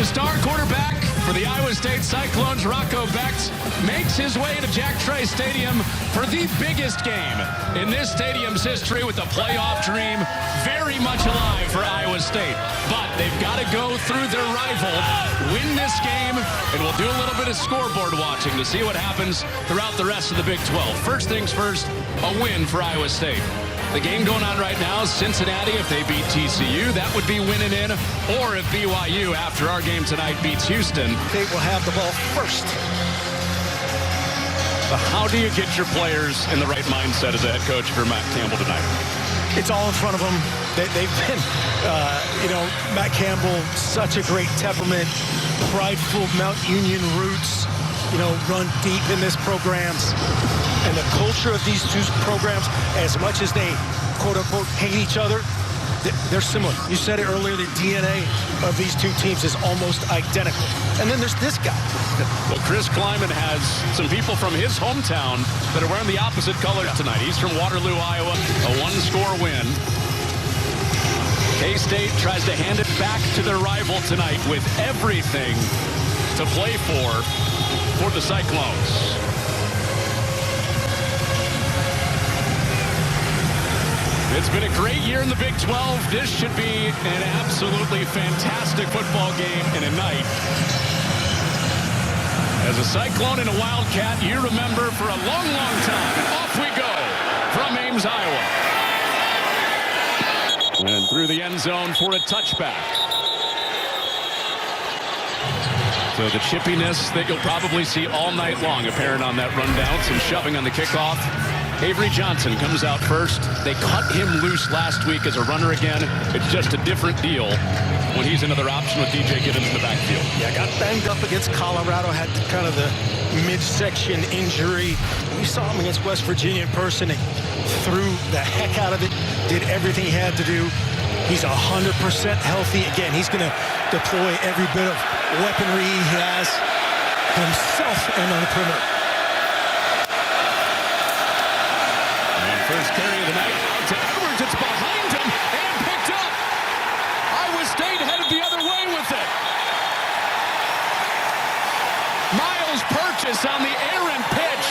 The star quarterback for the Iowa State Cyclones, Rocco Becht, makes his way to Jack Trice Stadium for the biggest game in this stadium's history, with the playoff dream very much alive for Iowa State. But they've got to go through their rival, win this game, and we'll do a little bit of scoreboard watching to see what happens throughout the rest of the Big 12. First things first, a win for Iowa State. The game going on right now is Cincinnati. If they beat TCU, that would be winning in. Or if BYU, after our game tonight, beats Houston, they will have the ball first. But how do you get your players in the right mindset as a head coach for Matt Campbell tonight? It's all in front of them. They've been, Matt Campbell, such a great temperament, prideful Mount Union roots, run deep in this program. And the culture of these two programs, as much as they, quote-unquote, hate each other, they're similar. You said it earlier, the DNA of these two teams is almost identical. And then there's this guy. Well, Chris Kleiman has some people from his hometown that are wearing the opposite colors tonight. He's from Waterloo, Iowa, a one-score win. K-State tries to hand it back to their rival tonight with everything to play for the Cyclones. It's been a great year in the Big 12. This should be an absolutely fantastic football game and a night. As a Cyclone and a Wildcat, you remember for a long, long time. Off we go from Ames, Iowa. And through the end zone for a touchback. So the chippiness that you'll probably see all night long apparent on that rundown. Some shoving on the kickoff. Avery Johnson comes out first. They cut him loose last week as a runner again. It's just a different deal when he's another option with DJ Giddens in the backfield. Yeah, got banged up against Colorado, had kind of the midsection injury. We saw him against West Virginia in person and threw the heck out of it, did everything he had to do. He's 100% healthy. Again, he's going to deploy every bit of weaponry he has himself and on the perimeter. First carry of the night out to Edwards. It's behind him and picked up. Iowa State headed the other way with it. Miles Purchase on the errant pitch.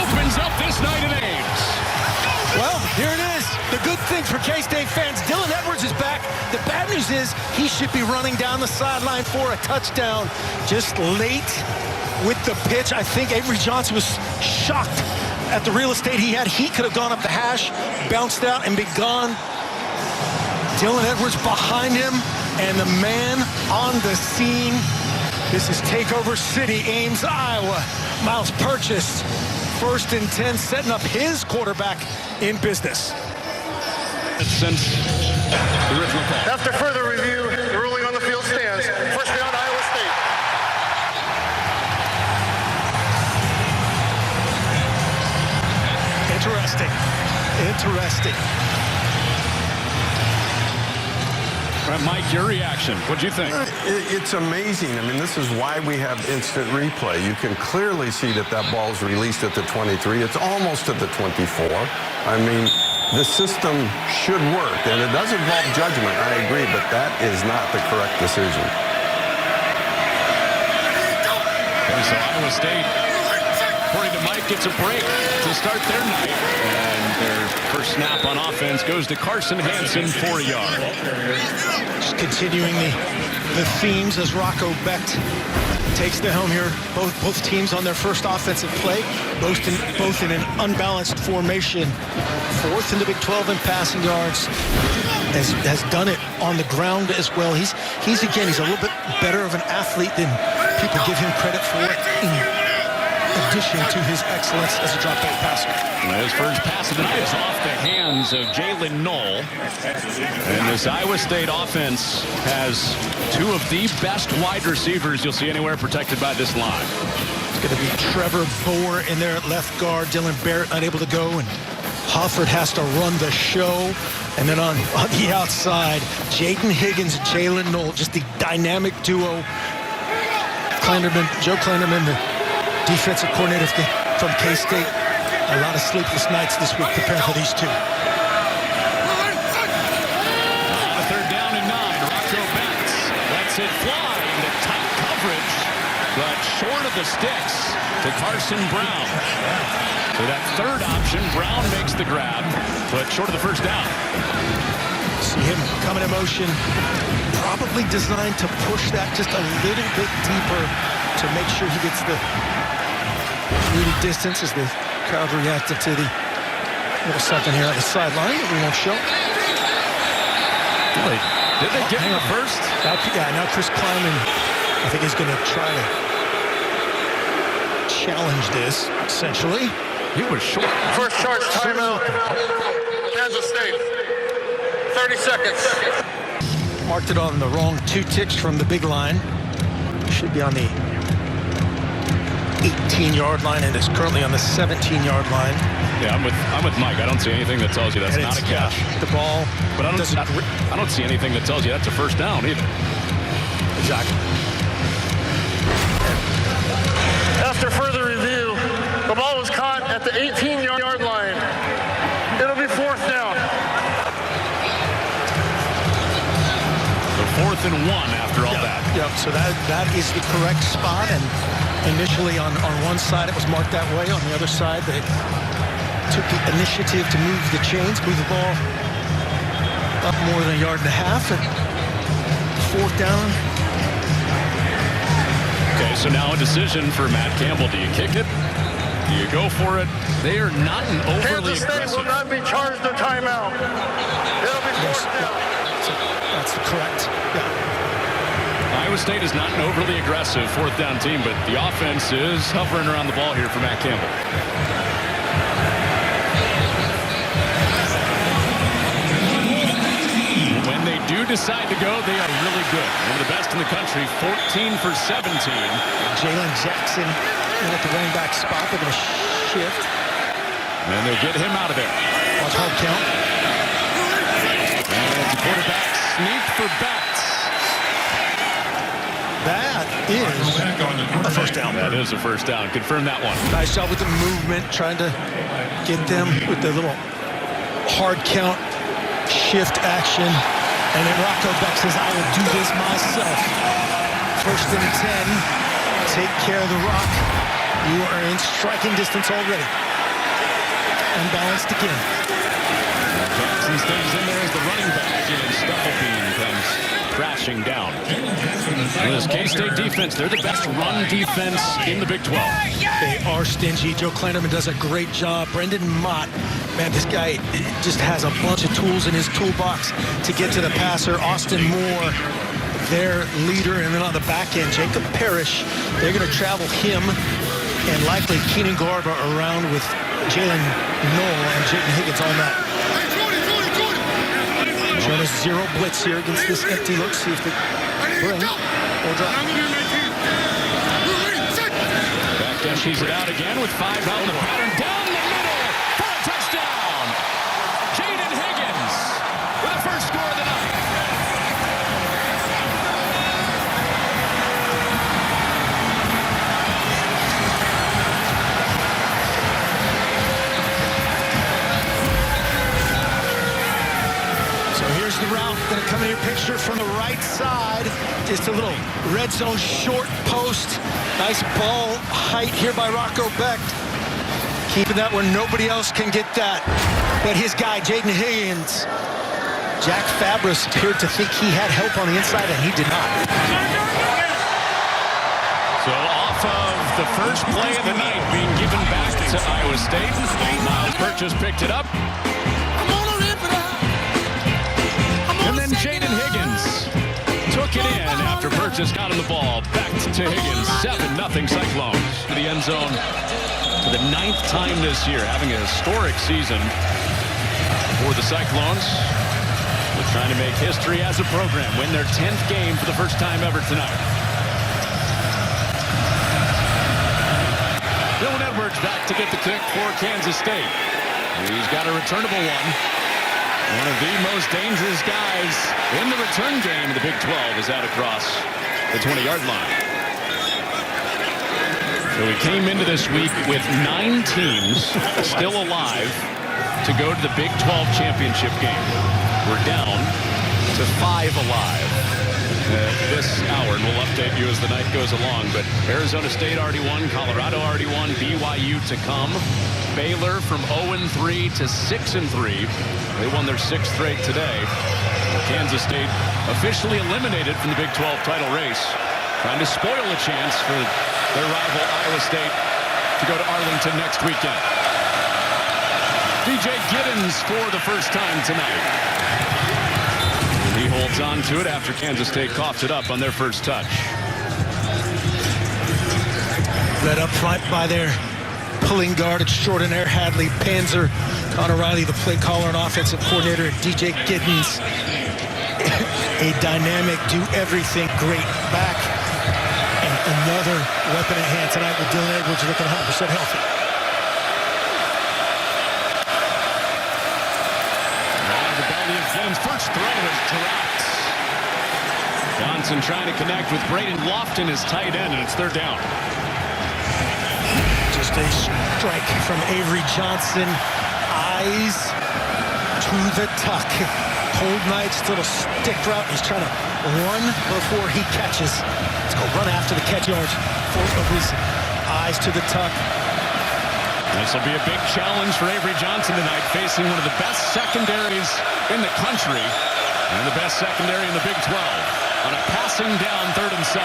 Opens up this night in Ames. Well, here it is. The good thing for K-State fans, Dylan Edwards is back. The bad news is he should be running down the sideline for a touchdown. Just late with the pitch. I think Avery Johnson was shocked at the real estate he had. He could have gone up the hash, bounced out, and been gone. Dylan Edwards behind him, and the man on the scene. This is Takeover City, Ames, Iowa. Miles Purchase, 1st and 10, setting up his quarterback in business. Since the original call. After further review, the ruling on the field stands. First down, Iowa State. Interesting. All right, Mike, your reaction. What'd you think? It's amazing. I mean, this is why we have instant replay. You can clearly see that ball is released at the 23. It's almost at the 24. I mean, the system should work, and it does involve judgment, I agree, but that is not the correct decision. And so Iowa State, according to Mike, gets a break to start their night. And their first snap on offense goes to Carson Hansen, 4 yards. Just continuing the themes as Rocco Becht takes the helm here. Both teams on their first offensive play, both in an unbalanced formation. 4th in the Big 12 in passing yards. Has done it on the ground as well. He's a little bit better of an athlete than people give him credit for, in addition to his excellence as a drop-back passer. And his first pass of the night is off the hands of Jaylen Noel. And this Iowa State offense has 2 of the best wide receivers you'll see anywhere protected by this line. It's going to be Trevor Boer in there at left guard. Dylan Barrett unable to go, and Hofford has to run the show. And then on the outside, Jayden Higgins and Jaylin Noel, just the dynamic duo. Joe Kleinerman, the defensive coordinator from K-State. A lot of sleepless nights this week preparing for these two. the sticks to Carson Brown. So that third option, Brown makes the grab, but short of the first down. See him coming in motion, probably designed to push that just a little bit deeper to make sure he gets the needed distance as the crowd reacted to the little something here on the sideline that we won't show. Did they give him a first? Now Chris Kleiman, I think, is going to try to challenge this, essentially. He was short. First charge timeout. Kansas State. 30 seconds. Marked it on the wrong 2 ticks from the big line. Should be on the 18-yard line and is currently on the 17-yard line. Yeah, I'm with Mike. I don't see anything that tells you that's not a catch. The ball, but I don't see anything that tells you that's a first down either. Exactly. After further review, the ball was caught at the 18-yard line. It'll be fourth down. So 4th and 1 after all that. Yep, so that is the correct spot. And initially on one side it was marked that way. On the other side they took the initiative to move the chains, move the ball up more than a yard and a half. And 4th down. Okay, so now a decision for Matt Campbell. Do you kick it? Do you go for it? They are not an overly Kansas State aggressive. will not be charged a timeout. It'll be fourth down. That's correct. Yeah. Iowa State is not an overly aggressive 4th down team, but the offense is hovering around the ball here for Matt Campbell. When they do decide to go, they are really good. One of the best in the country, 14 for 17. Jaylen Jackson in at the running back spot. They're going to shift. And they'll get him out of there. Watch hard count. And it's a quarterback sneak for Becht. That is a first down. That is a first down. Confirm that one. Nice job with the movement, trying to get them with the little hard count shift action. And then Rocco Becht says, I will do this myself. 1st and 10. Take care of the rock. You are in striking distance already. Unbalanced again. Jackson stays in there as the running back, and Stufflebean comes crashing down. And this K-State defense, they're the best run defense in the Big 12. They are stingy. Joe Kleinerman does a great job. Brendan Mott, man, this guy just has a bunch of tools in his toolbox to get to the passer. Austin Moore, their leader, and then on the back end, Jacob Parrish. They're going to travel him and likely Keenan Garba around with Jaylin, Noel, and Jayden Higgins on that. Jonas zero blitz here against this empty look. See if they bring or drop. Back empties it out again with 5 out in the pattern. Down the middle for a touchdown. Jayden Higgins with the first score of the night. Here's the route going to come in your picture from the right side. Just a little red zone short post. Nice ball height here by Rocco Becht. Keeping that where nobody else can get that. But his guy, Jayden Higgins. Jack Fabris appeared to think he had help on the inside, and he did not. So off of the first play of the night being given back to Iowa State, Miles Purchase picked it up. And then Jayden Higgins took it in after Purchase got him the ball. Back to Higgins, 7-0 Cyclones. To the end zone for the 9th time this year, having a historic season for the Cyclones. They're trying to make history as a program, win their 10th game for the first time ever tonight. Dylan Edwards back to get the kick for Kansas State. He's got a returnable one. One of the most dangerous guys in the return game in the Big 12 is out across the 20-yard line. So we came into this week with 9 teams still alive to go to the Big 12 championship game. We're down to 5 alive. this hour, and we'll update you as the night goes along. But Arizona State already won, Colorado already won, BYU to come. Baylor from 0-3 to 6-3. They won their 6th straight today. Kansas State officially eliminated from the Big 12 title race, trying to spoil a chance for their rival Iowa State to go to Arlington next weekend. DJ Giddens for the first time tonight. And he holds on to it after Kansas State coughed it up on their first touch. Led up front by their pulling guard extraordinaire Hadley Panzer. Connor Riley, the play caller and offensive coordinator, DJ Giddens, a dynamic, do-everything great back. And another weapon at hand tonight with Dylan Edwards looking 100% healthy. The belly of Giddens' first throw is dropped. Johnson trying to connect with Braden Lofton, his tight end, and it's third down. Just a strike from Avery Johnson. Eyes to the tuck. Cold night, still a stick route. He's trying to run before he catches. Let's go run after the catch yards. Full of his eyes to the tuck. This will be a big challenge for Avery Johnson tonight, facing one of the best secondaries in the country and the best secondary in the Big 12 on a passing down 3rd and 7.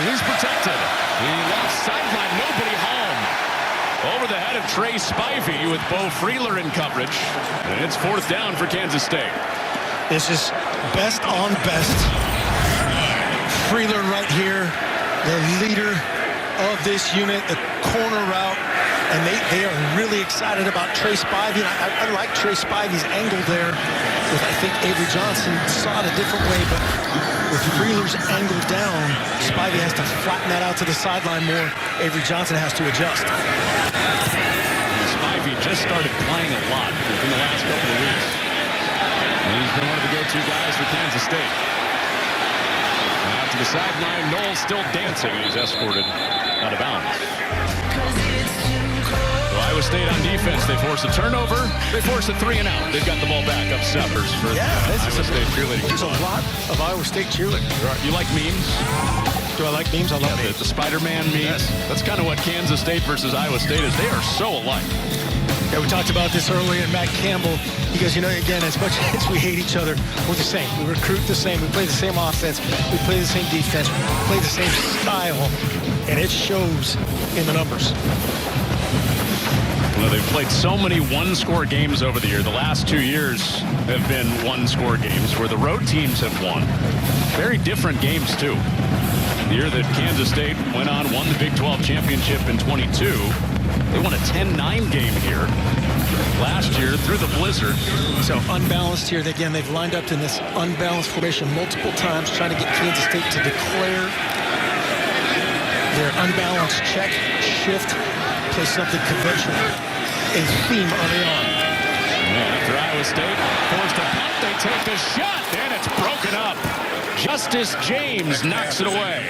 He's protected. He left sideline, nobody home. Over the head of Trey Spivey with Bo Freeler in coverage. And it's 4th down for Kansas State. This is best on best. Freeler right here, the leader of this unit, the corner route. And they are really excited about Trey Spivey. I like Trey Spivey's angle there. I think Avery Johnson saw it a different way, but with Freeler's angle down, Spivey has to flatten that out to the sideline more. Avery Johnson has to adjust. Spivey just started playing a lot in the last couple of weeks. And he's been one of the go-to guys for Kansas State. Out to the sideline, Noel still dancing, and he's escorted out of bounds. So Iowa State on defense, they force a turnover, they force a 3-and-out. They've got the ball back up Severs for Iowa State cheerleading. There's a lot of Iowa State cheerleading. You like memes? Do I like memes? I love memes. The Spider-Man memes. Yes. That's kind of what Kansas State versus Iowa State is. They are so alike. Yeah, we talked about this earlier, and Matt Campbell, he goes, again, as much as we hate each other, we're the same. We recruit the same. We play the same offense. We play the same defense. We play the same style, and it shows in the numbers. Well, they've played so many one-score games over the year. The last 2 years have been one-score games where the road teams have won. Very different games, too. The year that Kansas State went on, won the Big 12 championship in 22. They won a 10-9 game here last year through the blizzard. So unbalanced here. Again, they've lined up in this unbalanced formation multiple times, trying to get Kansas State to declare their unbalanced check, shift, play something conventional. A theme early on. After Iowa State forced a punt, they take the shot, and it's broken up. Justice James knocks it away.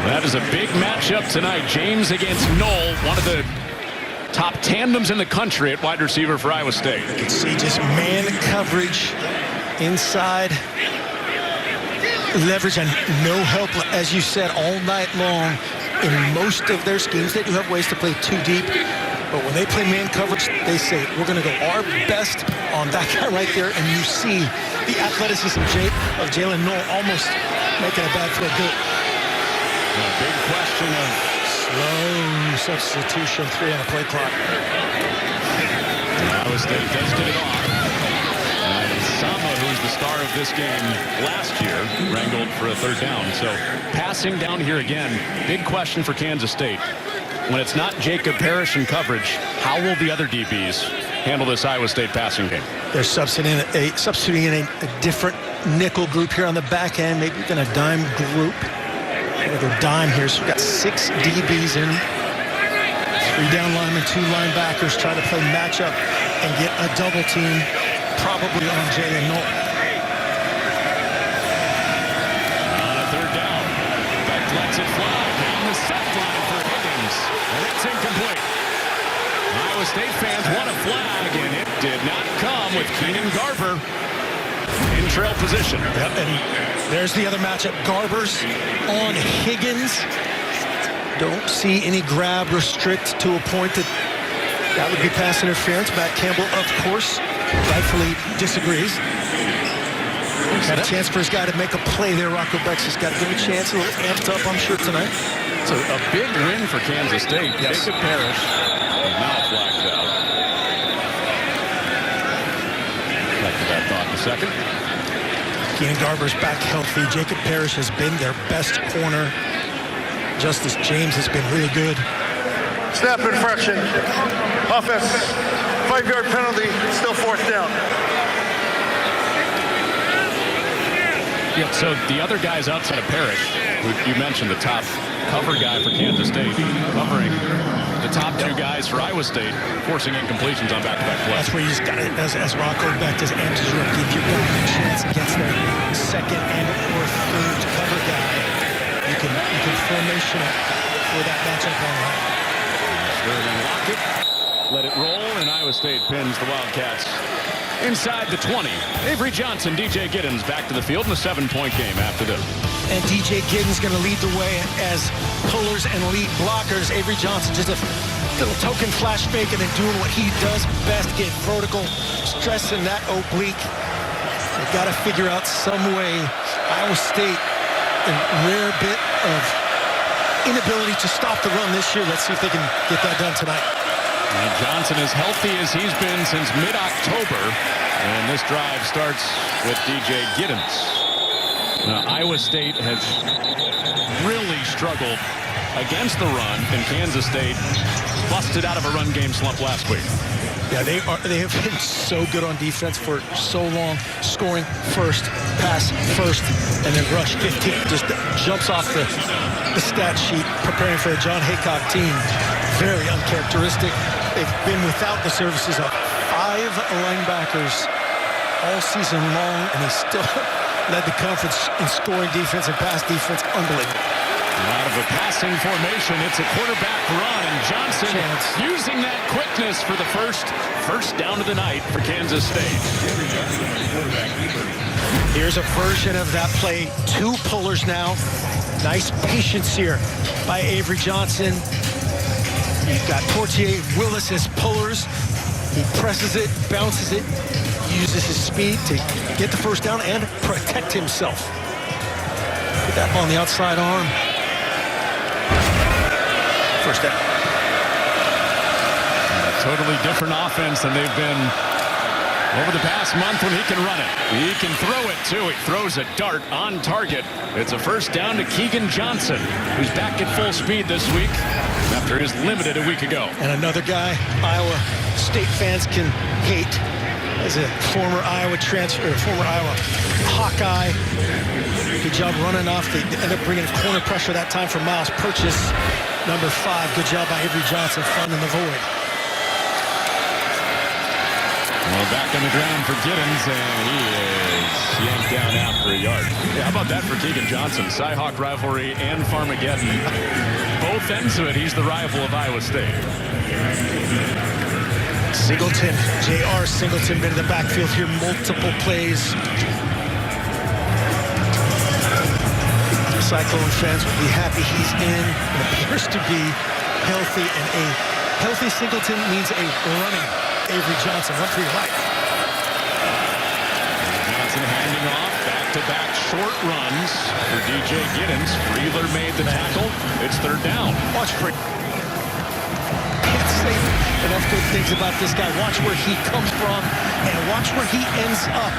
That is a big matchup tonight. James against Noel, one of the top tandems in the country at wide receiver for Iowa State. You can see just man coverage inside. Leverage and no help, as you said, all night long. In most of their schemes, they do have ways to play too deep. But when they play man coverage, they say, we're going to go our best on that guy right there. And you see the athleticism of Jaylen Noel almost making a bad throw good. A big question of slow substitution, 3 on the play clock. Iowa State does get it off. Sama, who's the star of this game last year, wrangled for a 3rd down. So passing down here again, big question for Kansas State. When it's not Jacob Parrish in coverage, how will the other DBs handle this Iowa State passing game? They're substituting in a different nickel group here on the back end, maybe even a dime group. Another dime here, so we've got 6 DBs in. 3 down linemen, 2 linebackers, try to play matchup and get a double team, probably on Jaylen Noel. On a 3rd down, Becht lets it fly down the set line for Higgins, and it's incomplete. Iowa State fans want a flag, and it did not come with Keenan Garber. in trail position. Yep, and there's the other matchup. Garbers on Higgins. Don't see any grab or strict to a point that would be pass interference. Matt Campbell, of course, rightfully disagrees. Got a chance for his guy to make a play there. Rocco Becht has got to give him a chance. A little amped up, I'm sure, tonight. It's a big win for Kansas State. Yes. Jacob Ellis is now flagged out. Back to that thought in a second. Keenan Garber's back healthy. Jacob Parrish has been their best corner. Justice James has been really good. Snap infraction. Offense. 5-yard penalty. Still 4th down. Yeah, so the other guys outside of Parrish, who you mentioned, the top cover guy for Kansas State, covering the top 2 guys for Iowa State, forcing incompletions on back-to-back plays. That's where you just got it, as Rocco Becht has amped his room. Give your guy a chance against their second and or third cover guy. You can formation it for that matchup online. Sterling Lockett let it roll, and Iowa State pins the Wildcats inside the 20. Avery Johnson, DJ Giddens back to the field in a 7-point game after this. And DJ Giddens going to lead the way as pullers and lead blockers. Avery Johnson just a little token flash fake and then doing what he does best, get vertical, stressing that oblique. They've got to figure out some way. Iowa State, a rare bit of inability to stop the run this year. Let's see if they can get that done tonight. And Johnson as healthy as he's been since mid-October. And this drive starts with DJ Giddens. Now, Iowa State has really struggled against the run, and Kansas State busted out of a run game slump last week. Yeah, they have been so good on defense for so long. Scoring first, pass first, and then rush 15. Just jumps off the stat sheet, preparing for a John Haycock team. Very uncharacteristic. They've been without the services of 5 linebackers all season long, and they still led the conference in scoring defense and pass defense. Unbelievable. Out of a passing formation, it's a quarterback run, and Johnson using that quickness for the first down of the night for Kansas State. Here's a version of that play. 2 pullers now. Nice patience here by Avery Johnson. You've got Portier, Willis as pullers. He presses it, bounces it, uses his speed to get the first down and protect himself. Put that ball on the outside arm. First down. A totally different offense than they've been over the past month when he can run it. He can throw it, too. He throws a dart on target. It's a first down to Keegan Johnson, who's back at full speed this week after his limited a week ago. And another guy Iowa State fans can hate as a former Iowa transfer, former Iowa Hawkeye. Good job running off. They end up bringing corner pressure that time for Miles Purchase. Number 5. Good job by Avery Johnson, finding the void. Well, back on the ground for Giddens, and he is yanked down after a yard. Yeah, how about that for Keegan Johnson? Cy-Hawk rivalry and Farmageddon. Both ends of it, he's the rival of Iowa State. Singleton, J.R. Singleton, been in the backfield here multiple plays. Cyclone fans will be happy he's in. It appears to be healthy, and a healthy Singleton means a running Avery Johnson. Run for your life. Johnson handing off, back-to-back short runs for DJ Giddens. Freeler made the tackle. It's 3rd down. Watch for... Can't say enough good things about this guy. Watch where he comes from, and watch where he ends up.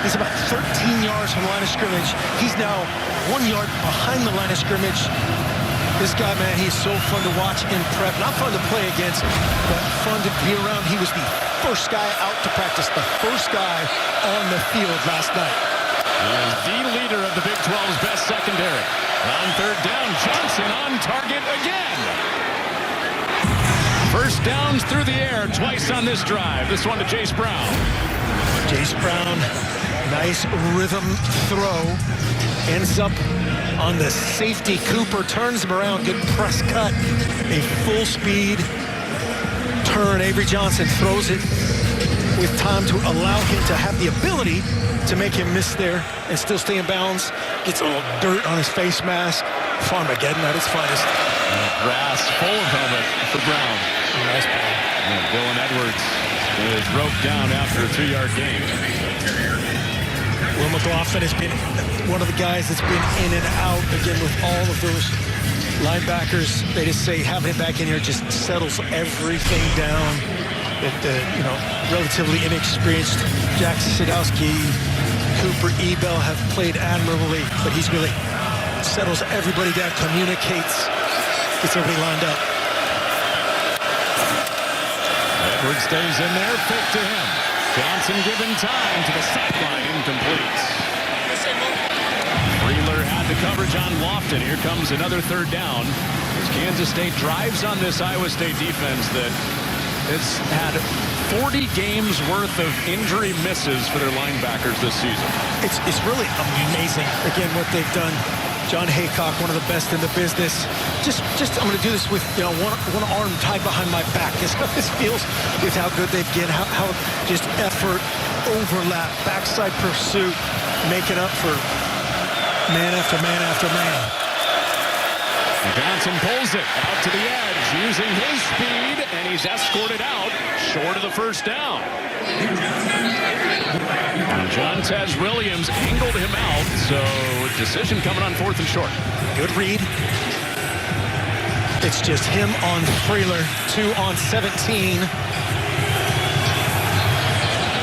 He's about 13 yards from the line of scrimmage. He's now 1 yard behind the line of scrimmage. This guy, man, he's so fun to watch in prep. Not fun to play against, but fun to be around. He was the first guy out to practice, the first guy on the field last night. He is the leader of the Big 12's best secondary. On 3rd down, Johnson on target again. First downs through the air twice on this drive. This one to Jace Brown. Jace Brown, nice rhythm throw. Ends up on the safety. Cooper turns him around. Good press cut. A full speed turn. Avery Johnson throws it with time to allow him to have the ability to make him miss there and still stay in bounds. Gets a little dirt on his face mask. Farmageddon at its finest. Grass full of helmet for Brown. Nice play. And Dylan Edwards is roped down after a 2-yard gain. Will McLaughlin has been one of the guys that's been in and out again with all of those linebackers. They just say having him back in here just settles everything down. That relatively inexperienced Jack Sadowski, Cooper Ebel have played admirably, but he's really settles everybody down, communicates, gets everybody lined up. Edwards stays in there, fake to him. Johnson given time to the sideline, incomplete. Freeler had the coverage on Lofton. Here comes another 3rd down. As Kansas State drives on this Iowa State defense that has had 40 games worth of injury misses for their linebackers this season. It's really amazing, again, what they've done. John Haycock, one of the best in the business. Just I'm going to do this with one arm tied behind my back. Is how this feels with how good they've been, how just effort, overlap, backside pursuit, making up for man after man after man. Johnson pulls it out to the edge using his speed, and he's escorted out short of the 1st down. Jontez Williams angled him out, so decision coming on 4th and short. Good read. It's just him on Freeler, 2 on 17.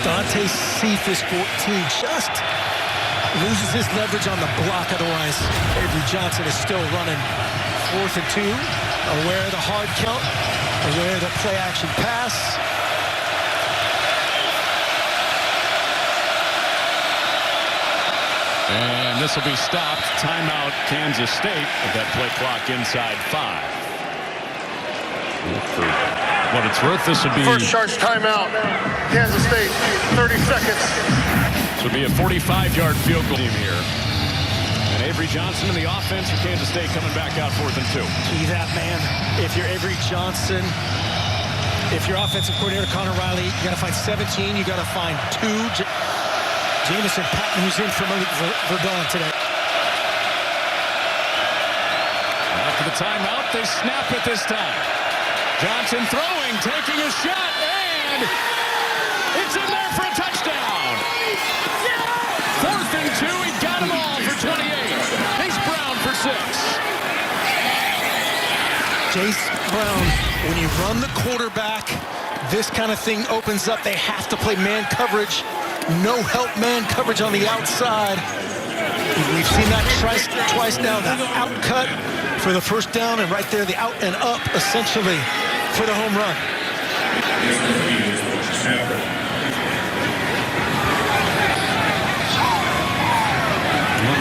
Dante Cephas, 14, just loses his leverage on the block. Otherwise, Avery Johnson is still running. 4th and 2, aware of the hard count, aware of the play action pass. And this will be stopped. Timeout, Kansas State, with that play clock inside 5. For what it's worth, this would be... First charge timeout, Kansas State, 30 seconds. This would be a 45-yard field goal team here. And Avery Johnson in the offense for Kansas State coming back out 4th and 2. Gee, that man, if you're Avery Johnson, if you're offensive coordinator Connor Riley, you got to find 17, you got to find 2. Jamison Patton, who's in for Malik Verdon today. After the timeout, they snap it this time. Johnson throwing, taking a shot, and it's in there for a touchdown. 4th and 2, he got them all for 28. Chase Brown for 6. Chase Brown, when you run the quarterback, this kind of thing opens up. They have to play man coverage. No help man coverage on the outside. We've seen that twice now. That out cut for the 1st down, and right there the out and up essentially for the home run.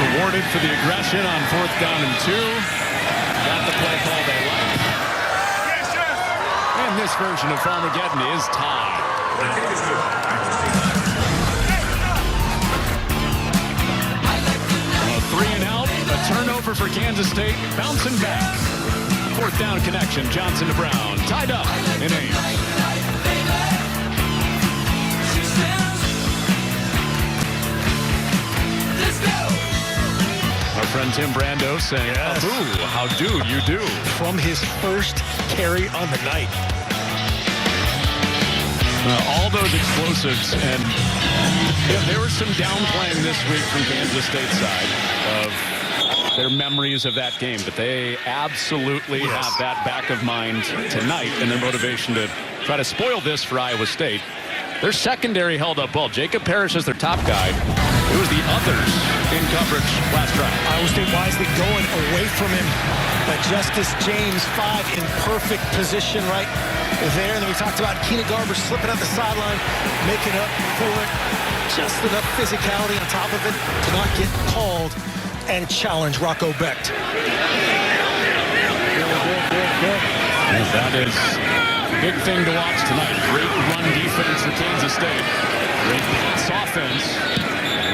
Rewarded for the aggression on 4th down and 2. Got the play call they like. And this version of Farmageddon is tied. 3 and out, a turnover for Kansas State, bouncing back. 4th down connection, Johnson to Brown, tied up in Ames. Our friend Tim Brando saying, yes. How do you do? From his first carry on the night. All those explosives, and there was some downplaying this week from Kansas State's side of their memories of that game, but they absolutely have that back of mind tonight and their motivation to try to spoil this for Iowa State. Their secondary held up well. Jacob Parrish is their top guy. It was the others in coverage last drive. Iowa State wisely going away from him. But Justice James, 5 in perfect position right there. And then we talked about Keenan Garber slipping out the sideline, making up for it. Just enough physicality on top of it to not get called and challenge Rocco Becht. That is a big thing to watch tonight. Great run defense for Kansas State. Great pass offense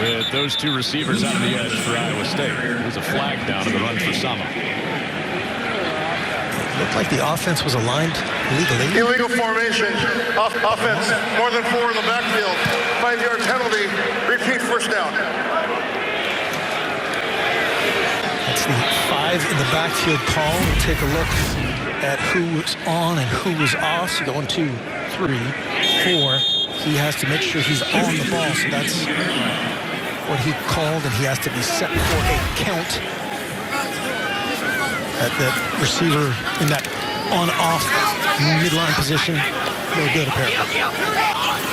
with those 2 receivers out of the edge for Iowa State. There's a flag down in the run for Sama. Looked like the offense was aligned legally. Illegal formation. Offense. More than 4 in the backfield. 5-yard penalty. Repeat first down. That's the 5 in the backfield call. We'll take a look at who was on and who was off. So going 2, 3, 4. He has to make sure he's on the ball. So that's what he called, and he has to be set for a count. At that receiver in that on-off midline position, no good apparently.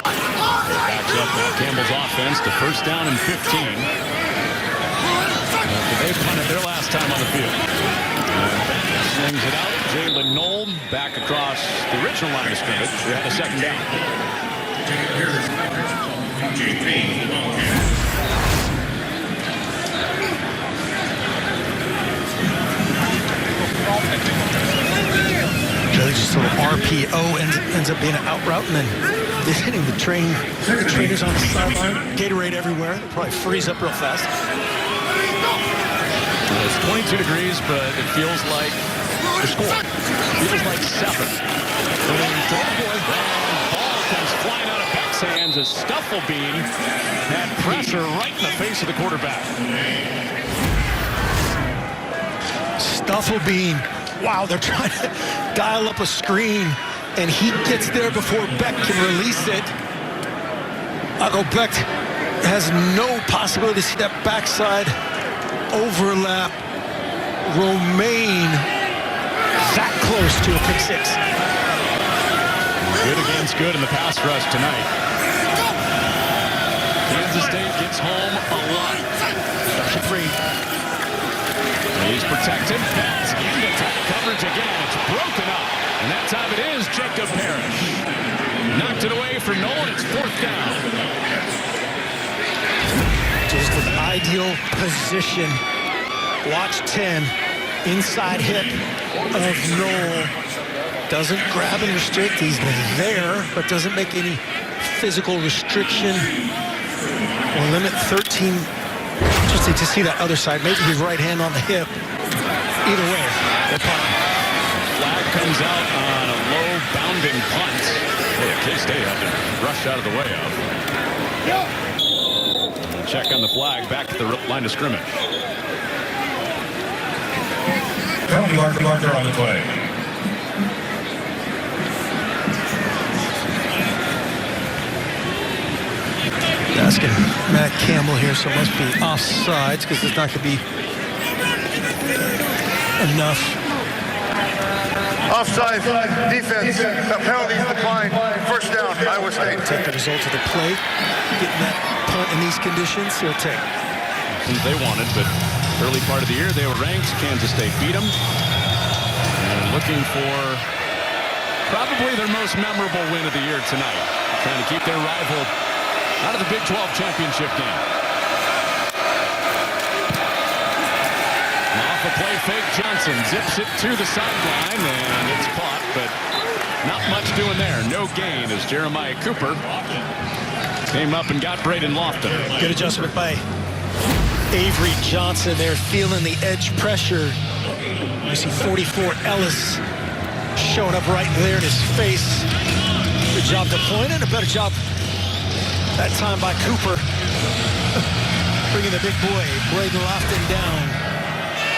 Backs up Campbell's offense to first down and 15. They punted their last time on the field. Slings it out. Jaylin Noel back across the original line of scrimmage. We had a second down. Just a little RPO ends up being an out route, and then hitting the trainers on the sideline. Gatorade everywhere. They'll probably freeze up real fast. It's 22 degrees, but it feels like the score. It feels like 7. Ball comes flying out of Becht's hands as Stufflebean had pressure right in the face of the quarterback. Stufflebean. Wow, they're trying to dial up a screen, and he gets there before Becht can release it. Rocco Becht has no possibility to see that backside overlap. Romaine that close to a pick 6. Good against good in the pass rush tonight. Kansas State gets home a lot. Free. He's protected. Pass into tight coverage again. It's broken up. And that time it is Jacob Ellis. Knocked it away from Noel. It's 4th down. Just an ideal position. Watch 10. Inside hip of Noel. Doesn't grab and restrict. He's there, but doesn't make any physical restriction. Or limit 13. Interesting to see that other side. Maybe his right hand on the hip. Either way, they're punting. Flag comes out on a low bounding punt. K-State had to rush out of the way of. Check on the flag back at the line of scrimmage. Penalty marker on the play. Asking Matt Campbell here, so it must be offsides because it's not going to be enough. Offside defense. The penalties decline. First down, Iowa State. Take the result of the play. Getting that punt in these conditions, he'll take. Since they wanted, but early part of the year they were ranked. Kansas State beat them. And looking for probably their most memorable win of the year tonight. Trying to keep their rival out of the Big 12 championship game. Off a play fake, Johnson zips it to the sideline, and it's caught, but not much doing there. No gain as Jeremiah Cooper came up and got Braden Lofton. Good adjustment by Avery Johnson there, feeling the edge pressure. You see 44 Ellis showing up right there in his face. Good job deploying, and a better job that time by Cooper. Bringing the big boy, Braden Lofton, down.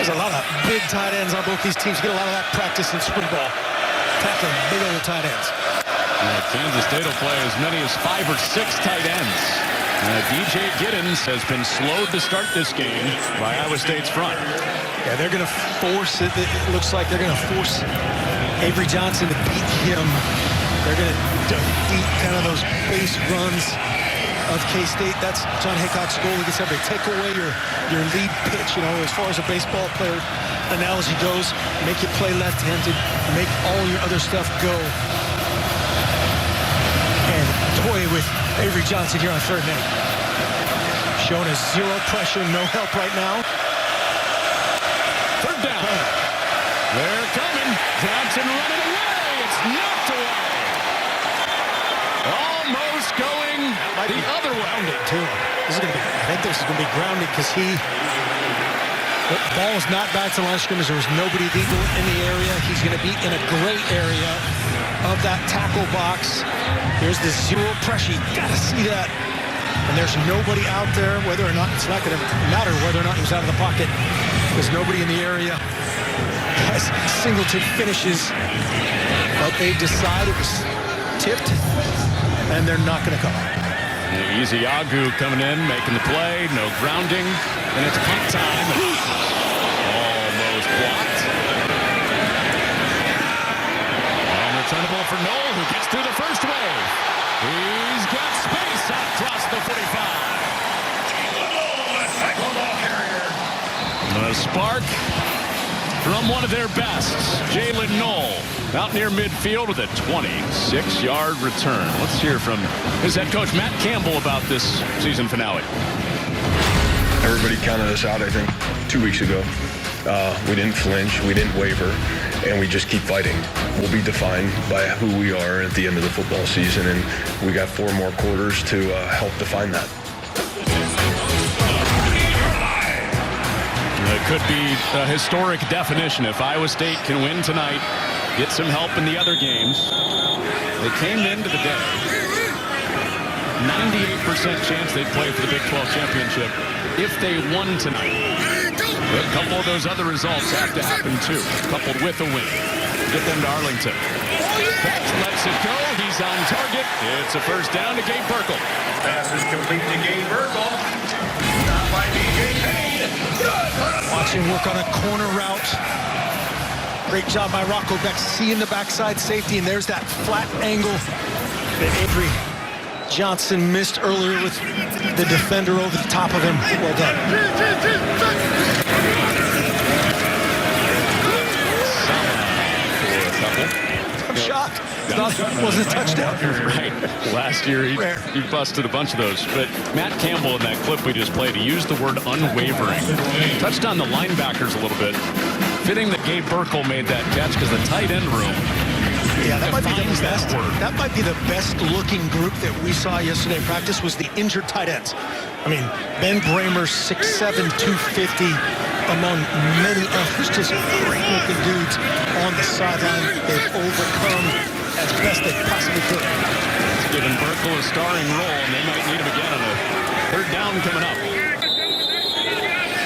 There's a lot of big tight ends on both these teams. Get a lot of that practice in spring ball. Tackling big old tight ends. Kansas State will play as many as 5 or 6 tight ends. DJ Giddens has been slowed to start this game by Iowa State's front. Yeah, they're going to force it. It looks like they're going to force Avery Johnson to beat him. They're going to defeat kind of those base runs of K-State. That's John Hickok's goal against everybody. Take away your lead pitch, you know, as far as a baseball player analogy goes. Make you play left-handed. Make all your other stuff go. And toy with Avery Johnson here on 3rd down. Showing us 0 pressure, no help right now. 3rd down. They're coming. Johnson running away. It's knocked away. Almost going the other way. Grounded too. I think this is going to be grounded because he The ball is not back to the line of scrimmage. There was nobody legal in the area. He's going to be in a great area of that tackle box. Here's the zero pressure. You got to see that. And there's nobody out there, whether or not, it's not going to matter whether or not he was out of the pocket. There's nobody in the area. As Singleton finishes, but they decide it was tipped, and they're not going to come. Easy Agu coming in, making the play, no grounding, and it's punt time. Almost blocked. Unreturnable for Noel, who gets through the first wave. He's got space across the 45. A spark from one of their best, Jaylen Noel, out near midfield with a 26-yard return. Let's hear from his head coach, Matt Campbell, about this season finale. Everybody counted us out, I think, 2 weeks ago. We didn't flinch, we didn't waver, and we just keep fighting. We'll be defined by who we are at the end of the football season, and we got 4 more quarters to help define that. It could be a historic definition if Iowa State can win tonight, get some help in the other games. They came into the day. 98% chance they'd play for the Big 12 championship if they won tonight. But a couple of those other results have to happen too, coupled with a win. Get them to Arlington. Becht lets it go. He's on target. It's a first down to Gabe Burkle. Pass is complete to Gabe Burkle. Not by DJ Payne. Watch him work on a corner route. Great job by Rocco Becht, seeing the backside safety, and there's that flat angle that Avery Johnson missed earlier with the defender over the top of him. Well done. I'm shocked. It wasn't a touchdown. Right. Last year, he busted a bunch of those. But Matt Campbell in that clip we just played, he used the word unwavering. Touched on the linebackers a little bit. Fitting that Gabe Burkle made that catch because the tight end room. Yeah, that might be the best. That might be the best-looking group that we saw yesterday in practice was the injured tight ends. I mean, Ben Bramer's 6'7", 250, among many others, just great-looking dudes on the sideline. They've overcome as best they possibly could. It's giving Burkle a starring role, and they might need him again on a third down coming up.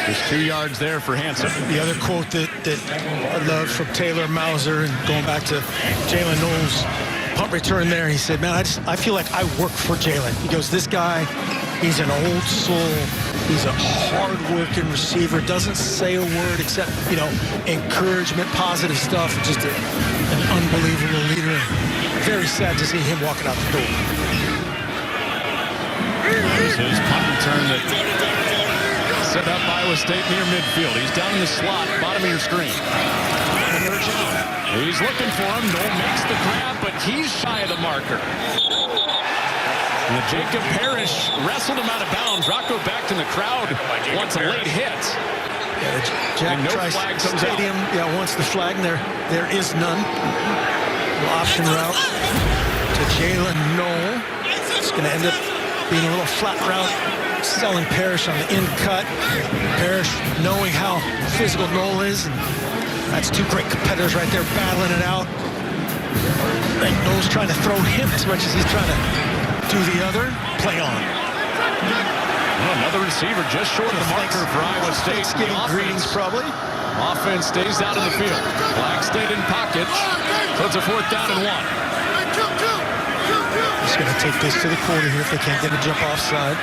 Just 2 yards there for Hansen. The other quote that I love from Taylor Mauser, and going back to Jaylen Noel's punt return there, he said, man, I feel like I work for Jaylen. He goes, this guy, he's an old soul. He's a hard-working receiver, doesn't say a word except, encouragement, positive stuff, just an unbelievable leader. Very sad to see him walking out the door. There's his punt return that set up Iowa State near midfield. He's down in the slot, bottom of your screen. He's looking for him. Noel makes the grab, but he's shy of the marker. And Jacob Parrish wrestled him out of bounds. Rocco Becht in the crowd wants a late hit. Jack Trice Stadium, wants the flag, and there is none. Option route to Jaylen Noel. It's going to end up being a little flat route, selling Parrish on the in cut. Parrish knowing how physical Noel is, and that's 2 great competitors right there battling it out. I think Noel's trying to throw him as much as he's trying to do the other. Play on. Well, another receiver just short of the marker for Iowa State. Thanksgiving greetings, probably. Offense stays out in the field. Black stayed in pocket. So it's a 4th down and 1. Just going to take this to the quarter here if they can't get a jump offside.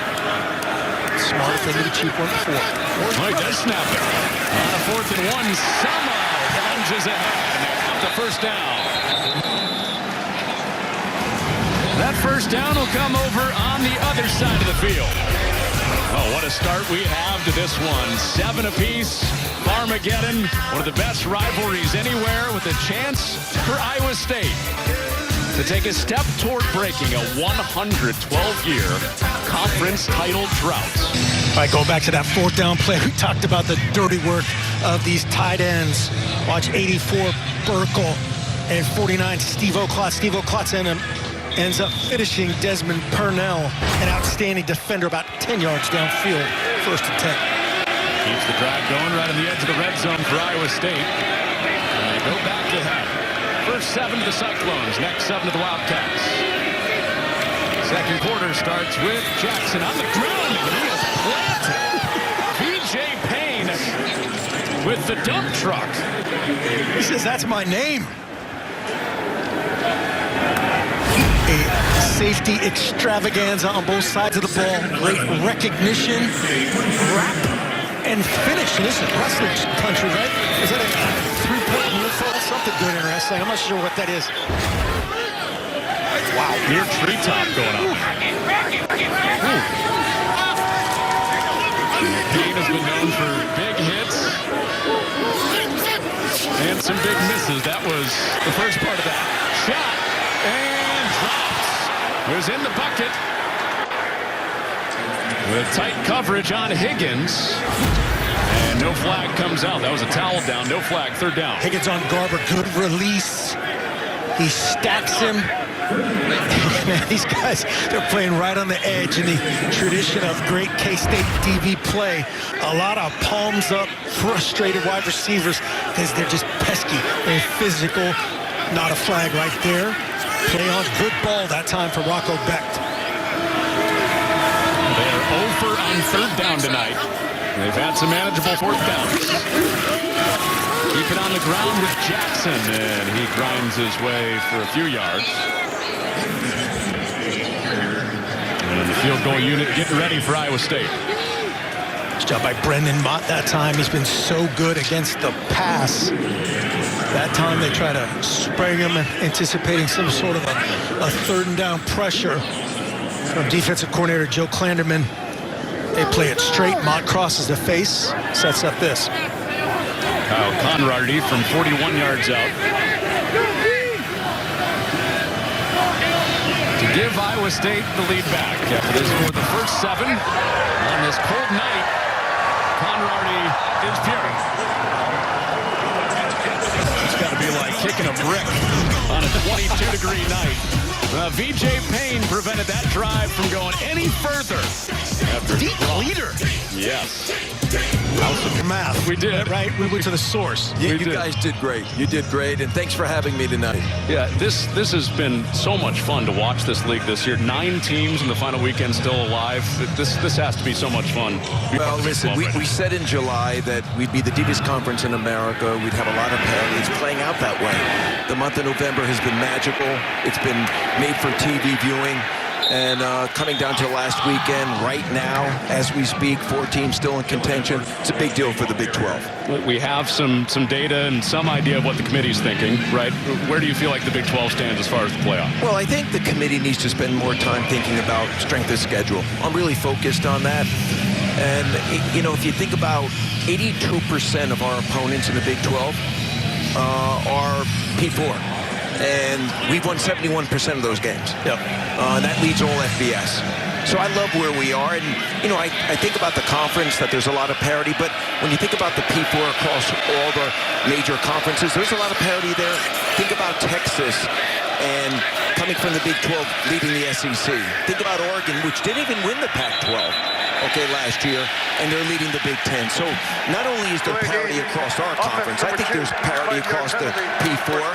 Smart if they get a cheap one before. Oh, he does snap it. On a 4th and 1, somehow plunges ahead. Out the first down. That first down will come over on the other side of the field. Oh, what a start we have to this one. 7 apiece. Farmageddon, one of the best rivalries anywhere, with a chance for Iowa State to take a step toward breaking a 112-year conference title drought. All right, go back to that 4th down play. We talked about the dirty work of these tight ends. Watch 84 Burkle and 49 Steve O'Klotz. Steve O'Klotz ends up finishing Desmond Purnell, an outstanding defender, about 10 yards downfield, 1st and 10. Keeps the drive going right on the edge of the red zone for Iowa State. And they go back ahead. First 7 to the Cyclones, next 7 to the Wildcats. Second quarter starts with Jackson on the ground, and he is planted. VJ Payne with the dump truck. He says, that's my name. A safety extravaganza on both sides of the ball. Great recognition, wrap, and finish. And this is wrestling country, right? Is that a three-point neutral? Something good in wrestling. I'm not sure what that is. Wow, near treetop going on. Payne has been known for big hits and some big misses. That was the first part of that. Shot and drops. Was in the bucket. With tight coverage on Higgins. And no flag comes out. That was a towel down. No flag. Third down. Higgins on Garber. Good release. He stacks him. Man, these guys, they're playing right on the edge in the tradition of great K-State DB play. A lot of palms up, frustrated wide receivers because they're just pesky. They're physical. Not a flag right there. Play on, good ball that time for Rocco Becht. They are over on third down tonight. They've had some manageable fourth downs. Keep it on the ground with Jackson, and he grinds his way for a few yards. And the field goal unit getting ready for Iowa State. Good job by Brendan Mott that time. He's been so good against the pass. That time they try to spring him, anticipating some sort of a third and down pressure from defensive coordinator Joe Clanderman. They play it straight. Mott crosses the face, sets up this. Kyle Conrady from 41 yards out. To give Iowa State the lead back after they scored the first 7 on this cold night. Conrady is peering. It's got to be like kicking a brick on a 22-degree night. VJ Payne prevented that drive from going any further. After Deep leader. Yes. Math. We did. Right? We went to the source. Yeah, you guys did great. You did great, and thanks for having me tonight. Yeah, this has been so much fun to watch this league this year. 9 teams in the final weekend still alive. This has to be so much fun. Well, listen, we said in July that we'd be the deepest conference in America. We'd have a lot of parity. It's playing out that way. The month of November has been magical. It's been made for TV viewing. And coming down to last weekend, right now, as we speak, 4 teams still in contention. It's a big deal for the Big 12. We have some data and some idea of what the committee's thinking, right? Where do you feel like the Big 12 stands as far as the playoff? Well, I think the committee needs to spend more time thinking about strength of schedule. I'm really focused on that. And, you know, if you think about 82% of our opponents in the Big 12 are P4. And we've won 71% of those games. Yep. That leads all FBS. So I love where we are. And, you know, I think about the conference, that there's a lot of parity. But when you think about the P4 across all the major conferences, there's a lot of parity there. Think about Texas and coming from the Big 12, leading the SEC. Think about Oregon, which didn't even win the Pac-12, last year, and they're leading the Big 10. So not only is there parity across our conference, I think there's parity across the P4.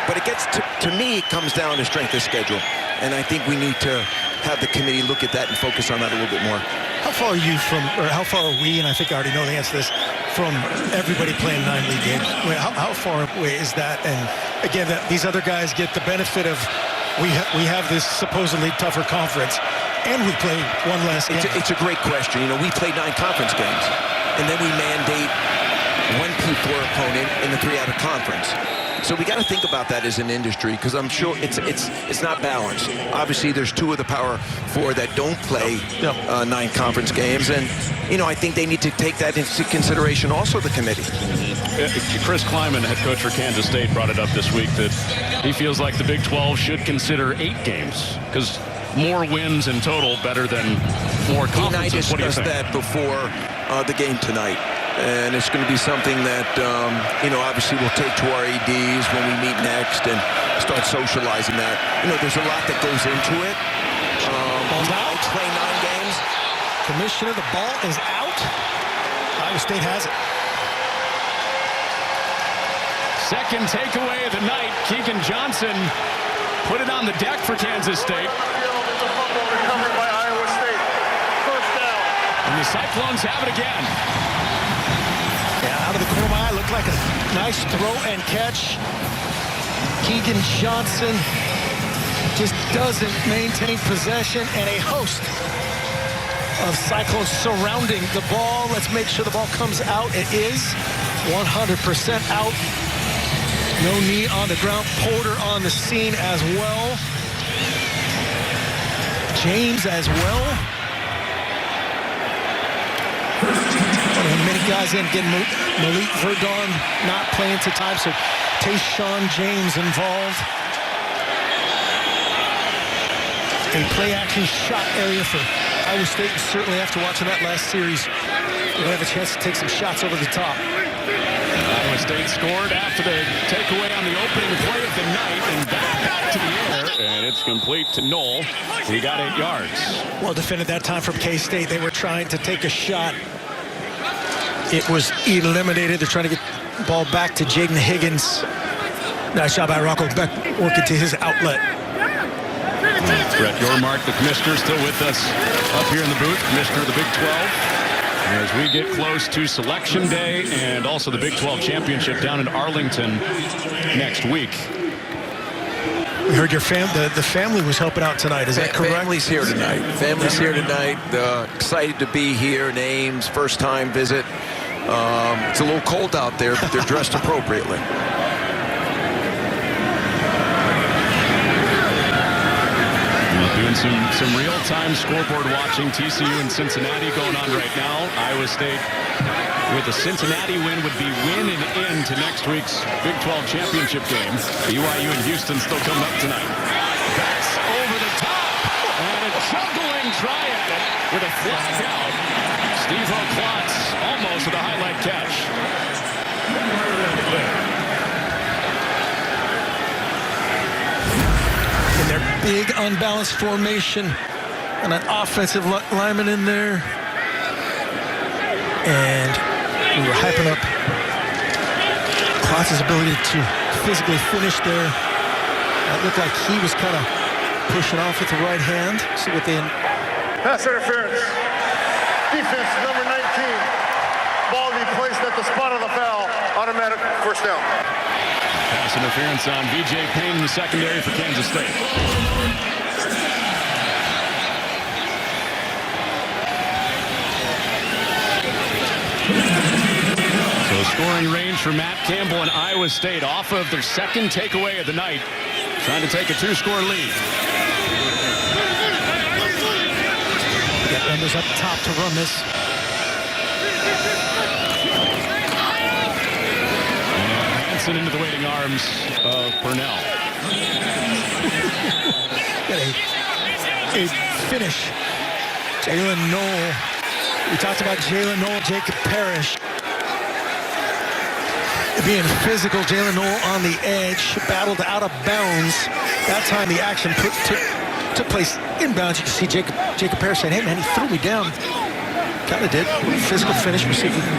But it gets to me, it comes down to strength of schedule. And I think we need to have the committee look at that and focus on that a little bit more. How far are you from, or how far are we, and I think I already know the answer to this, from everybody playing 9 league games? How far away is that? And again, these other guys get the benefit of, we have this supposedly tougher conference, and we play one less game. It's a great question. You know, we play 9 conference games, and then we mandate 1 P4 opponent in the 3 out of conference. So we got to think about that as an industry, because I'm sure it's not balanced. Obviously, there's 2 of the Power 4 that don't play 9 conference games, and you know, I think they need to take that into consideration. Also, the committee. Chris Kleiman, head coach for Kansas State, brought it up this week that he feels like the Big 12 should consider 8 games because more wins in total better than more conferences. What do you think? I discussed that before the game tonight. And it's going to be something that, you know, obviously we'll take to our ADs when we meet next and start socializing that. You know, there's a lot that goes into it. Ball's out. Play 9 games. Commissioner, the ball is out. Iowa State has it. Second takeaway of the night. Keegan Johnson put it on the deck for Kansas State. It's a fumble recovered by Iowa State. First down. And the Cyclones have it again. Yeah, out of the corner of my eye, looked like a nice throw and catch. Keegan Johnson just doesn't maintain possession, and a host of Cyclones surrounding the ball. Let's make sure the ball comes out. It is 100% out. No knee on the ground. Porter on the scene as well. James as well. Many guys in getting Malik Verdon not playing to time, so Tayshawn James involved. A play-action shot area for Iowa State, and certainly after watching that last series, you're going to have a chance to take some shots over the top. Iowa State scored after the takeaway on the opening play of the night, and back to the air, and it's complete to Noel. He got 8 yards. Well defended that time from K-State. They were trying to take a shot. It was eliminated. They're trying to get the ball back to Jayden Higgins. Nice shot by Rocco Becht, working to his outlet. Brett Yormark, the commissioner, still with us up here in the booth, commissioner of the Big 12. As we get close to Selection Day and also the Big 12 Championship down in Arlington next week. We heard your the family was helping out tonight. Is that correct? Family's here tonight. Family's here tonight. Excited to be here in Ames. First time visit. It's a little cold out there, but they're dressed appropriately. Doing some real-time scoreboard watching. TCU and Cincinnati going on right now. Iowa State with a Cincinnati win would be win and in to next week's Big 12 championship game. BYU and Houston still coming up tonight. That's over the top. And a juggling try at it with a flag out. Steve O'Klotz almost with a highlight catch. In their big unbalanced formation, and an offensive lineman in there. And we were hyping up Klotz's ability to physically finish there. That looked like he was kind of pushing off with the right hand. See what they... Pass interference. Defense number 19. Ball be placed at the spot of the foul. Automatic first down. Pass interference on VJ Payne in the secondary for Kansas State. So scoring range for Matt Campbell and Iowa State off of their second takeaway of the night. Trying to take a 2-score lead. We got runners up top to run this. Hansen into the waiting arms of Purnell. Got a finish. Jaylen Noel. We talked about Jaylen Noel, Jacob Parrish. Being physical, Jaylen Noel on the edge, battled out of bounds. That time the action took place inbounds. You can see Jacob Parrish saying, hey man, he threw me down. Kind of did. Physical finish. We'll see if we can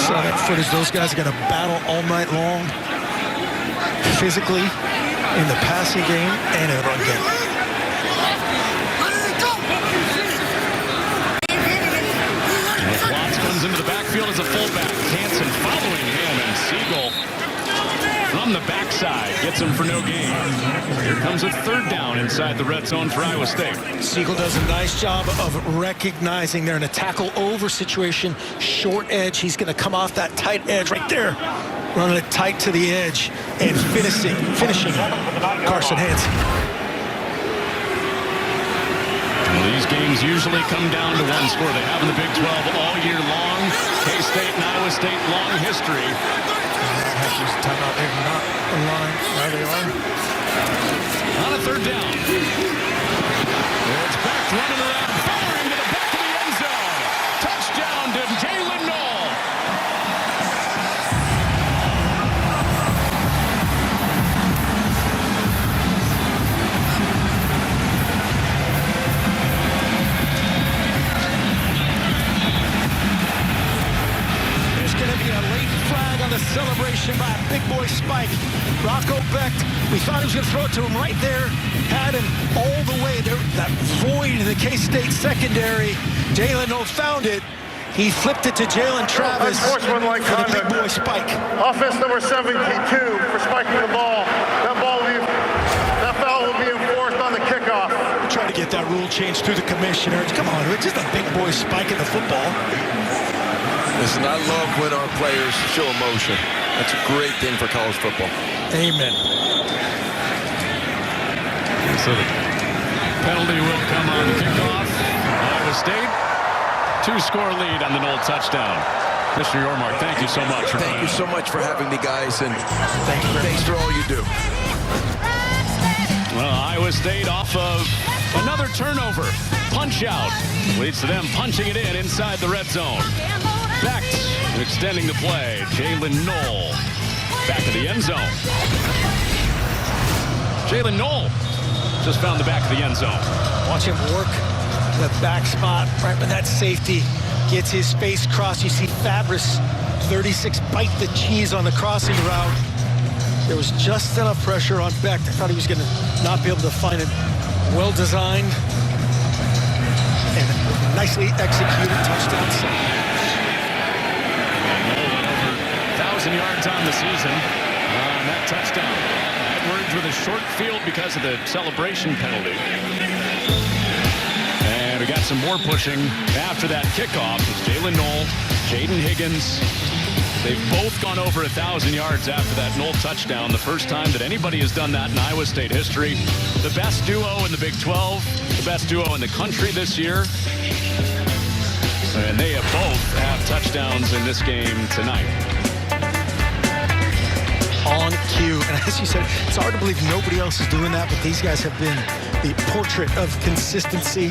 saw that footage. Those guys are going to battle all night long. Physically, in the passing game, and in the run game. Watts comes into the backfield as a fullback. Hansen following him, and Siegel from the backside gets him for no gain. Here comes a third down inside the red zone for Iowa State. Siegel does a nice job of recognizing they're in a tackle over situation, short edge. He's going to come off that tight edge right there, running it tight to the edge and finishing Carson Hansen. Well, these games usually come down to one score. They have in the Big 12 all year long. K-State and Iowa State, long history. Timeout, they're not aligned. There they are. On a third down. It's back running around, firing to the back of the end zone. Touchdown to Jaylen Noel. celebration by a big boy Spike. Rocco Becht, we thought he was going to throw it to him right there. Had him all the way there. That void in the K-State secondary. Jaylen found it. He flipped it to Jack Trice Unsportsmanlike for the big conduct. boy Spike. Offense number 72 for spiking the ball. That foul will be enforced on the kickoff. Try to get that rule changed through the commissioners. Come on, it's just a big boy Spike in the football. Listen, I love when our players show emotion. That's a great thing for college football. Amen. So the penalty will come on the kickoff. Iowa State, 2-score lead on the Noel touchdown. Mr. Yormark, thank you so much. Thank you so much for having me, guys, and thanks for all you do. Well, Iowa State off of another turnover. Punch out leads to them punching it in inside the red zone. Becht extending the play. Jaylin Noel back of the end zone. Jaylin Noel just found the back of the end zone. Watch him work the back spot right when that safety gets his space crossed. You see Fabris 36 bite the cheese on the crossing route. There was just enough pressure on Becht. I thought he was going to not be able to find it. Well designed and nicely executed touchdown. 1,000 yards on the season on that touchdown. Edwards with a short field because of the celebration penalty. And we got some more pushing after that kickoff. It's Jaylin Noel, Jayden Higgins. They've both gone over 1,000 yards after that Noel touchdown. The first time that anybody has done that in Iowa State history. The best duo in the Big 12, the best duo in the country this year. And they both have touchdowns in this game tonight. On cue, and as you said, it's hard to believe nobody else is doing that, but these guys have been the portrait of consistency,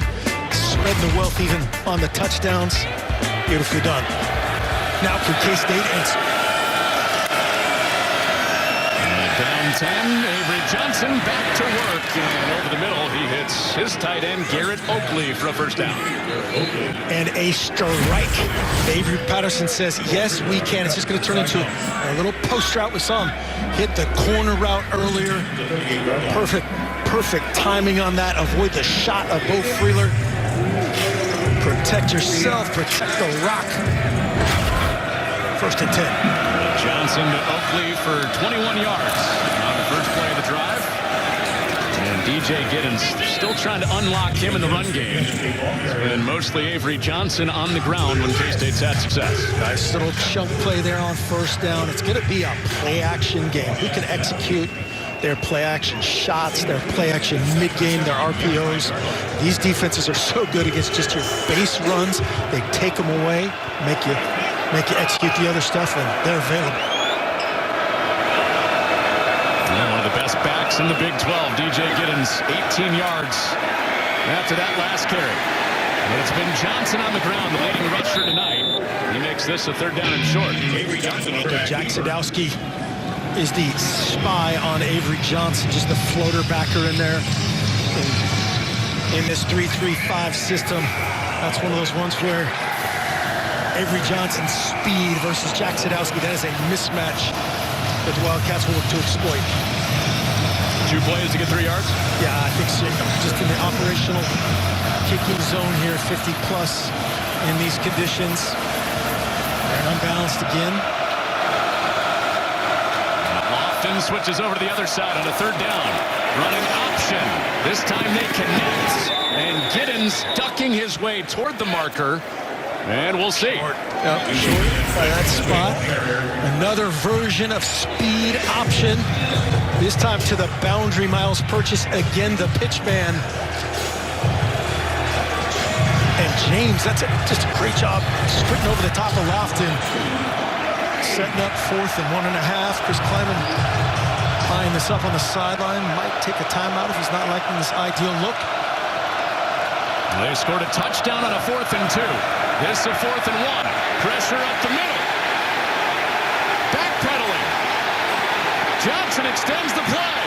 spreading the wealth even on the touchdowns. Beautifully done. Now for K-State, down 10, Avery Johnson back to work, and over the middle he hits his tight end Garrett Oakley for a first down. and a strike. Avery Patterson says, yes, we can. It's just going to turn into a little post route. We saw him hit the corner route earlier. Perfect timing on that. Avoid the shot of Bo Freeler. Protect yourself, protect the rock. 1st and 10. Johnson to Oakley for 21 yards on the first play of the drive. And DJ Giddens still trying to unlock him in the run game. And mostly Avery Johnson on the ground when K-State's had success. Nice little chunk play there on 1st down. It's going to be a play-action game. Who can execute their play-action shots, their play-action mid-game, their RPOs. These defenses are so good against just your base runs. They take them away, make you execute the other stuff, and they're available. Yeah, one of the best backs in the Big 12, DJ Giddens, 18 yards after that last carry. And it's been Johnson on the ground, the leading rusher tonight. He makes this a 3rd down and short. Jack Sadowski is the spy on Avery Johnson, just the floater backer in there. In this 3-3-5 system, that's one of those ones where Avery Johnson's speed versus Jack Sadowski, that is a mismatch that the Wildcats will look to exploit. 2 plays to get 3 yards? Yeah, I think so. Just in the operational kicking zone here, 50-plus in these conditions. They're unbalanced again. Lofton switches over to the other side on a 3rd down. Running option. This time they connect. And Giddens ducking his way toward the marker. And we'll see. Short by that spot. Another version of speed option. This time to the boundary. Miles Purchase again, the pitch man. And James, that's just a great job sprinting over the top of Lofton. Setting up 4th and 1.5. Chris Kleiman eyeing this up on the sideline. Might take a timeout if he's not liking this ideal look. They scored a touchdown on a 4th and 2. This is a 4th and 1. Pressure up the middle. Backpedaling. Johnson extends the play.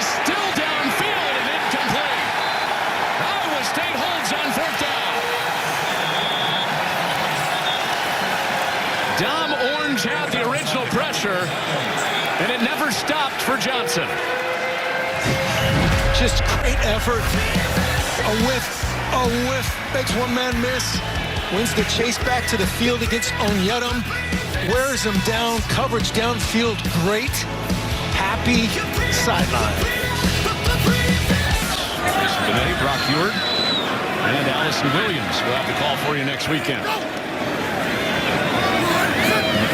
Still downfield and incomplete. Iowa State holds on 4th down. Dom Orange had the original pressure, and it never stopped for Johnson. Just great effort. A whiff, makes one man miss. Wins the chase back to the field against Onyedem. Wears him down, coverage downfield, great. Happy sideline. Jason Benet, Brock Ewart, and Allison Williams will have the call for you next weekend.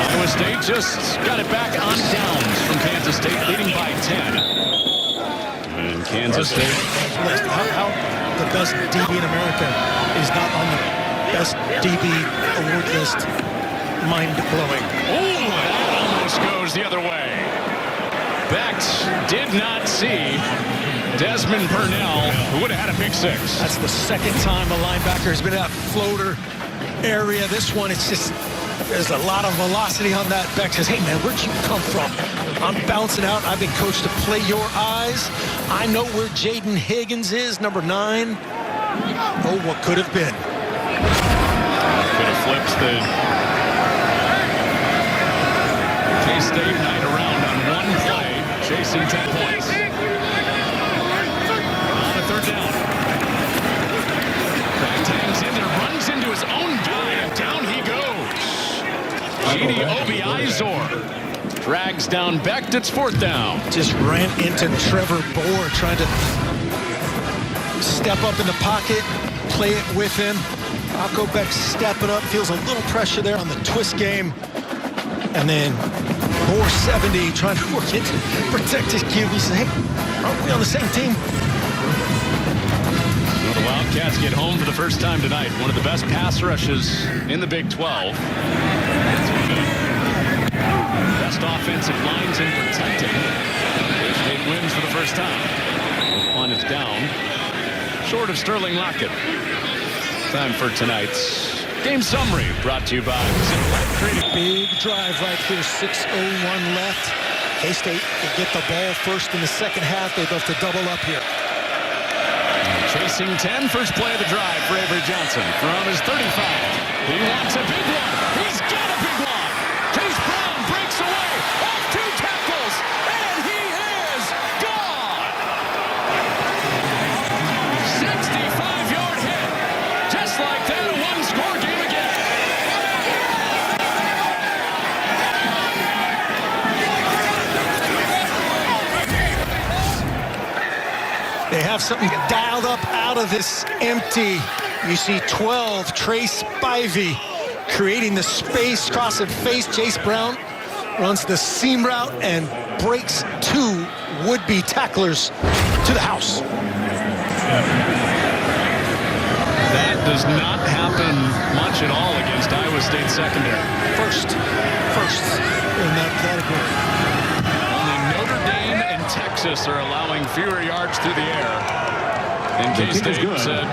Iowa State just got it back on downs from Kansas State, leading by 10. And Kansas State. How the best DB in America is not on the best DB award list. Mind-blowing. Oh, that almost goes the other way. Becht did not see Desmond Purnell, who would have had a pick six. That's the second time a linebacker has been in that floater area. This one, it's just, there's a lot of velocity on that. Becht says, hey, man, where'd you come from? I'm bouncing out. I've been coached to play your eyes. I know where Jayden Higgins is, number 9. Oh, what could have been. Could have flipped the K-State night around on one play, chasing 10 points. On a third down. Becht hangs in there, runs into his own guy, and down he goes. G.D. Obiizor drags down Becht. It's fourth down. Just ran into Trevor Bohr, trying to step up in the pocket, play it with him. Rocco Becht stepping up, feels a little pressure there on the twist game. And then Bohr 70 trying to work it to protect his QB. He said, hey, aren't we on the same team? Well, the Wildcats get home for the first time tonight. One of the best pass rushes in the Big 12. Best offensive lines in protecting. State wins for the first time. One is down. Short of Sterling Lockett. Time for tonight's game summary, brought to you by Cyclone. Big drive right here, 6:01 left. K-State will get the ball first in the second half. They'd love to double up here. Chasing 10, first play of the drive for Avery Johnson from his 35. He wants a big one. He's got a big one. Chase Brown breaks away off 2 tackles, and he is gone. 65-yard hit. Just like that, a one-score game again. They have something dialed up out of this empty. You see 12, Trace Spivey creating the space, crossing face. Jace Brown runs the seam route and breaks 2 would-be tacklers to the house. That does not happen much at all against Iowa State secondary. First in that category. Only Notre Dame and Texas are allowing fewer yards through the air. And K-State said,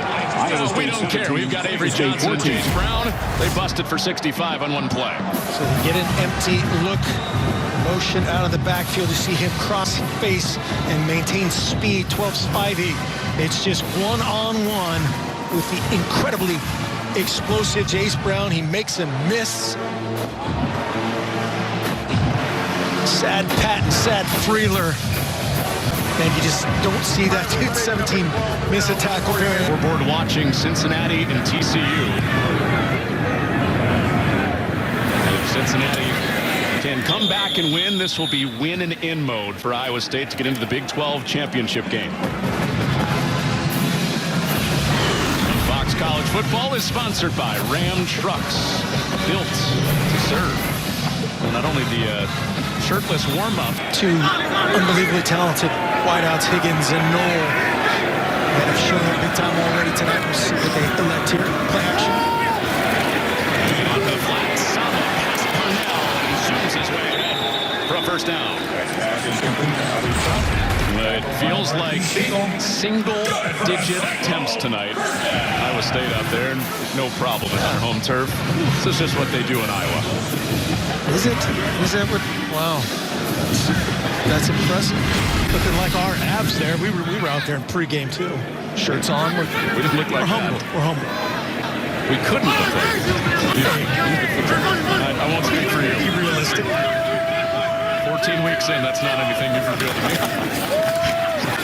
no, we don't care. We've got Avery Johnson and Jace Brown. They busted for 65 on one play. So they get an empty look, motion out of the backfield. You see him cross face and maintain speed. 12 Spivey. It's just one-on-one with the incredibly explosive Jace Brown. He makes him miss. Sad Patton, sad Freeler. And you just don't see that 17 miss a tackle there. We're board watching Cincinnati and TCU. If Cincinnati can come back and win, this will be win and in mode for Iowa State to get into the Big 12 championship game. Fox College Football is sponsored by Ram Trucks, built to serve. Well, not only the shirtless warm-up. 2 unbelievably talented wideouts, Higgins and Noel, that have shown up big time already tonight. We'll see what they elect here. Play action. On the flat, solid pass Purnell. He zooms his way ahead for a first down. It feels like single-digit attempts tonight. Iowa State out there, no problem at their home turf. This is just what they do in Iowa. Is it? Is that what? Wow. That's impressive. Looking like our abs there. We were out there in pregame too. Shirts on. We didn't look like we're humble. that. We're humble. We couldn't look like that. I won't speak for you. Be realistic. 14 weeks in, that's not anything you've revealed to me.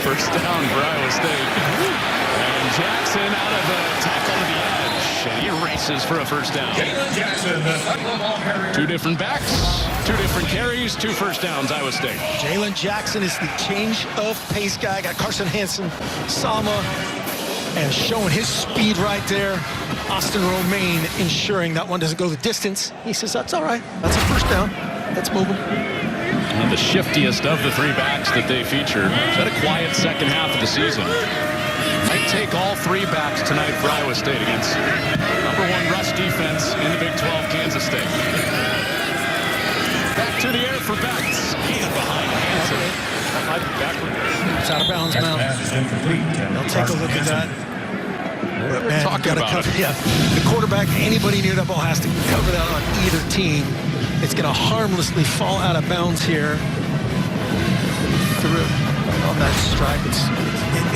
First down for Iowa State. And Jackson out of the tackle to the edge. And he races for a first down. Jaylin Jackson, the Cyclone ball carrier. 2 different backs, 2 different carries, 2 first downs, Iowa State. Jaylin Jackson is the change of pace guy. Got Carson, Hansen, Sama, and showing his speed right there. Austin Romaine ensuring that one doesn't go the distance. He says, that's all right. That's a first down. Let's move him. And the shiftiest of the 3 backs that they featured. Had a quiet second half of the season. Might take all 3 backs tonight for Iowa State against #1 rush defense in the Big 12, Kansas State. Back to the air for Becht. And behind Hansen. That might be backward. It's out of bounds now. Pass is incomplete. They'll take a look at that. But man, talking gotta about cover, it. yeah. The quarterback, anybody near that ball has to cover that on either team. It's going to harmlessly fall out of bounds here. Through on that strike, it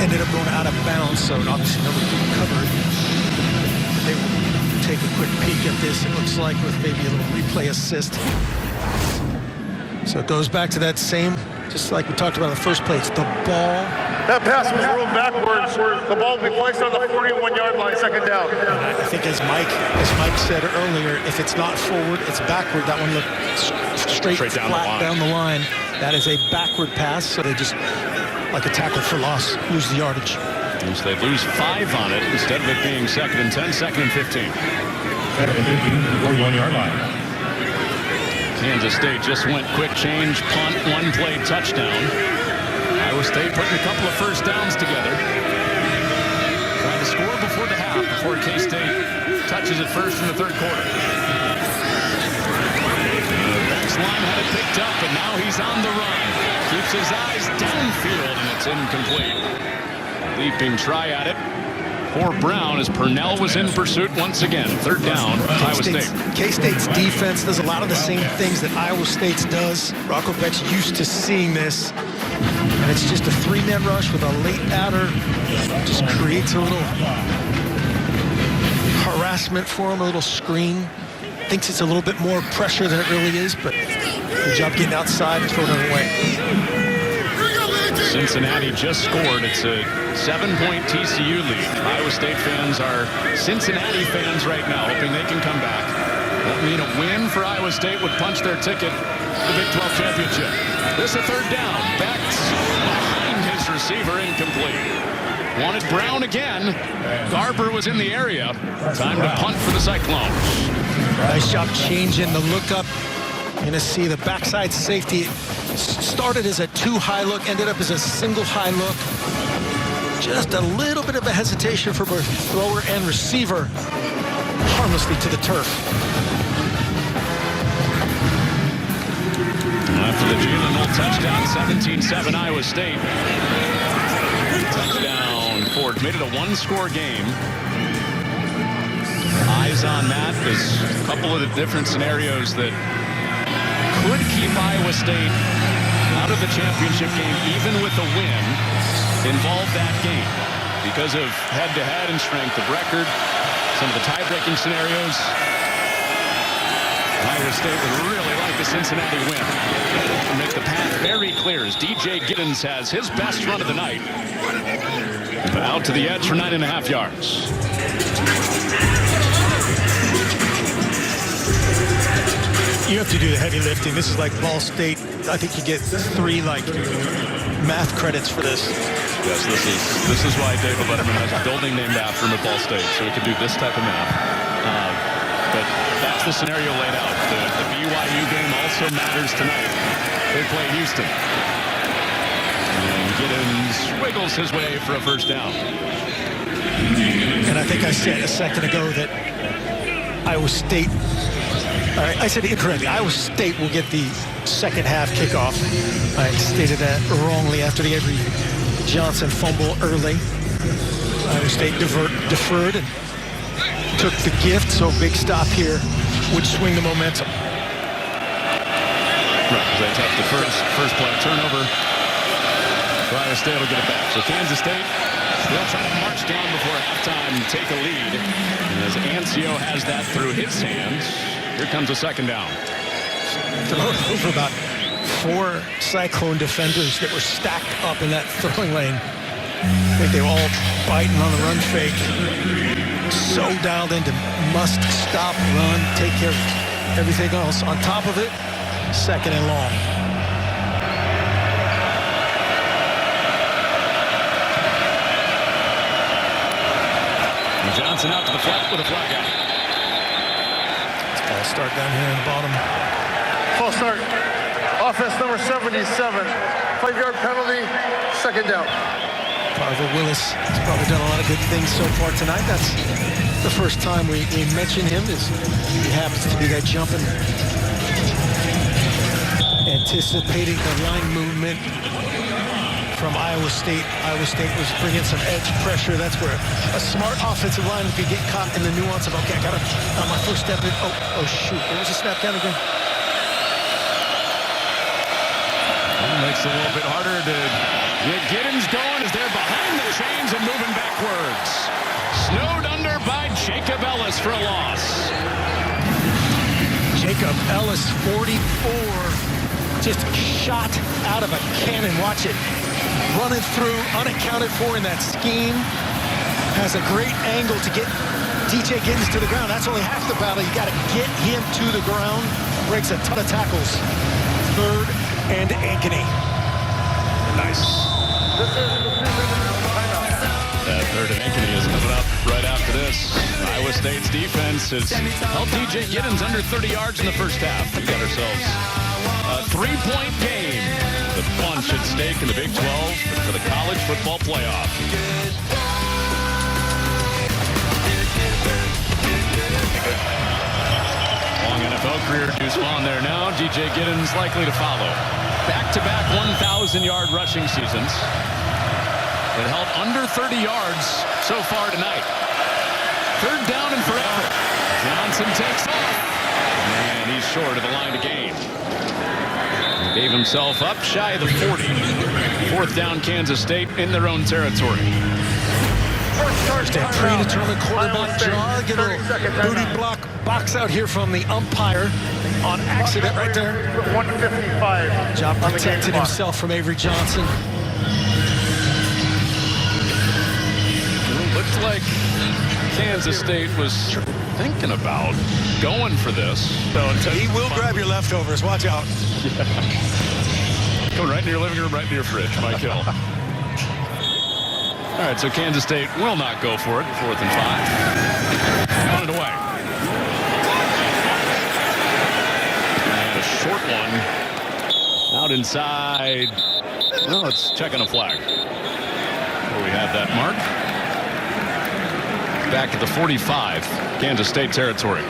ended up going out of bounds, so obviously nobody can cover it. They will take a quick peek at this, it looks like, with maybe a little replay assist. So it goes back to that same, just like we talked about in the first play, it's the ball. That pass was rolled backwards. The ball will be placed on the 41-yard line, second down. And I think as Mike said earlier, if it's not forward, it's backward. That one looked straight down flat the line. down the line. That is a backward pass, so they just, like a tackle for loss, lose the yardage. So they lose 5 on it instead of it being 2nd and 10, 2nd and 15. 2nd and 15, 41-yard line. Kansas State just went quick change, punt, 1-play touchdown. Iowa State putting a couple of first downs together. Trying to score before the half, before K-State touches it first in the 3rd quarter. Becht's line had it picked up, and now he's on the run. Keeps his eyes downfield, and it's incomplete. Leaping try at it for Brown as Purnell was in pursuit once again. 3rd down, Iowa State. K-State's defense does a lot of the same things that Iowa State's does. Rocco Becht's used to seeing this. And it's just a 3-man rush with a late batter. Just creates a little harassment for him, a little screen. Thinks it's a little bit more pressure than it really is, but good job getting outside and throwing it away. Cincinnati just scored. It's a 7-point TCU lead. Iowa State fans are Cincinnati fans right now, hoping they can come back. That mean a win for Iowa State would punch their ticket to the Big 12 championship. This is a 3rd down. Becht behind his receiver, incomplete. Wanted Brown again. Garber was in the area. Time to punt for the Cyclones. Nice job changing the look up. You're going to see the backside safety started as a 2 high look, ended up as a single high look. Just a little bit of a hesitation for both thrower and receiver. Harmlessly to the turf. After the Jaylen touchdown, 17-7 Iowa State. Touchdown Ford. Made it a 1-score game. Eyes on that. There's a couple of the different scenarios that could keep Iowa State out of the championship game, even with a win, involve that game because of head-to-head and strength of record. Some of the tie-breaking scenarios. Iowa State would really like the Cincinnati win to make the path very clear as DJ Giddens has his best run of the night. Out to the edge for 9.5 yards. You have to do the heavy lifting. This is like Ball State. I think you get 3 like math credits for this. Yes, this is why David Letterman has a building named after him at Ball State, so he can do this type of math. But that's the scenario laid out. The BYU game also matters tonight. They play Houston. And Giddens wiggles his way for a first down. And I think I said a second ago that Iowa State, I said it incorrectly. Iowa State will get the second half kickoff. I stated that wrongly after the Avery Johnson fumble early. Iowa State deferred and took the gift, so big stop here would swing the momentum. Right, they took the first play turnover. Iowa State will get it back. So Kansas State, they'll try to march down before halftime and take a lead. And as Ancio has that through his hands, here comes a second down. Throw it over about 4 Cyclone defenders that were stacked up in that throwing lane. I think they were all biting on the run fake. So dialed into must stop, run, take care of everything else. On top of it, 2nd and long. And Johnson out to the flat with a flag out. Ball start down here in the bottom. False start. Offense number 77. 5-yard penalty. 2nd down. Parvo Willis has probably done a lot of good things so far tonight. That's the first time we mention him. He happens to be that jumping, anticipating the line movement from Iowa State. Iowa State was bringing some edge pressure. That's where a smart offensive line could get caught in the nuance of, okay, I got to, my first step in. Oh, shoot. There was a snap down again. Makes it a little bit harder to get Giddens going as they're behind the chains and moving backwards. Snowed under by Jacob Ellis for a loss. Jacob Ellis, 44, just shot out of a cannon. Watch it. Running through, unaccounted for in that scheme. Has a great angle to get DJ Giddens to the ground. That's only half the battle. You got to get him to the ground. Breaks a ton of tackles. 3rd and Ankeny. Nice. That 3rd and Ankeny is coming up right after this. Iowa State's defense has held DJ Giddens under 30 yards in the first half. We got ourselves a 3-point game. The bunch at stake in the Big 12 for the college football playoff. Long NFL career due on there now. DJ Giddens likely to follow. Back-to-back 1,000-yard rushing seasons that held under 30 yards so far tonight. 3rd down and forever. Johnson takes off. And he's short of the line to gain. He gave himself up shy of the 40. 4th down, Kansas State in their own territory. First and predetermined quarterback draw. Get a booty block box out here from the umpire on accident right there. 155. Job protected himself from Avery Johnson. Looked like Kansas State was thinking about going for this. So he will grab your leftovers. Watch out. Coming right into your living room, right into your fridge. Mike Hill. All right, so Kansas State will not go for it. 4th and 5. On it away. And a short one out inside. Well, let's check on a flag. Where we have that mark. Back at the 45, Kansas State territory.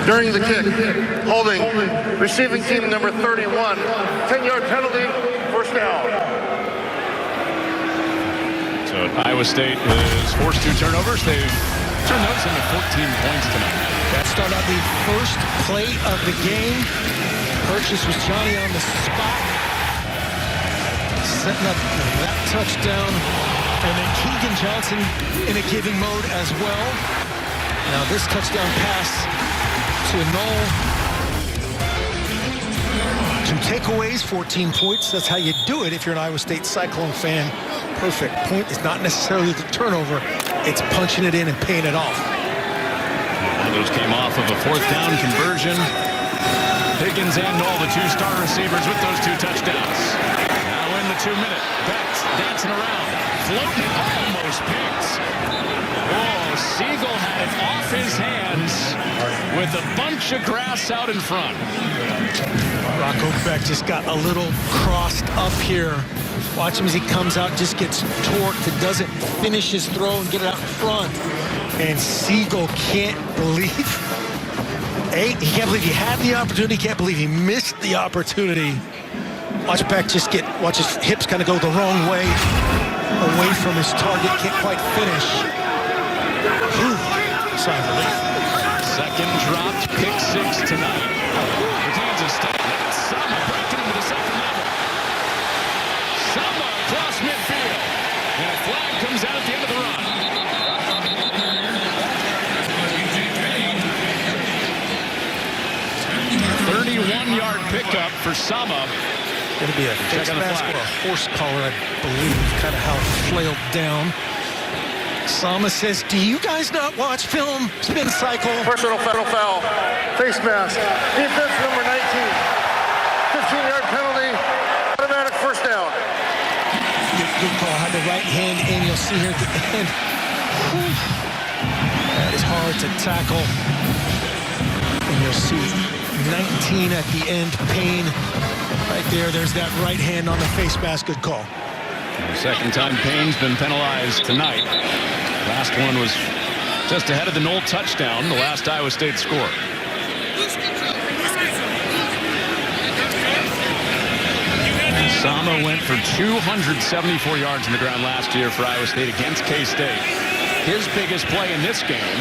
During the kick, holding, receiving team number 31, 10-yard penalty, 1st down. So Iowa State is forced 2 turnovers. They've turned those into 14 points tonight. That started out the first play of the game. Purchase was Johnny on the spot. Setting up that touchdown. And then Keegan Johnson in a giving mode as well. Now this touchdown pass to Noel. 2 takeaways, 14 points. That's how you do it if you're an Iowa State Cyclone fan. Perfect. Point is not necessarily the turnover. It's punching it in and paying it off. One of those came off of a 4th down conversion. Higgins and Noel, the 2 star receivers with those 2 touchdowns. Now in the 2-minute. Becht dancing around. Floating, almost picked. Oh, Siegel had it off his hands with a bunch of grass out in front. Rocco Becht just got a little crossed up here. Watch him as he comes out, just gets torqued and doesn't finish his throw and get it out in front. And Siegel can't believe, he can't believe he had the opportunity, can't believe he missed the opportunity. Watch Becht just watch his hips kind of go the wrong way, away from his target, can't quite finish. Sigh of relief. 2nd dropped, pick 6 tonight. For Kansas State. Sama breaking into the 2nd level. Sama across midfield. And a flag comes out at the end of the run. for Sama. Going to be a face mask or a horse collar, I believe, kind of how it flailed down. Sama says, do you guys not watch film? Spin cycle. Personal foul. Face mask. Defense number 19. 15-yard penalty. Automatic first down. Good call. Had the right hand in. You'll see here at the end. Whew. That is hard to tackle. And you'll see 19 at the end. Payne right there. There's that right hand on the face mask. Good call. Second time Payne's been penalized tonight. Last one was just ahead of the Noel touchdown, the last Iowa State score. Sama went for 274 yards on the ground last year for Iowa State against K-State. His biggest play in this game,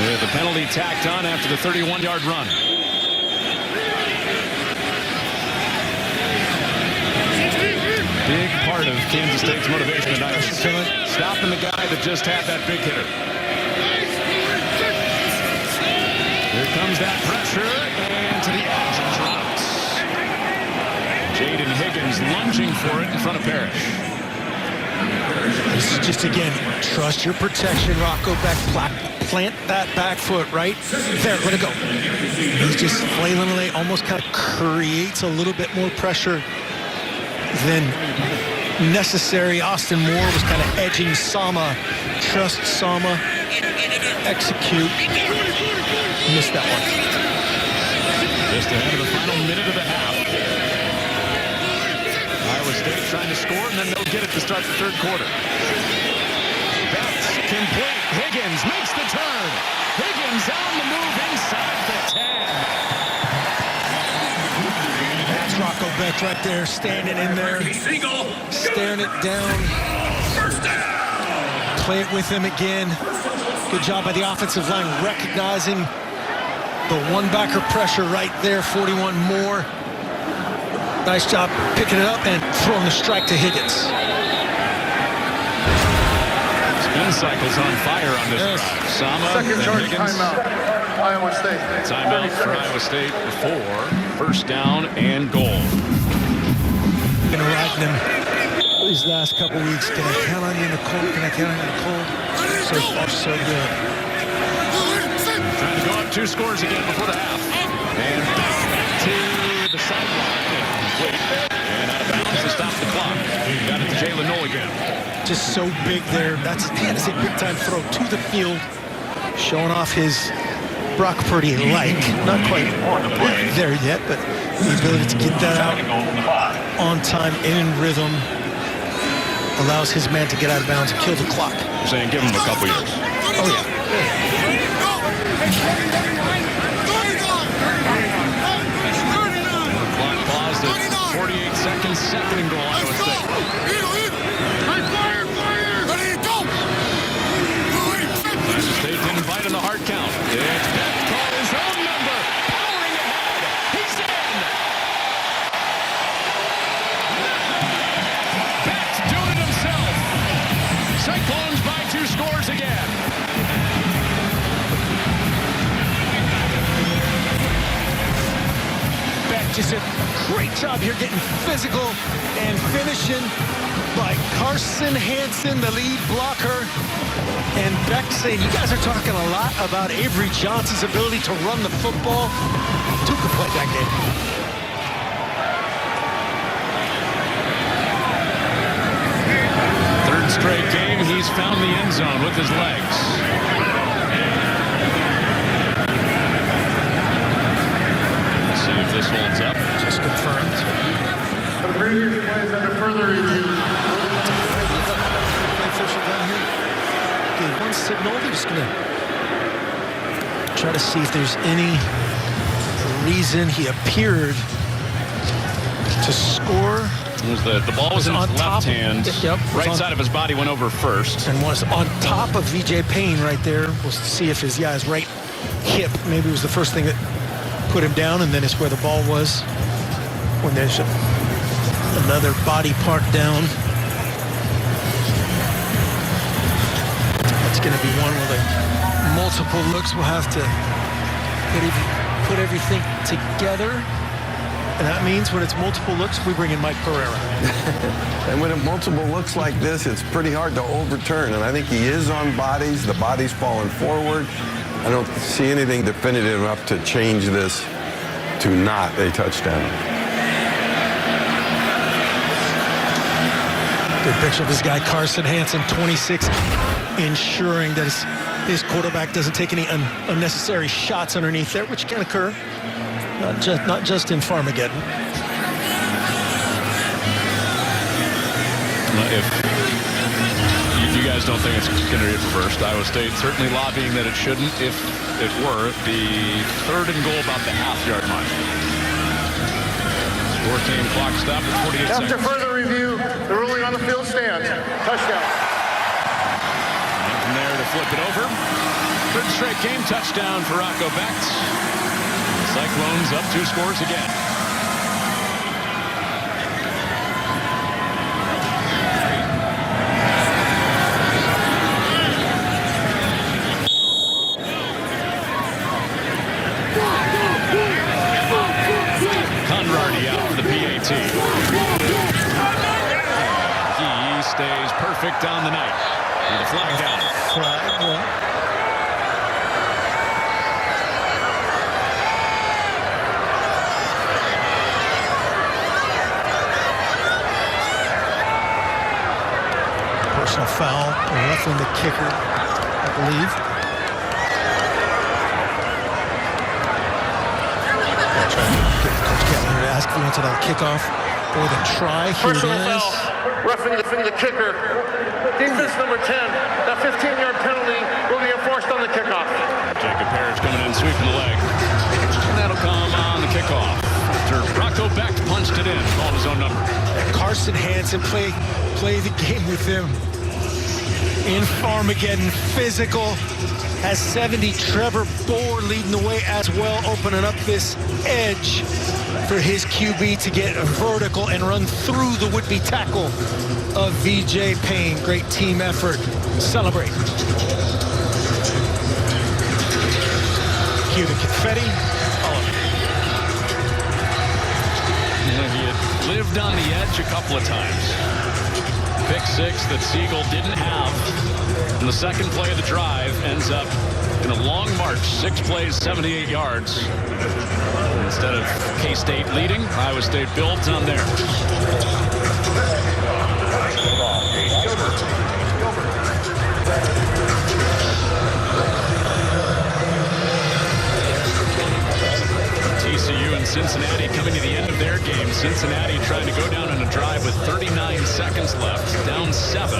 with the penalty tacked on after the 31-yard run. Big part of Kansas State's motivation tonight. Stopping the guy that just had that big hitter. Here comes that pressure, and to the edge it drops. Jayden Higgins lunging for it in front of Parrish. This is just, again, trust your protection, Rocco Becht. Plant that back foot right there. Let it go. He's just flailing away, almost kind of creates a little bit more pressure than necessary. Austin Moore was kind of edging Sama. Trust Sama. Execute. Missed that one. Just ahead of the final minute of the half. Iowa State trying to score, and then they'll get it to start the third quarter. That's complete. Higgins makes the turn. Higgins on the move inside the 10. That's Rocco Becht right there, standing in there, staring it down. Play it with him again. Good job by the offensive line recognizing the one-backer pressure right there. 41 more. Nice job picking it up and throwing the strike to Higgins. Spin cycle's on fire on this drive. Sama Second charge Higgins. timeout. Iowa State. Timeout for Iowa State for first down and goal. Been riding him these last couple weeks. Can I count on you in the cold? Can I count on you in the cold? So far, so good. Trying to go up 2 scores again before the half. And back to the sideline. And out of bounds to stop the clock. Got it to Jaylin Noel again. Just so big there. That's a big-time throw to the field. Showing off his Brock Purdy-like. Not quite there yet, but the ability to get that out on time and in rhythm allows his man to get out of bounds and kill the clock. You're saying give him a couple years. Oh, yeah. Clock paused at 48 seconds. Second and goal, Iowa State. Iowa State didn't bite on the hard count. It's Becht called his own number. Powering ahead. He's in. Becht doing it himself. Cyclones by 2 scores again. Becht just a great job here getting physical and finishing by Carson, Hansen, the lead blocker. And Becht saying, you guys are talking a lot about Avery Johnson's ability to run the football. Two could play that game. Third straight game, he's found the end zone with his legs. Let's see if this holds up. Just confirmed. The previous plays under further review. Official down here. Okay, one signal. They're just going to try to see if there's any reason he appeared to score. The ball was in his left hand. Yep, right side of his body went over first. And was on top of VJ Payne right there. Was to see if his right hip maybe was the first thing that put him down, and then it's where the ball was when there's another body part down. That's going to be one where the multiple looks will have to get even put everything together. And that means when it's multiple looks, we bring in Mike Pereira. And when it multiple looks like this, it's pretty hard to overturn. And I think he is on bodies. The body's falling forward. I don't see anything definitive enough to change this to not a touchdown. Good picture of this guy, Carson, Hansen, 26, ensuring that his quarterback doesn't take any unnecessary shots underneath there, which can occur, not just in Farmageddon. If you guys don't think it's going to get reversed, Iowa State certainly lobbying that it shouldn't. If it were, the 3rd and goal about the half-yard line. Score team clock stop at 48 seconds. After further review, the ruling on the field stands. Touchdown. And from there to flip it over. 3rd straight game touchdown for Rocco Becht. Cyclones up 2 scores again. Out for the PAT. He stays perfect on the night. With a flag down. Personal foul, roughing the kicker, I believe. Ask for into that kickoff or the try. Here Personal it is. foul, roughing the kicker. Defense number 10. That 15-yard penalty will be enforced on the kickoff. Jacob Ellis coming in, sweeping the leg. And that'll come on the kickoff. After Rocco Becht punched it in, called his own number. Carson Hansen play the game with him. In Farmageddon, physical. Has 70. Trevor Bohr leading the way as well, opening up this edge for his QB to get vertical and run through the would-be tackle of VJ Payne. Great team effort. Celebrate. Cue the confetti. He had lived on the edge a couple of times. Pick 6 that Siegel didn't have. And the second play of the drive ends up in a long march, 6 plays, 78 yards. Instead of K-State leading, Iowa State builds on there. TCU and Cincinnati coming to the end of their game. Cincinnati trying to go down on a drive with 39 seconds left, down 7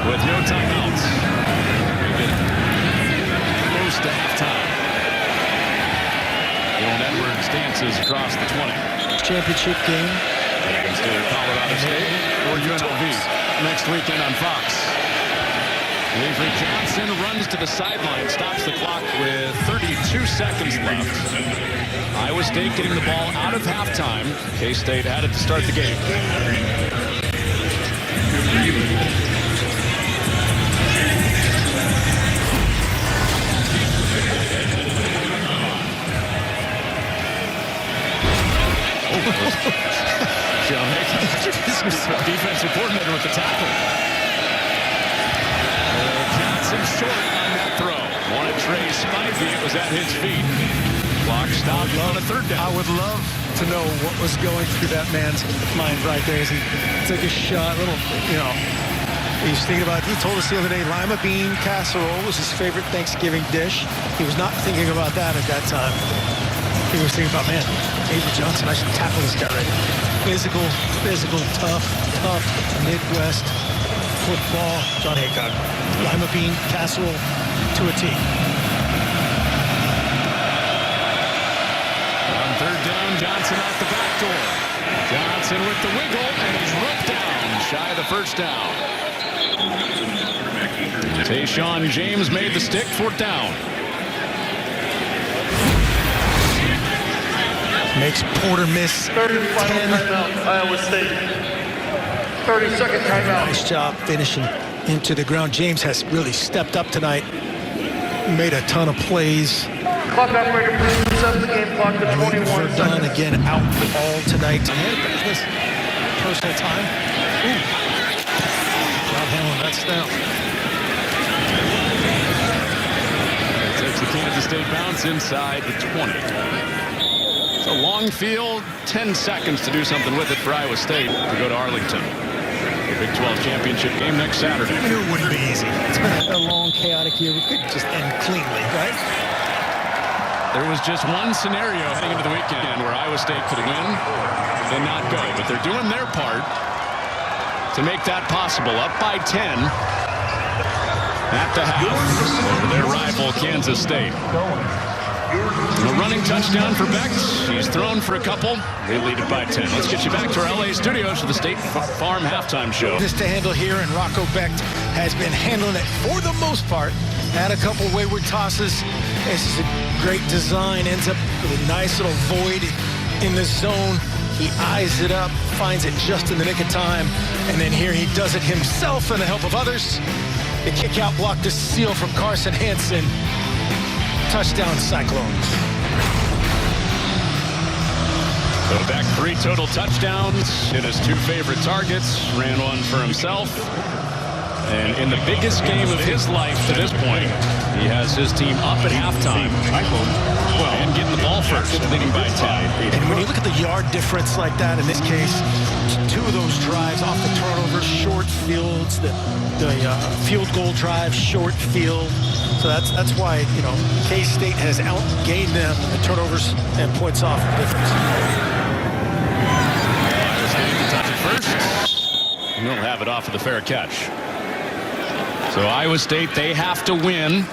with no timeouts. We get close to halftime. Edwards dances across the 20. Championship game. Against either Colorado State or UNLV next weekend on Fox. Avery Johnson runs to the sideline, stops the clock with 32 seconds left. Iowa State getting the ball out of halftime. K-State had it to start the game. Defensive coordinator with the tackle. Johnson short on that throw. Wanted Trey Spivey. It was at his feet. Clock stopped on a 3rd down. I would love to know what was going through that man's mind right there as he took a shot. He was thinking about, he told us the other day, lima bean casserole was his favorite Thanksgiving dish. He was not thinking about that at that time. He was thinking about, man, Avery Johnson, I should tackle this guy right now. Physical, tough Midwest football. John Haycock, lima bean casserole to a T. On 3rd down, Johnson out the back door. Johnson with the wiggle, and he's roped down, shy of the 1st down. Tayshawn James made the stick, 4th down. Makes Porter miss 30 final timeout, Iowa State. 30-second timeout. Nice job finishing into the ground. James has really stepped up tonight. Made a ton of plays. Clock operator, please set the game clock to 21 Verdun seconds. again out all tonight. Business. Personal time. Ooh. Job handling that snap. Takes the Kansas State bounce inside the 20. It's a long field, 10 seconds to do something with it for Iowa State to go to Arlington. The Big 12 championship game next Saturday. I knew it wouldn't be easy. It's been a long, chaotic year. We could just end cleanly, right? There was just one scenario heading into the weekend where Iowa State could win and not go, but they're doing their part to make that possible. Up by 10 at the half over their rival Kansas State. And a running touchdown for Becht. He's thrown for a couple. They lead it by 10. Let's get you back to our LA studios for the State Farm halftime show. This to handle here, and Rocco Becht has been handling it for the most part. Had a couple wayward tosses. This is a great design. Ends up with a nice little void in the zone. He eyes it up, finds it just in the nick of time, and then here he does it himself and the help of others. The kick out block to seal from Carson Hansen. Touchdown, Cyclones. So Becht 3 total touchdowns, hit his 2 favorite targets, ran one for himself. And in the biggest game of his life to this point, he has his team up at halftime. And getting the ball first, leading by 10. And when you look at the yard difference like that, in this case, 2 of those drives off the turnovers, short fields, the field goal drive, short field. So that's why, you know, K-State has outgained them in the turnovers and points off the difference. Iowa State can touch it first. And they'll have it off of the fair catch. So Iowa State, they have to win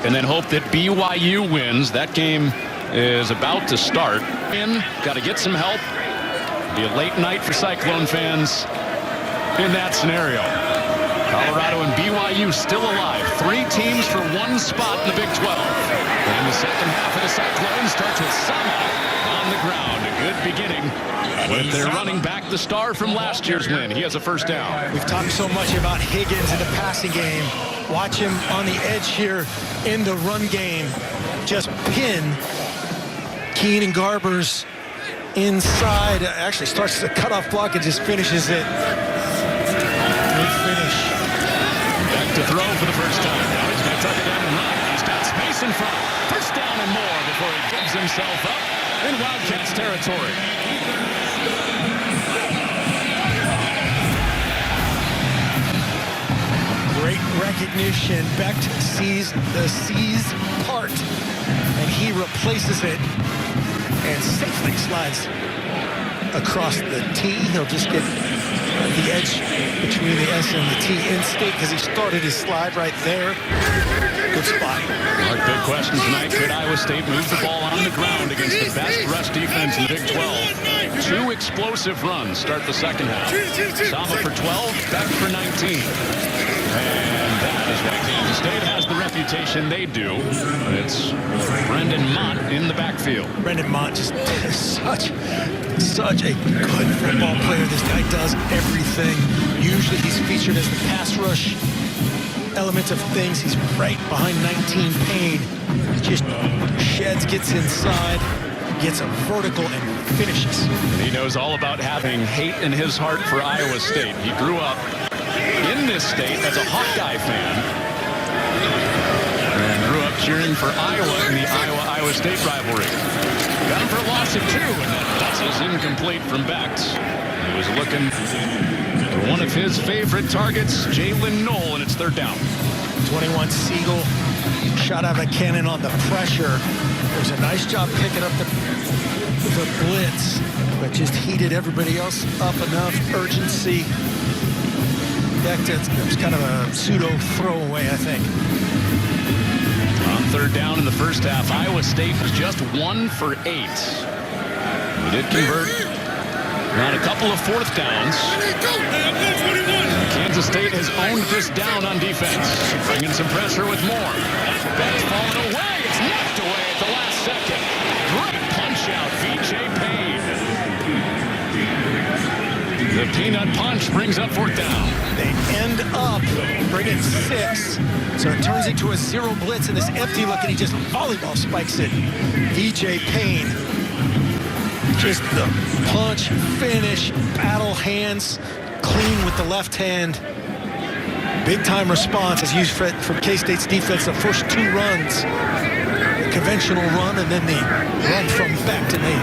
and then hope that BYU wins. That game is about to start. Got to get some help. Be a late night for Cyclone fans in that scenario. Colorado and BYU still alive. 3 teams for 1 spot in the Big 12. And the second half of the Cyclone starts with Sama on the ground. A good beginning with their running back, the star from last year's win. He has a first down. We've talked so much about Higgins in the passing game. Watch him on the edge here in the run game. Just pin Keene and Garbers inside. Actually starts the cutoff block and just finishes it. Good finish. Back to throw for the first time. Now he's going to tuck it down and run. He's got space in front. First down and more before he gives himself up in Wildcats territory. Great recognition. Becht sees the C's part, and he replaces it and safely slides across the T. He'll just get the edge between the S and the T in-state because he started his slide right there. Good spot. Our big question tonight, could Iowa State move the ball on the ground against the best rush defense in the Big 12? 2 explosive runs start the second half. Sama for 12, Becht for 19. And that is why Kansas State has the reputation they do. It's Brendan Mott in the backfield. Brendan Mott just such a good football player. This guy does everything. Usually he's featured as the pass rush elements of things. He's right behind 19 Payne. Just sheds, gets inside, gets a vertical, and finishes. And he knows all about having hate in his heart for Iowa State. He grew up in this state as a Hawkeye fan and grew up cheering for Iowa in the Iowa-Iowa State rivalry. Got him for a loss of 2, and that pass is incomplete from Becht. He was looking for one of his favorite targets, Jaylen Noel, and it's 3rd down. 21 Siegel shot out of a cannon on the pressure. It was a nice job picking up the blitz, but just heated everybody else up enough. Urgency. Becht, it was kind of a pseudo throwaway, I think. On 3rd down in the first half, Iowa State was just 1 for 8. We did convert on a couple of 4th downs. Kansas State has owned this down on defense, bringing some pressure with more. Becht falling away. It's knocked away at the last second. Great punch out, VJ Payne. The peanut punch brings up 4th down. They end up bringing 6. So it turns into a 0 blitz in this empty look, and he just volleyball spikes it. DJ Payne. Just the punch, finish, battle hands, clean with the left hand. Big time response is used from K-State's defense. The first 2 runs, the conventional run, and then the run from Becht, and they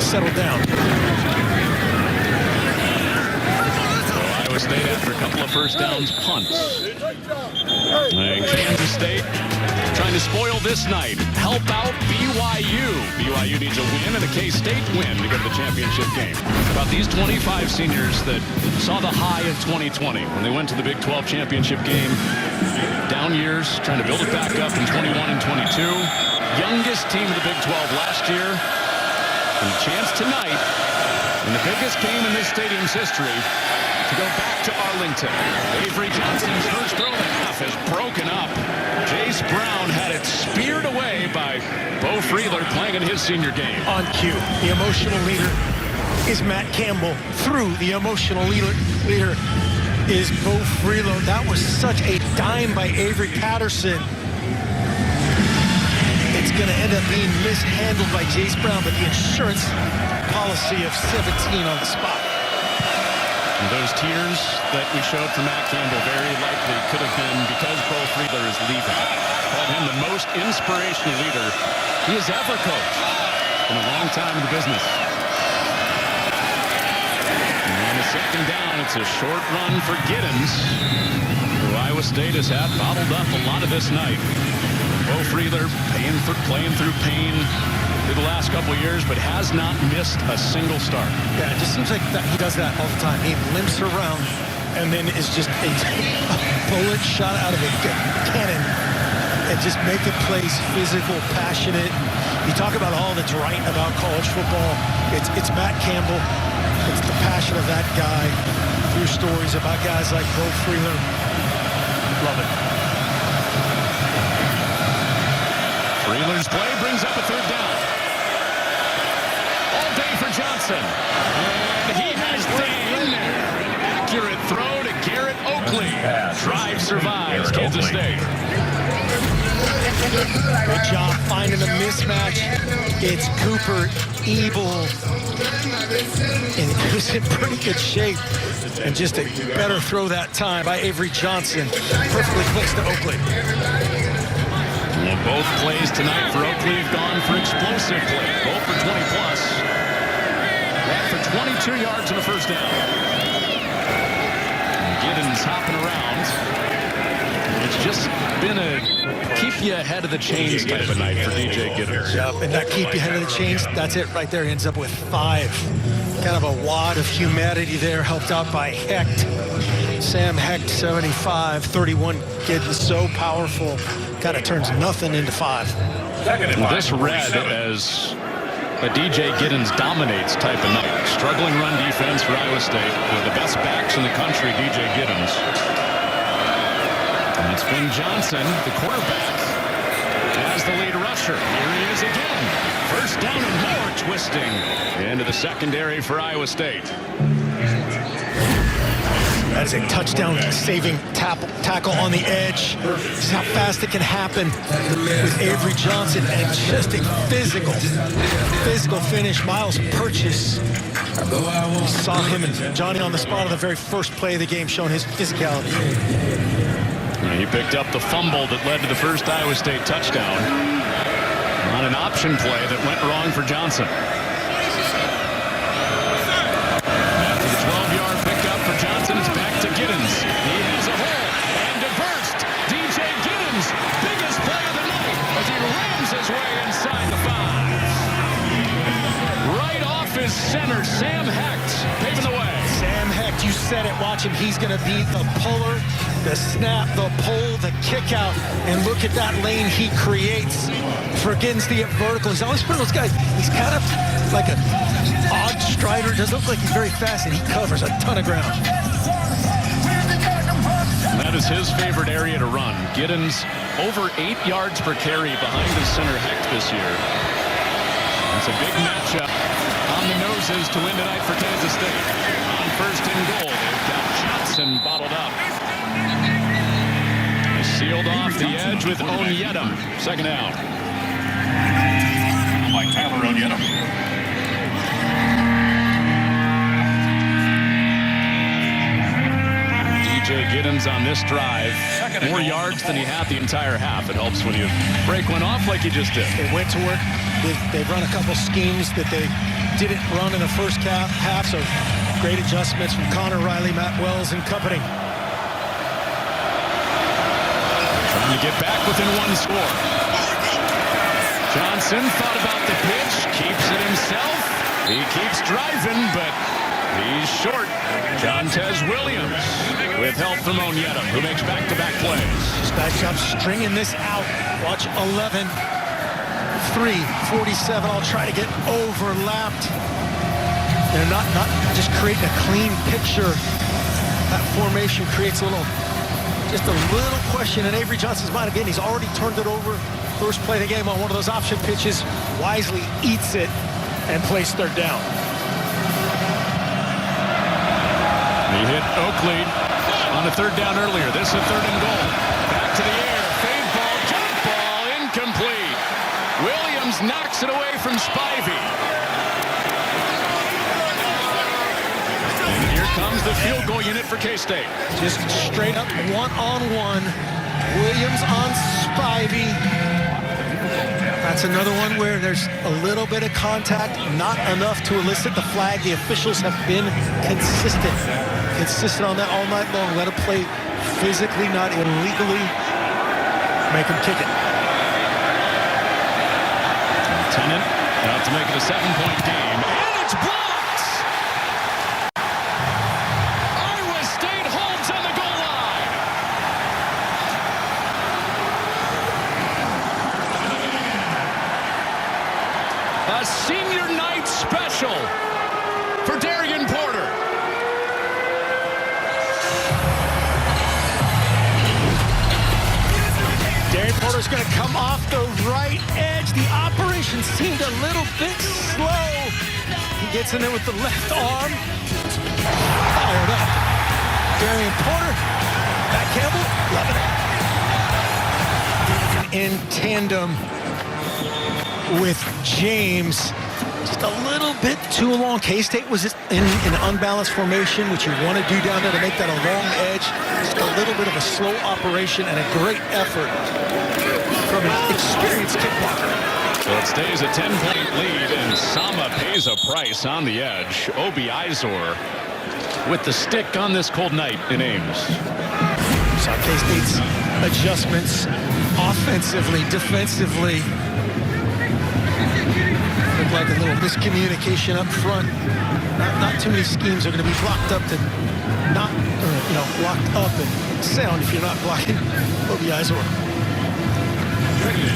settle down. Iowa State, after a couple of first downs, punts. And Kansas State trying to spoil this night. Help out BYU. BYU needs a win and a K-State win to go to the championship game. About these 25 seniors that saw the high of 2020 when they went to the Big 12 championship game. Down years, trying to build it back up in 21 and 22. Youngest team of the Big 12 last year. And a chance tonight in the biggest game in this stadium's history to go back to Arlington. Avery Johnson's first throw of the half is broken up. Jace Brown had it speared away by Bo Freeler playing in his senior game. On cue, the emotional leader is Matt Campbell. Through the emotional leader is Bo Freeler. That was such a dime by Avery Patterson. It's going to end up being mishandled by Jace Brown, but the insurance policy of 17 on the spot. And those tears that we showed from Matt Campbell very likely could have been because Bo Freeler is leaving. Called him the most inspirational leader he has ever coached in a long time in the business. And a 2nd down, it's a short run for Giddens, who Iowa State has had bottled up a lot of this night. Bo Freeler playing through pain through the last couple of years, but has not missed a single start. Yeah, it just seems like he does that all the time. He limps around and then is just a bullet shot out of a cannon and just making plays physical, passionate. You talk about all that's right about college football. It's Matt Campbell. It's the passion of that guy through stories about guys like Bo Freeler. Love it. Freeler's play brings up a 3rd down. All day for Johnson. And he has in there. An accurate throw to Garrett Oakley. Drive survives Kansas State. Good job finding a mismatch. It's Cooper, Ebel, and he was in pretty good shape. And just a better throw that time by Avery Johnson. Perfectly placed to Oakley. Well, both plays tonight for Oakley have gone for explosive play. Both for 20-plus. That for 22 yards and a first down. And Giddens hopping around. It's just been a keep you ahead of the chains type of night for DJ Giddens. Yep, and that keep you ahead of the chains, that's it right there. He ends up with 5. Kind of a wad of humanity there, helped out by Hecht. Sam Hecht, 75, 31. Giddens so powerful. Kind of turns nothing into 5. This read as a DJ Giddens dominates type of night. Struggling run defense for Iowa State with the best backs in the country, DJ Giddens. And it's been Johnson, the quarterback, as the lead rusher. Here he is again. First down and more, twisting into the secondary for Iowa State. That is a touchdown-saving tackle on the edge. This is how fast it can happen with Avery Johnson, and just a physical finish. Miles Purchase. We saw him and Johnny on the spot on the very first play of the game, showing his physicality. And he picked up the fumble that led to the first Iowa State touchdown on an option play that went wrong for Johnson. After the 12-yard pickup for Johnson, it's back to Giddens. He has a hole and diverts. DJ Giddens, biggest play of the night as he rams his way inside the 5. Right off his center, Sam Hecht paving the way. Sam Hecht, you said it. Watch him. He's going to be the puller, the snap, the pull, the kick out. And look at that lane he creates for Giddens to get vertical. He's always one of those guys. He's kind of like an odd strider. Doesn't look like he's very fast, and he covers a ton of ground. That is his favorite area to run. Giddens over 8 yards per carry behind his center Hecht this year. It's a big matchup on the noses to win tonight for Kansas State. On first and goal. They've got Johnson bottled up. Sealed off the edge with Onyedem. Second down. By Tyler Onyedem. Giddens on this drive. More yards than he had the entire half. It helps when you break one off like you just did. They went to work. They've run a couple schemes that they didn't run in the first half, so great adjustments from Connor Riley, Matt Wells, and company. Trying to get back within one score. Johnson thought about the pitch, keeps it himself. He keeps driving, but he's short. Jontez Williams with help from Onyedem, who makes back-to-back plays. Just nice job stringing this out. Watch 11, 3, 47. I'll try to get overlapped. They're not just creating a clean picture. That formation creates just a little question in Avery Johnson's mind. Again, he's already turned it over. First play of the game on one of those option pitches. Wisely eats it and plays third down. He hit Oakley on a third down earlier. This is a third and goal. Back to the air. Fade ball, jump ball, incomplete. Williams knocks it away from Spivey. And here comes the field goal unit for K-State. Just straight up one-on-one. Williams on Spivey. That's another one where there's a little bit of contact, not enough to elicit the flag. The officials have been consistent on that all night long. Let him play physically, not illegally. Make him kick it. Tennant out to make it a 7-point game, and it's blocked. Iowa State holds on the goal line. A senior night special for Darien Porter. Darien Porter's going to come off the right edge. The operation seemed a little bit slow. He gets in there with the left arm. Fired up. Darien Porter. Matt Campbell. Loving it. In tandem with James. Just a little bit too long. K-State was in an unbalanced formation, which you want to do down there to make that a long edge. Just a little bit of a slow operation and a great effort from an experienced kick blocker. So it stays a 10-point lead, and Sama pays a price on the edge. Obi Izor with the stick on this cold night in Ames. Saw K-State's adjustments offensively, defensively. Looked like a little miscommunication up front. Not too many schemes are going to be blocked up to not, blocked up and sound if you're not blocking Obi Izor.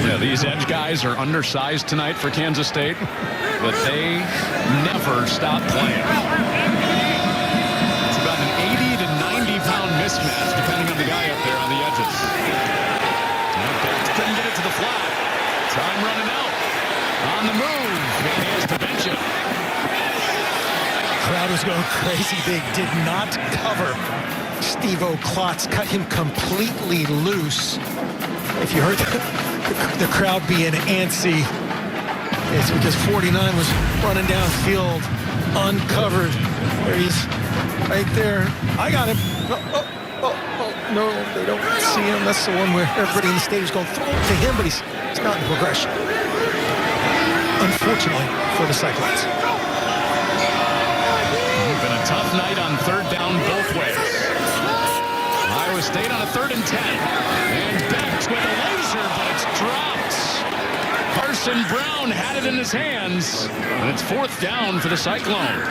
Yeah, these edge guys are undersized tonight for Kansas State, but they never stop playing. It's about an 80 to 90-pound mismatch, depending on the guy up there on the edges. Becht couldn't get it to the flat. Time running out. On the move, and he has to bench it. Crowd was going crazy. They did not cover. Steve-O Klotz cut him completely loose. If you heard the crowd being antsy, it's because 49 was running downfield, uncovered. There he is, right there. I got him. No, they don't see him. That's the one where everybody in the stadium is going throw it to him, but he's not in progression. Unfortunately for the Cyclones. Been a tough night on third down both ways. Iowa State on a 3rd and 10. And Becht with a laser, but it's dropped. Carson Brown had it in his hands. And it's 4th down for the Cyclones.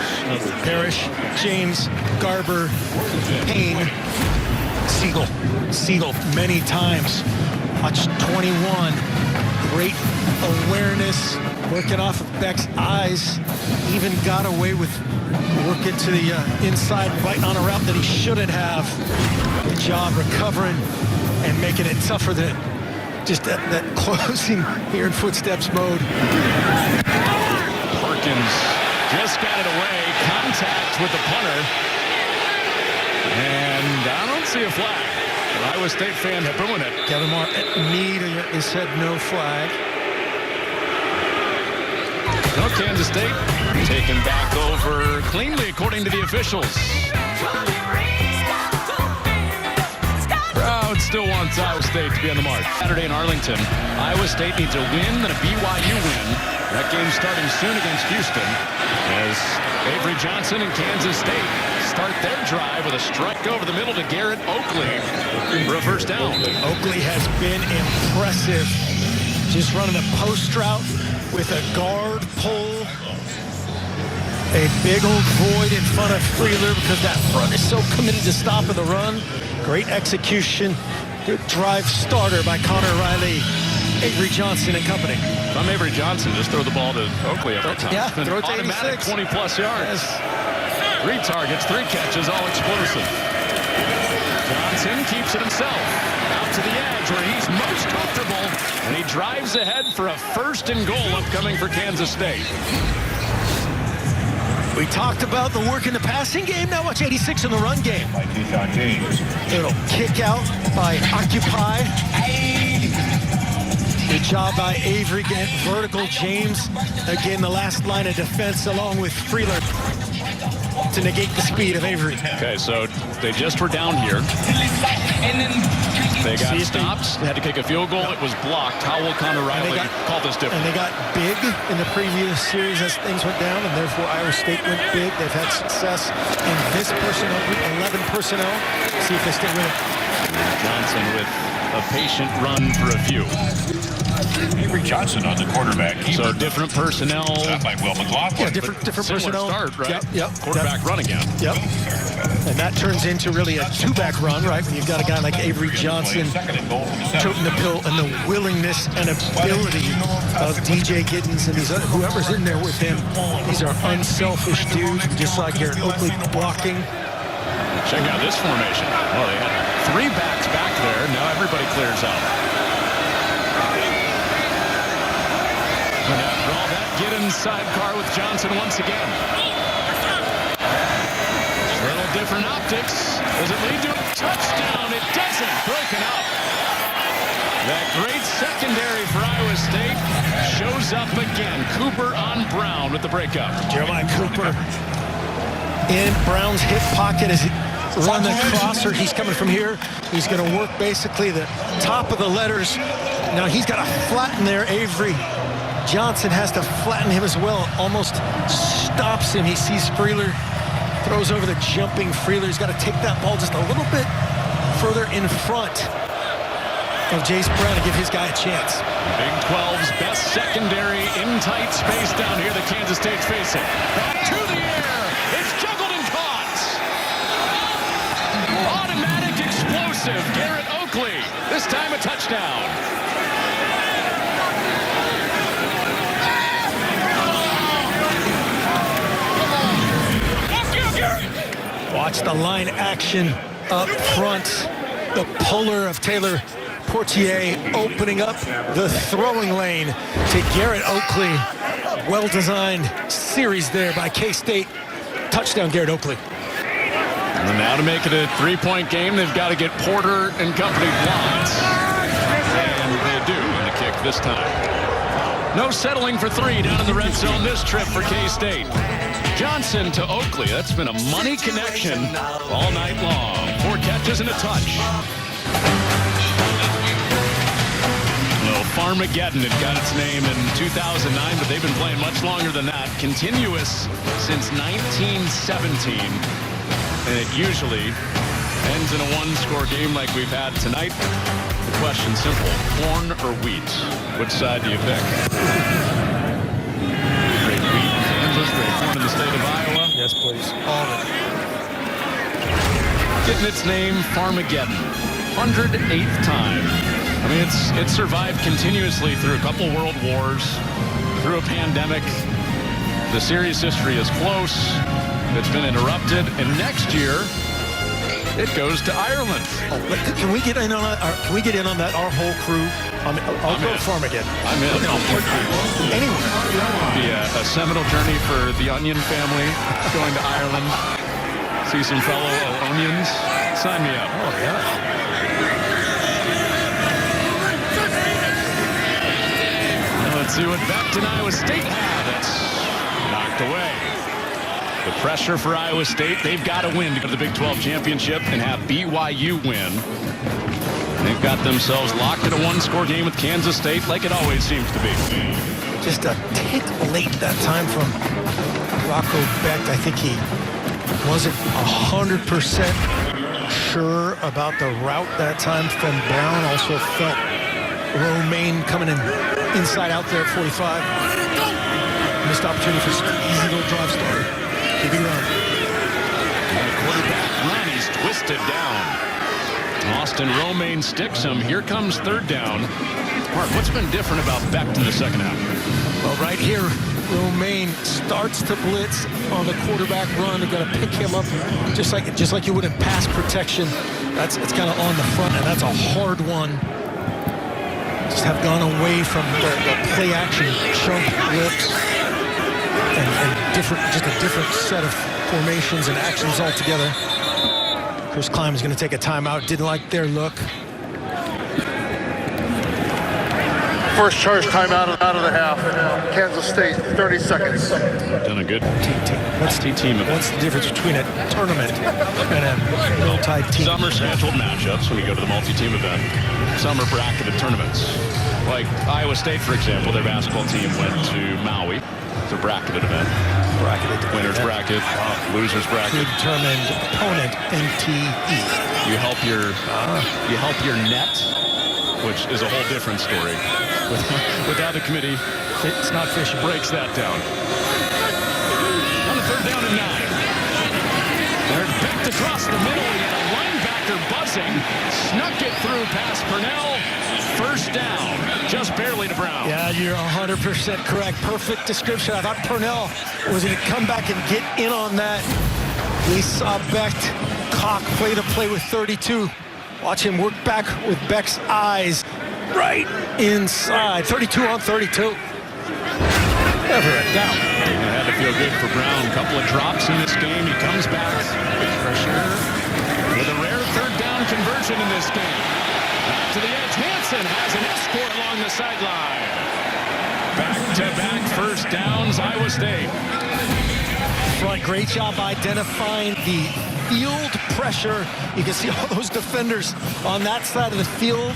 Parrish, James, Garber, Payne, Siegel many times. Watch 21. Great awareness, working off of Becht's eyes. Even got away with working to the inside, right on a route that he shouldn't have. Good job recovering and making it tougher than just that closing here in footsteps mode. Perkins just got it away. Contact with the punter. see a flag. An Iowa State fan booing it. Kevin Moore immediately said no flag. No, Kansas State taken back over cleanly, according to the officials. Crowd still wants Iowa State to be on the march. Saturday in Arlington, Iowa State needs a win and a BYU win. That game starting soon against Houston as Avery Johnson and Kansas State start their drive with a strike over the middle to Garrett Oakley for a first down. Oakley has been impressive. Just running a post route with a guard pull. A big old void in front of Freeler because that front is so committed to stopping the run. Great execution. Good drive starter by Connor Riley, Avery Johnson and company. If I'm Avery Johnson, just throw the ball to Oakley every time. Yeah, It's been throw it to automatic 86. 20-plus yards. Yes. 3 targets, 3 catches, all explosive. Johnson keeps it himself. Out to the edge where he's most comfortable. And he drives ahead for a first and goal upcoming for Kansas State. We talked about the work in the passing game. Now watch 86 in the run game. By Keyshawn James. It'll kick out by Occupy. Good job by Avery. Get vertical. James, again, the last line of defense along with Freeler to negate the speed of Avery. Okay, so they just were down here. They got stopped. They had to kick a field goal. It was blocked. How will Connor Riley call this different? And they got big in the previous series as things went down, and therefore Iowa State went big. They've had success in this personnel group, 11 personnel. See if they stay with it. Johnson with a patient run for a few. Avery Johnson on the quarterback. So different personnel. By Will McLaughlin. Yeah, different Similar personnel. start, right? Yep. Quarterback run again. Yep. And that turns into really a two-back run, right? When you've got a guy like Avery Johnson toting the pill and the willingness and ability of DJ Giddens and these other, whoever's in there with him. These are unselfish dudes, just like Garrett Oakley blocking. Check out this formation. Well, they had 3 backs back there. Now everybody clears out. And after all that, Giddens sidecar with Johnson once again. A little different optics. Does it lead to a touchdown? It doesn't. Broken up. That great secondary for Iowa State shows up again. Cooper on Brown with the breakup. Jeremiah Cooper in Brown's hip pocket as he run the crosser. He's coming from here. He's going to work basically the top of the letters. Now he's got to flatten there. Avery Johnson has to flatten him as well. Almost stops him. He sees Freeler. Throws over the jumping Freeler. He's got to take that ball just a little bit further in front of Jace Brown to give his guy a chance. Big 12's best secondary in tight space down here that Kansas State's facing. Back to the air. It's juggled and caught. Automatic explosive. Garrett Oakley. This time a touchdown. Watch the line action up front. The puller of Taylor Portier opening up the throwing lane to Garrett Oakley. Well-designed series there by K-State. Touchdown, Garrett Oakley. And now to make it a 3-point game, they've got to get Porter and company blocked. And they do in the kick this time. No settling for 3 down in the red zone this trip for K-State. Johnson to Oakley. That's been a money connection all night long. 4 catches and a touch. Well, Farmageddon had got its name in 2009, but they've been playing much longer than that. Continuous since 1917. And it usually ends in a 1-score game like we've had tonight. The question's simple. Corn or wheat? Which side do you pick? Great wheat in Kansas, great corn in the state of Iowa. Yes, please. All of it. Getting its name, Farmageddon. 108th time. I mean, it's survived continuously through a couple world wars, through a pandemic. The series history is close. It's been interrupted, and next year it goes to Ireland. Oh, but can we get in on that? Can we get in on that? Our whole crew. I'll go Farmageddon. I'm in. Anywhere. It'll be a seminal journey for the Onion family going to Ireland. See some fellow onions? Sign me up. Oh, yeah. Let's see what Becht and Iowa State have. That's knocked away. The pressure for Iowa State, they've got to win to go to the Big 12 championship and have BYU win. They've got themselves locked at a one-score game with Kansas State like it always seems to be. Just a tick late that time from Rocco Becht. I think he wasn't 100% sure about the route that time from Brown. Also felt Romaine coming in inside out there at 45. Missed opportunity for easy little drive starter. Keeping run. Quarterback run, he's twisted down. Austin Romaine sticks him. Here comes third down. Mark, what's been different about Becht in the second half? Well, right here, Romaine starts to blitz on the quarterback run. They're going to pick him up just like you would in pass protection. It's kind of on the front, and that's a hard one. Just have gone away from the play action chunk whips and just a different set of formations and actions altogether. Chris Klein is going to take a timeout. Didn't like their look. First charge timeout out of the half. Kansas State, 30 seconds. Done a good team event. What's the difference between a tournament and a well-tied team? Some are scheduled matchups when you go to the multi-team event. Some are bracketed tournaments. Like Iowa State, for example, their basketball team went to Maui. It's a bracketed event. Winners bracket, losers bracket. Predetermined opponent, NTE. You help your net, which is a whole different story. Without the committee, it's not fishing. Breaks that down. On the third down and 9. They're Becht across the middle. He had a linebacker buzzing. Snuck it through past Purnell. First down. Just barely to Brown. Yeah, you're 100% correct. Perfect description. I thought Purnell was going to come back and get in on that. We saw Becht cock play to play with 32. Watch him work back with Becht's eyes right inside. 32 on 32. Never a doubt. It had to feel good for Brown. A couple of drops in this game. He comes back with pressure with a rare third down conversion in this game. Back to the edge. Hansen has an escort along the sideline. Back-to-back first downs, Iowa State. Front, great job identifying the field pressure. You can see all those defenders on that side of the field.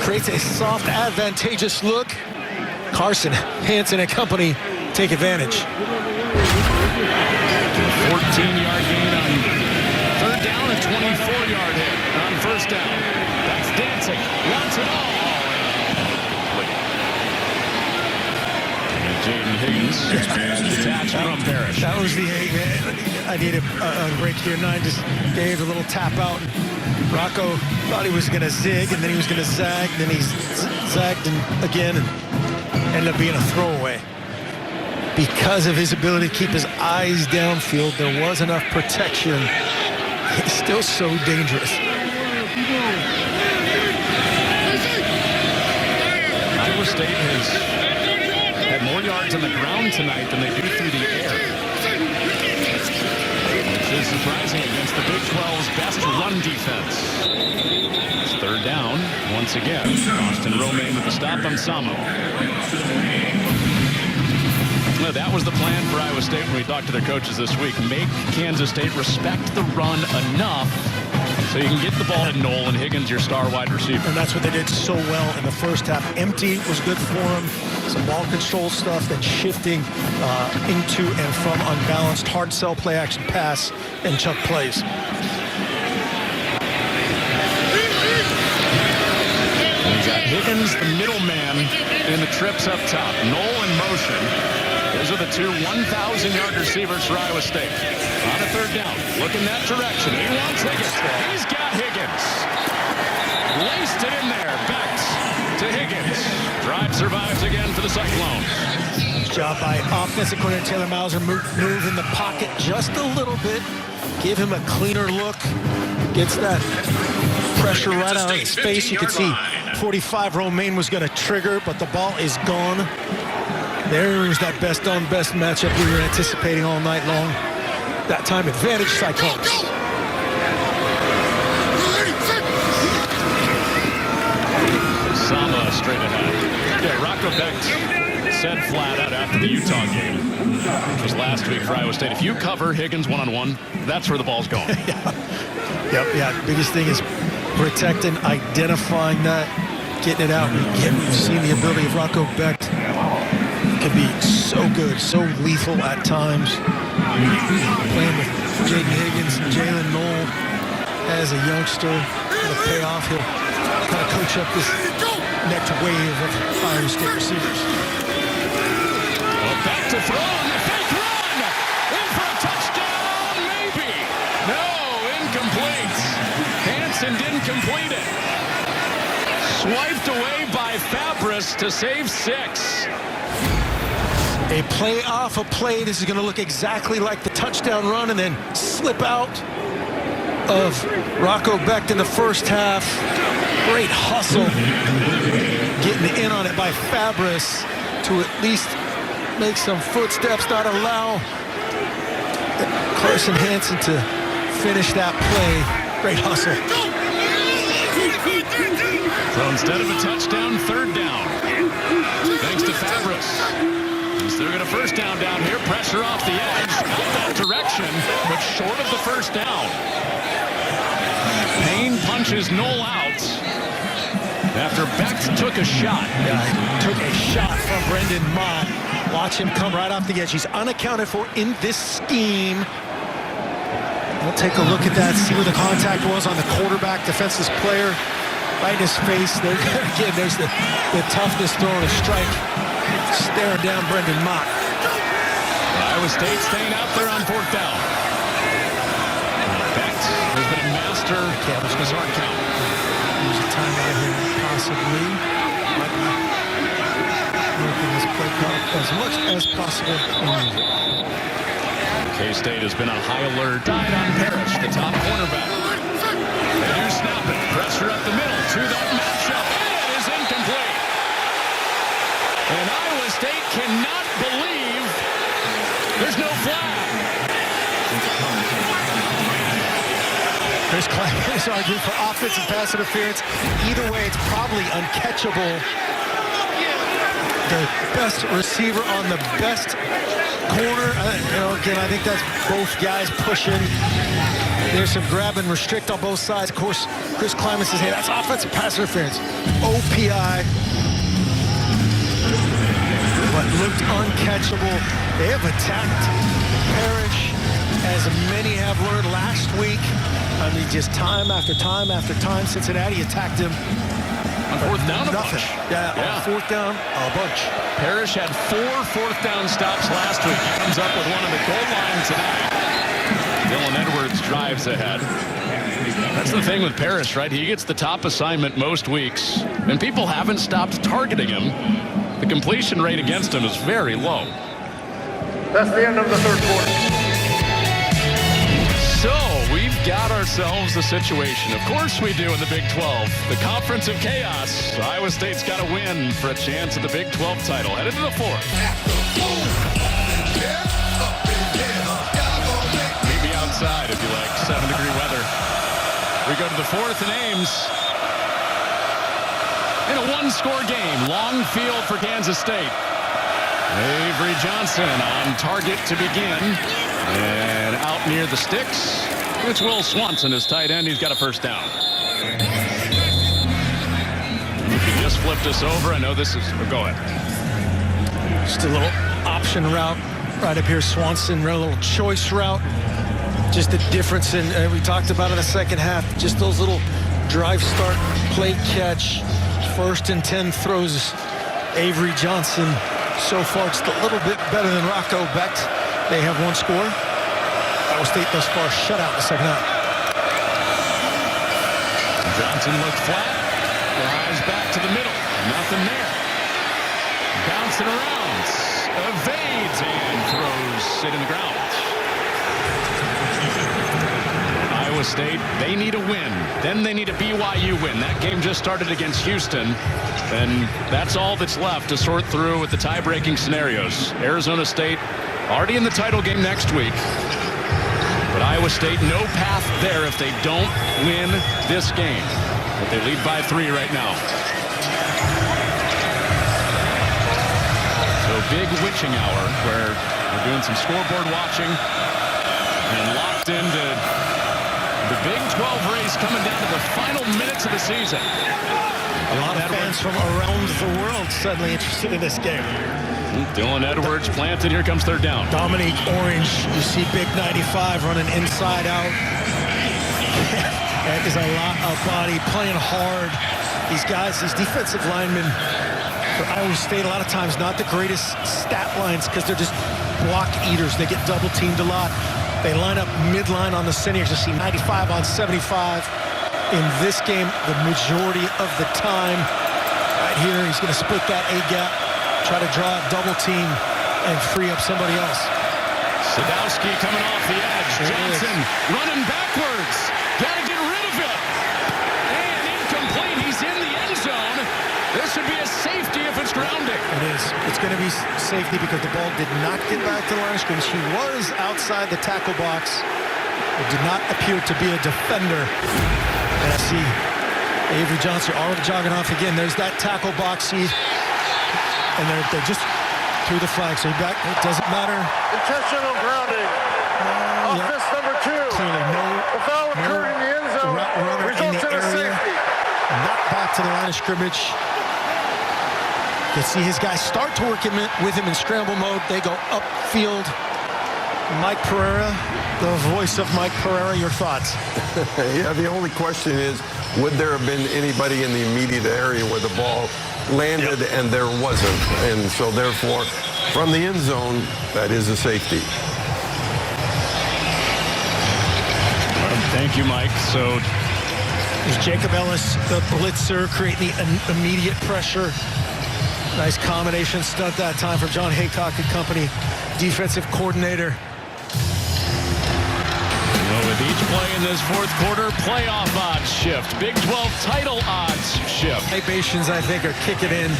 Creates a soft, advantageous look. Carson, Hansen, and company take advantage. 14-yard gain on third down, a 24-yard hit on first down. That's dancing. Wants it all. And Jayden Higgins detached from Parrish. That was the I need a break here. 9 just gave a little tap out. Rocco thought he was going to zig, and then he was going to zag. Then he zagged again and ended up being a throwaway. Because of his ability to keep his eyes downfield, there was enough protection. He's still so dangerous. Iowa State has had more yards on the ground tonight than they do through the air, which is surprising against the Big 12's best run defense. It's third down once again. Austin Romaine with the stop on Samo. That was the plan for Iowa State when we talked to their coaches this week. Make Kansas State respect the run enough so you can get the ball to Noel and Higgins, your star wide receiver. And that's what they did so well in the first half. Empty was good for them. Some ball control stuff, then shifting into and from unbalanced hard sell, play action pass, and chunk plays. And you got Higgins, the middleman, in the trips up top. Noel in motion. Those are the two 1,000-yard receivers for Iowa State. On a third down, looking that direction. He wants Higgins. He's got Higgins. Laced it in there. Becht to Higgins. Drive survives again for the Cyclones. Job by offensive coordinator Taylor Mauser. Move in the pocket just a little bit. Give him a cleaner look. Gets that pressure right out of his face. You can see 45 Romaine was going to trigger, but the ball is gone. There's that best-on-best matchup we were anticipating all night long. that time advantage Cyclones. Sama straight ahead. Yeah, Rocco Becht said flat out after the Utah game, which was last week for Iowa State, if you cover Higgins one-on-one, that's where the ball's going. Yeah. Biggest thing is protecting, identifying that, getting it out. We've seen the ability of Rocco Becht. Can be so good, so lethal at times. Playing with Jayden Higgins and Jaylin, Noel as a youngster. It'll pay off. He'll kind of coach up this next wave of Iowa State receivers. Well, back to throw on the fake run. In for a touchdown, maybe. No, incomplete. Hansen didn't complete it. Swiped away by Fabris to save 6. A play off a play. This is going to look exactly like the touchdown run and then slip out of Rocco Becht in the first half. Great hustle. Getting in on it by Fabris to at least make some footsteps, not allow Carson Hansen to finish that play. Great hustle. So instead of a touchdown, 3rd down. Thanks to Fabris. They're going to first down here. Pressure off the edge. Out that direction, but short of the first down. Payne punches Noel out after Becht took a shot. Yeah, he took a shot from Brendan Mott. Watch him come right off the edge. He's unaccounted for in this scheme. We'll take a look at that, see where the contact was on the quarterback, defensive player. Right in his face. There again, there's the toughness throwing a strike. Staring down Brendan Mott. Iowa State staying out there on 4th down. Becht has been a master of his hard count. There's a timeout here, possibly. Making this play clock as much as possible. K-State has been on high alert. Died on Parrish, the top cornerback. They do snap it. Pressure up the middle to that matchup. It is incomplete. And Iowa State cannot believe there's no flag. Chris Clement is arguing for offensive pass interference. Either way, it's probably uncatchable. The best receiver on the best corner. Again, I think that's both guys pushing. There's some grab and restrict on both sides. Of course, Chris Clement says, hey, that's offensive pass interference. OPI. But looked uncatchable. They have attacked Parrish, as many have learned last week. I mean, just time after time after time, Cincinnati attacked him. On 4th down, Nothing. Yeah, on 4th down, a bunch. Parrish had 4 4th down stops last week. He comes up with one on the goal line tonight. Dylan Edwards drives ahead. That's the thing with Parrish, right? He gets the top assignment most weeks, and people haven't stopped targeting him. The completion rate against him is very low. That's the end of the 3rd quarter. So we've got ourselves a situation. Of course we do in the Big 12. The Conference of Chaos. Iowa State's got to win for a chance at the Big 12 title. Headed to the 4th. Meet me outside if you like 7-degree weather. We go to the 4th and Ames. In a 1-score game, long field for Kansas State. Avery Johnson on target to begin. And out near the sticks, it's Will Swanson, his tight end. He's got a first down. He just flipped us over. I know this is... Oh, go ahead. Just a little option route right up here. Swanson ran a little choice route. Just the difference in, we talked about in the second half, just those little drive, start, play, catch. 1st and 10 throws. Avery Johnson so far just a little bit better than Rocco Becht. They have 1 score. Iowa State thus far shut out in the second half. Johnson looked flat. Drives back to the middle. Nothing there. Bouncing around. Evades and throws it in the ground. Iowa State, they need a win. Then they need a BYU win. That game just started against Houston. And that's all that's left to sort through with the tie-breaking scenarios. Arizona State already in the title game next week. But Iowa State, no path there if they don't win this game. But they lead by 3 right now. So big witching hour where we're doing some scoreboard watching and locked into the Big 12 race coming down to the final minutes of the season. A lot of fans from around the world suddenly interested in this game. Dylan Edwards planted. Here comes third down. Dominique Orange, you see Big 95 running inside out. That is a lot of body, playing hard. These guys, these defensive linemen for Iowa State, a lot of times not the greatest stat lines because they're just block eaters. They get double teamed a lot. They line up midline on the center. You see 95 on 75. In this game, the majority of the time, right here, he's going to split that A-gap, try to draw a double team, and free up somebody else. Sadowski coming off the edge. Johnson running backwards. Got to get rid of it. And incomplete. He's in the end zone. This should be a safety if it's grounding. It is. It's going to be safety because the ball did not get back to the line of scrimmage. He was outside the tackle box. It did not appear to be a defender. And I see Avery Johnson already jogging off again. There's that tackle box. And they're just through the flag. So back. It doesn't matter. Intentional grounding. Offense number 2. Clearly no. The foul occurred in the end zone. Runner in the area. Not back to the line of scrimmage. You can see his guys start to work with him in scramble mode. They go upfield. Mike Pereira, the voice of Mike Pereira, your thoughts? Yeah, the only question is, would there have been anybody in the immediate area where the ball landed? Yep. And there wasn't. And so therefore, from the end zone, that is a safety. Thank you, Mike. So there's Jacob Ellis, the blitzer, creating the immediate pressure. Nice combination stunt that time for John Haycock and company, defensive coordinator. With each play in this fourth quarter, playoff odds shift. Big 12 title odds shift. Libations, I think, are kicking in.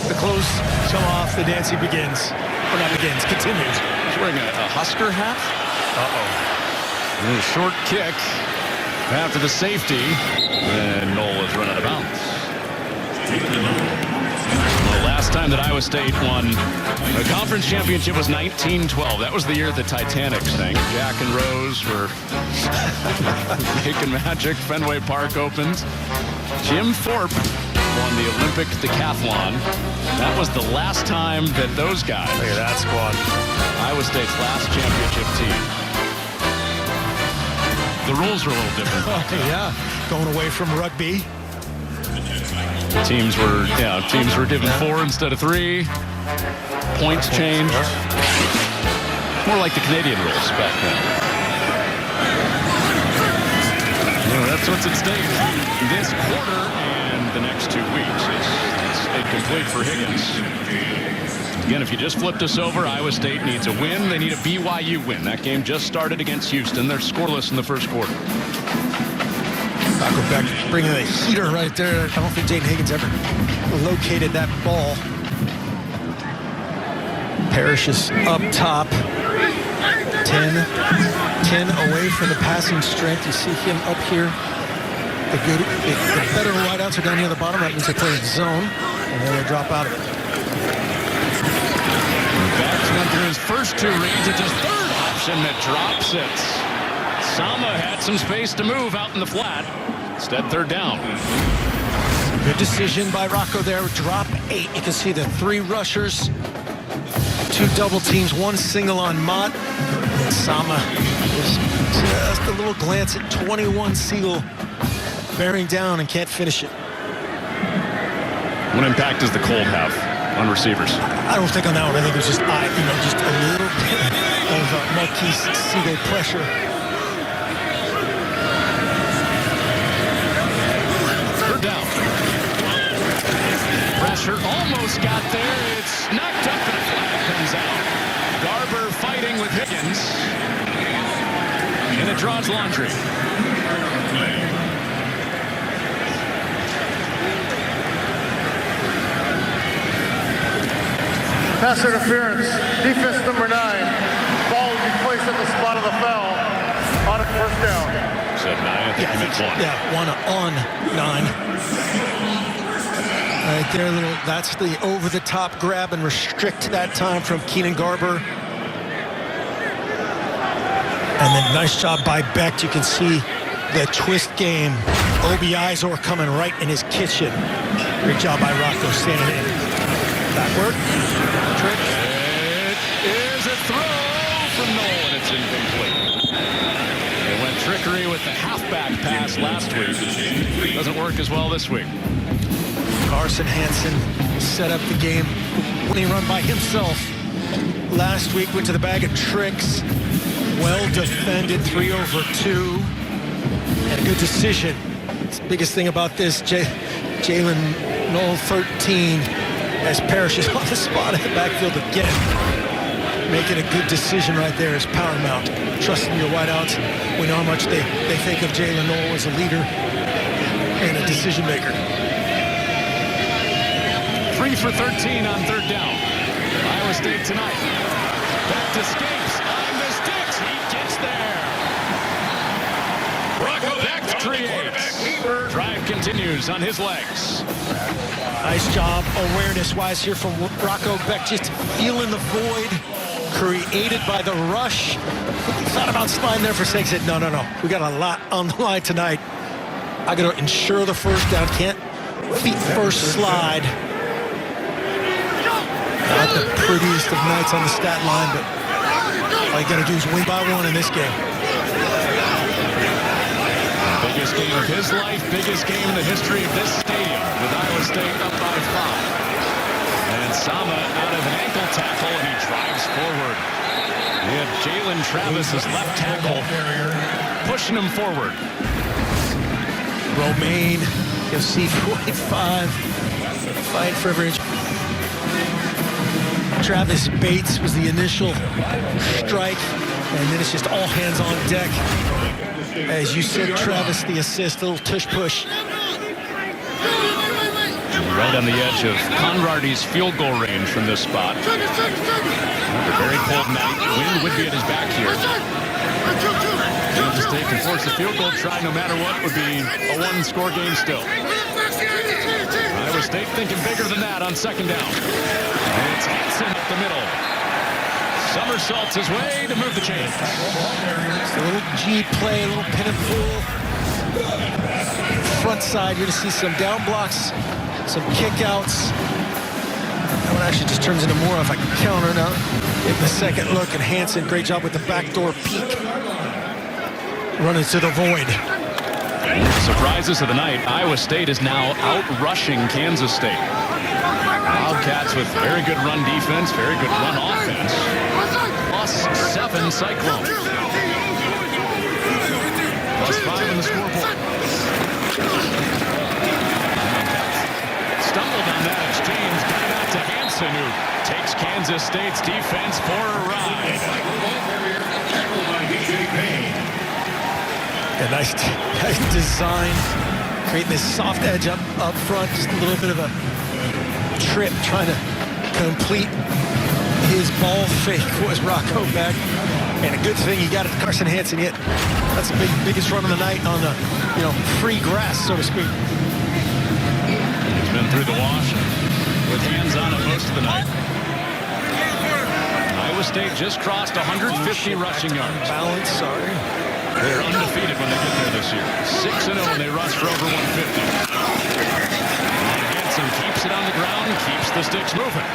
The clothes come off, the dancing begins. Or not begins, continues. He's wearing a Husker hat. And a short kick after the safety. And Noel is running out of bounds. The last time that Iowa State won a conference championship was 1912. That was the year the Titanic sank. Jack and Rose were making magic. Fenway Park opened. Jim Thorpe won the Olympic decathlon. That was the last time that those guys. Look at that squad. Iowa State's last championship team. The rules are a little different. Yeah, going away from rugby. Teams were given 4 instead of 3. Points changed. More like the Canadian rules back then. That's what's at stake this quarter and the next 2 weeks. It's incomplete for Higgins. Again, if you just flipped us over, Iowa State needs a win. They need a BYU win. That game just started against Houston. They're scoreless in the first quarter. Rocco Becht bringing the heater right there. I don't think Jayden Higgins ever located that ball. Parrish is up top. 10 away from the passing strength. You see him up here. The better wideouts are down here at the bottom. That means they play in zone, and then they drop out of it. Becht went through his first 2 reads. It's his third option that drops it. Sama had some space to move out in the flat. Instead, third down. Good decision by Rocco there. Drop 8. You can see the 3 rushers. 2 double teams, 1 single on Mott. Sama is just a little glance at 21 Siegel bearing down and can't finish it. What impact does the cold have on receivers? I don't think on that one. I think it was just a little bit of Marquise Siegel pressure. Down. Pressure almost got there. It's knocked up and a flag comes out. Garber fighting with Higgins. And it draws Laundry. Pass interference. Defense number 9. Ball will be placed at the spot of the foul. said 9. I think he meant 1. Yeah, 1 on 9. Right there, that's the over-the-top grab and restrict that time from Keenan Garber. And then nice job by Becht. You can see the twist game. OBI's or coming right in his kitchen. Great job by Rocco standing in. Backward. Trick. It is a throw from Noel, and it's incomplete. They went trickery with the halfback pass last week. Doesn't work as well this week. Carson Hansen set up the game when he run by himself. Last week went to the bag of tricks. Well defended, 3 over 2. And a good decision. It's the biggest thing about this. Jaylen, Noel 13, as perishes on the spot in the backfield again. Making a good decision right there is paramount. Trusting your wideouts. We know how much they think of Jaylen Noel as a leader and a decision maker. 3 for 13 on 3rd down. Iowa State tonight. Becht escapes on the sticks. He gets there. Rocco Becht creates. Drive continues on his legs. Nice job awareness-wise here from Rocco Becht, just feeling the void created by the rush. He thought about sliding there for a second. Said, no. We got a lot on the line tonight. I got to ensure the first down. Can't feet first slide. Not the prettiest of nights on the stat line, but all you got to do is win by 1 in this game. Biggest game of his life, biggest game in the history of this stadium, with Iowa State up by 5. And Sama out of an ankle tackle, and he drives forward. We have Jaylen Travis as left tackle, pushing him forward. Romaine, you'll see 45, fight for every inch. Travis Bates was the initial strike, and then it's just all hands on deck. As you said, Travis, the assist, a little tush-push. Right on the edge of Conrarty's field goal range from this spot. A very cold night. Wind would be at his back here. Kansas State can force the field goal try no matter what. Would be a 1-score game still. Iowa State thinking bigger than that on 2nd down. And it's Hansen up the middle. Somersaults his way to move the chains. Just a little G play, a little pin and pull. Front side, you're going to see some down blocks, some kickouts. That one actually just turns into more of a counter now. Getting the second look, and Hansen, great job with the backdoor peek. Running to the void. Surprises of the night, Iowa State is now out-rushing Kansas State. Wildcats with very good run defense, very good run offense. +7 Cyclone. +5 in the scoreboard. Stumbled on that exchange, got it out to Hansen, who takes Kansas State's defense for a ride. A nice design, creating this soft edge up front, just a little bit of a trip trying to complete his ball fake was Rocco Becht. And a good thing he got it to Carson Hansen yet. That's the biggest run of the night on the free grass, so to speak. He's been through the wash with hands on it most of the night. Iowa State just crossed 150 rushing yards. Balance, sorry. They're undefeated when they get there this year. 6-0 when they rush for over 150. Hansen keeps it on the ground, keeps the sticks moving.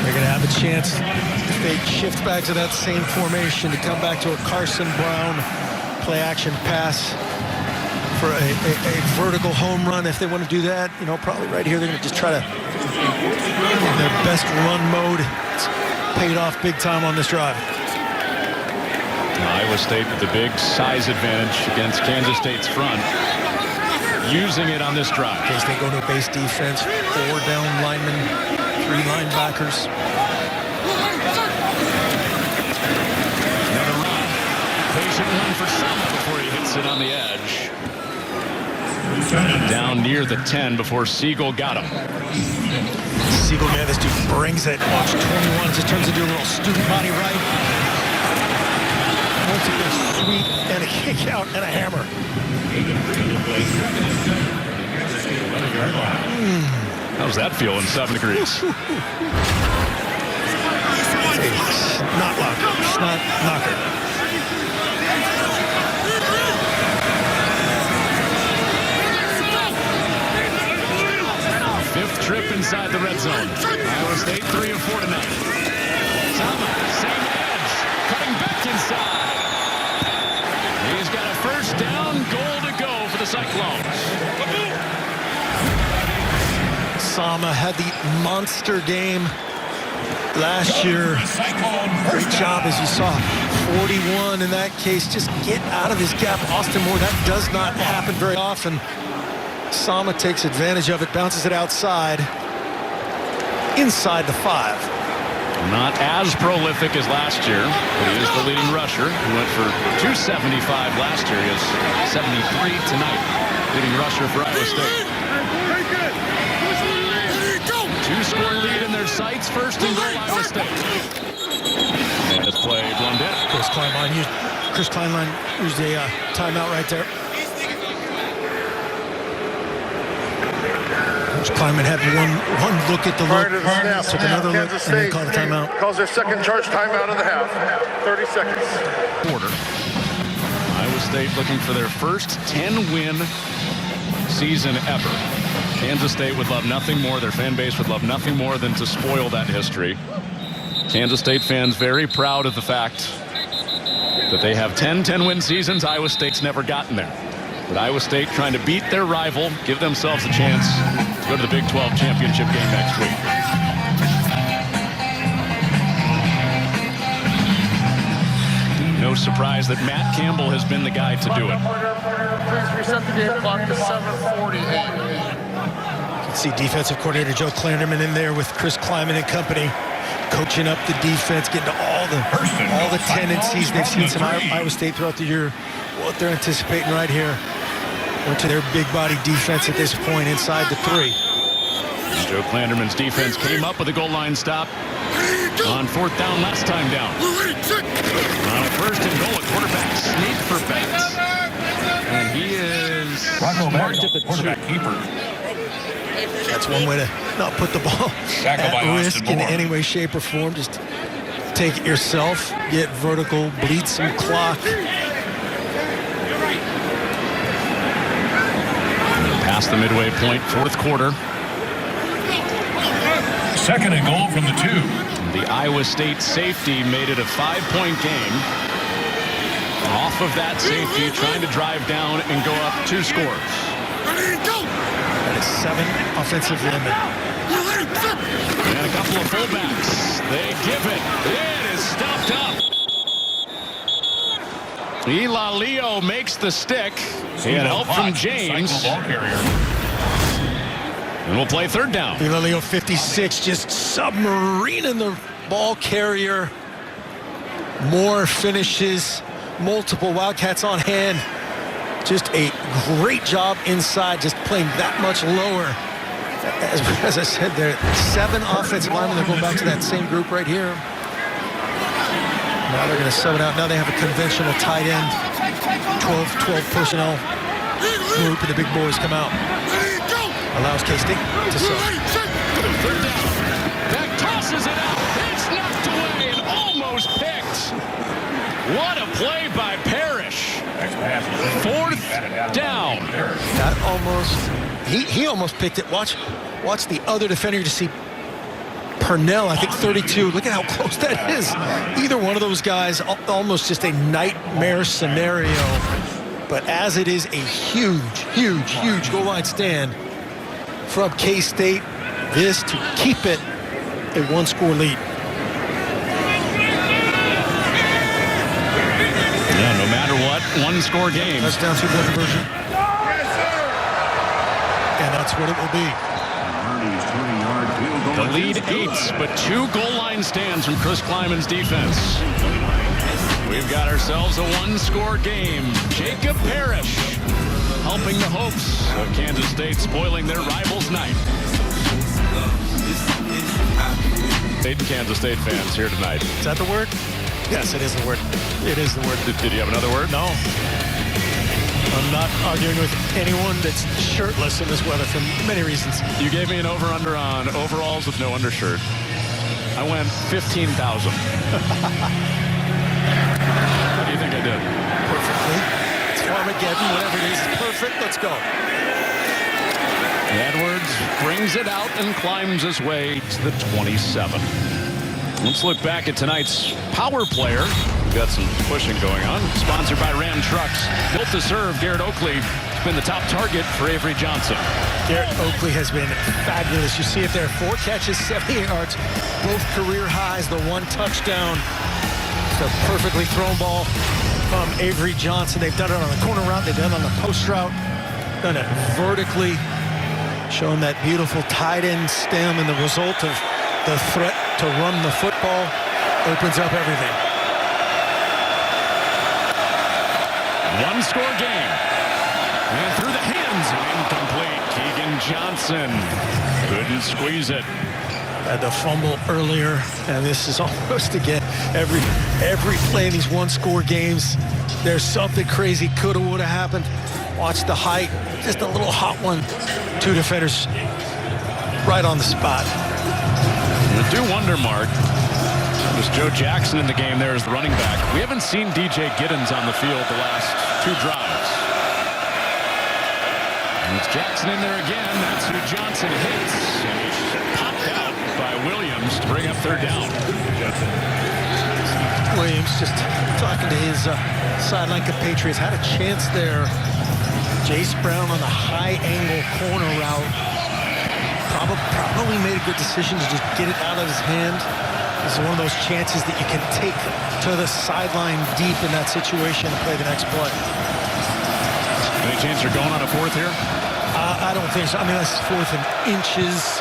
They're going to have a chance if they shift back to that same formation to come back to a Carson Brown play-action pass for a vertical home run. If they want to do that, probably right here, they're going to just try to in their best run mode. It's paid off big time on this drive. Iowa State with the big size advantage against Kansas State's front. Using it on this drive. In case they go to a base defense, 4 down linemen, 3 linebackers. Another run. Patient run for Sama before he hits it on the edge. Down near the 10 before Siegel got him. Siegel, man, this dude brings it. Watch 21, just turns into a little student body right. Multiple sweep and a kick out and a hammer. How's that feel in 7 degrees? Not locker. It's not knocker. Fifth trip inside the red zone. Iowa State 3 of 4 tonight. Sama, same edge, cutting back inside. He's got a first down, goal to go for the Cyclones. Sama had the monster game last year. Great job, as you saw. 41 in that case. Just get out of his gap. Austin Moore, that does not happen very often. Sama takes advantage of it, bounces it outside, inside the 5. Not as prolific as last year, but he is the leading rusher. He went for 275 last year. He has 73 tonight. Leading rusher for Iowa State. 2-score lead in their sights. First and goal, Iowa State. Has played one dead. Chris Kleinlein used a timeout right there. Kleinman had one look at the look, took another look, and then called a timeout. Calls their second charge timeout of the half. 30 seconds. Quarter. Iowa State looking for their first 10-win season ever. Kansas State would love nothing more. Their fan base would love nothing more than to spoil that history. Kansas State fans very proud of the fact that they have 10 10-win seasons. Iowa State's never gotten there. But Iowa State trying to beat their rival, give themselves a chance to go to the Big 12 championship game next week. No surprise that Matt Campbell has been the guy to do it. Please reset the game clock to 7:48. You can see defensive coordinator Joe Klanderman in there with Chris Kleinman and company, coaching up the defense, getting to all the tendencies they've seen from Iowa State throughout the year. What they're anticipating right here. Went to their big body defense at this point inside the 3. Joe Klanderman's defense came up with a goal line stop on 4th down last time down. On a first and goal, a quarterback sneak for Becht. And he is marked at the quarterback keeper. That's one way to not put the ball at risk in any way, shape, or form. Just take it yourself, get vertical, bleed some clock. Past the midway point, 4th quarter. Second and goal from the 2. The Iowa State safety made it a 5-point game. Off of that safety, trying to drive down and go up 2 scores. That is 7 offensive linemen. And a couple of fullbacks. They give it. It is stopped up. Elalio makes the stick. He had help from James. And we'll play 3rd down. Elalio 56 just submarining the ball carrier. More finishes. Multiple Wildcats on hand. Just a great job inside, just playing that much lower. As I said, there are 7 offensive linemen. They're going back to that same group right here. Now they're going to sub it out. Now they have a conventional tight end, 12 personnel group, and the big boys come out. Allows K-State to sub. 3rd down. That tosses it out. It's knocked away and almost picked. What a play by Parrish. 4th down. That almost, he almost picked it. Watch the other defender to see Purnell, I think 32. Look at how close that is. Either one of those guys, almost just a nightmare scenario. But as it is a huge goal line stand from K-State, this to keep it a 1-score lead. Yeah, no matter what, 1-score game. Touchdown two-point conversion. And that's what it will be. The lead 8, but 2 goal line stands from Chris Kleinman's defense. We've got ourselves a 1-score game. Jacob Parrish helping the hopes of Kansas State spoiling their rivals' night. Kansas State fans here tonight. Is that the word? Yes, it is the word. It is the word. Did you have another word? No. I'm not arguing with anyone that's shirtless in this weather for many reasons. You gave me an over-under on overalls with no undershirt. I went 15,000. What do you think I did? Perfectly. It's Farmageddon, whatever it is. It's perfect. Let's go. Edwards brings it out and climbs his way to the 27. Let's look back at tonight's power player. We've got some pushing going on. Sponsored by Ram Trucks. Built to serve, Garrett Oakley has been the top target for Avery Johnson. Garrett Oakley has been fabulous. You see it there. 4 catches, 70 yards, both career highs, the 1 touchdown. It's a perfectly thrown ball from Avery Johnson. They've done it on the corner route. They've done it on the post route. Done it vertically. Showing that beautiful tight end stem, and the result of the threat to run the football opens up everything. 1-score game. And through the hands, incomplete. Keegan Johnson couldn't squeeze it. Had the fumble earlier, and this is almost again every play in these 1-score games. There's something crazy coulda, woulda happened. Watch the height, just a little hot one. 2 defenders right on the spot. The do wonder, Mark, was Joe Jackson in the game there as the running back. We haven't seen DJ Giddens on the field the last 2 drives. And it's Jackson in there again. That's who Johnson hits. And he's popped out by Williams to bring up 3rd down. Williams just talking to his sideline compatriots. Had a chance there. Jace Brown on the high-angle corner route. Probably made a good decision to just get it out of his hand. This is one of those chances that you can take to the sideline deep in that situation and play the next play. Any chance you're going on a 4th here? I don't think so. I mean, that's 4th and inches.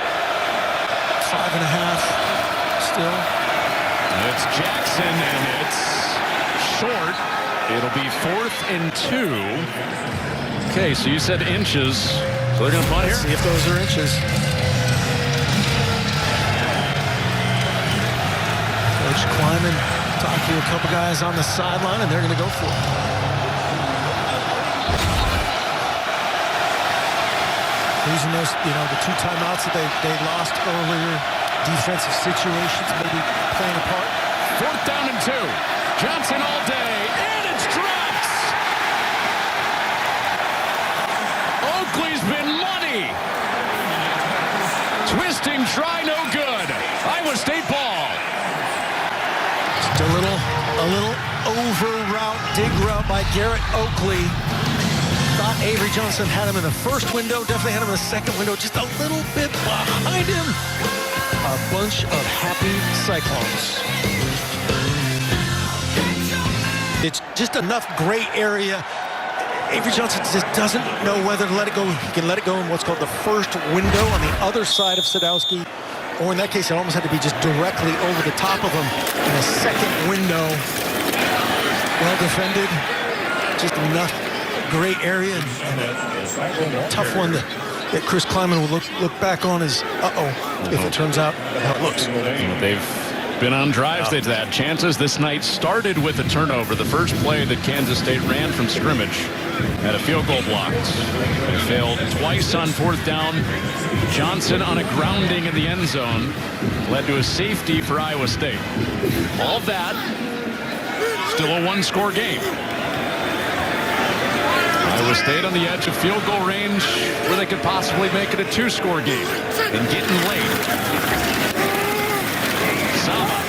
5.5 still. It's Jackson, and it's short. It'll be 4th and 2. Okay, so you said inches. So they're going to punt here? See if those are inches. Coach Kleiman talked to a couple guys on the sideline, and they're going to go for it. Losing those, the 2 timeouts that they lost earlier, defensive situations maybe playing a part. 4th down and 2. Johnson all day, and it's dropped. Oakley's been money. Twisting try, no good. Iowa State ball. Just a little over route, dig route by Garrett Oakley. Thought Avery Johnson had him in the first window, definitely had him in the second window, just a little bit behind him. A bunch of happy Cyclones. It's just enough gray area. Avery Johnson just doesn't know whether to let it go. He can let it go in what's called the first window on the other side of Sadowski, or in that case, it almost had to be just directly over the top of him in the second window. Well defended, just enough gray area, and a tough one that Chris Kleiman will look back on as, if it turns out how it looks. They've been on drives. They've had chances. This night started with a turnover. The first play that Kansas State ran from scrimmage had a field goal blocked. They failed twice on 4th down. Johnson on a grounding in the end zone led to a safety for Iowa State. All of that, still a 1-score game. Iowa State on the edge of field goal range where they could possibly make it a 2-score game. And getting late. Sama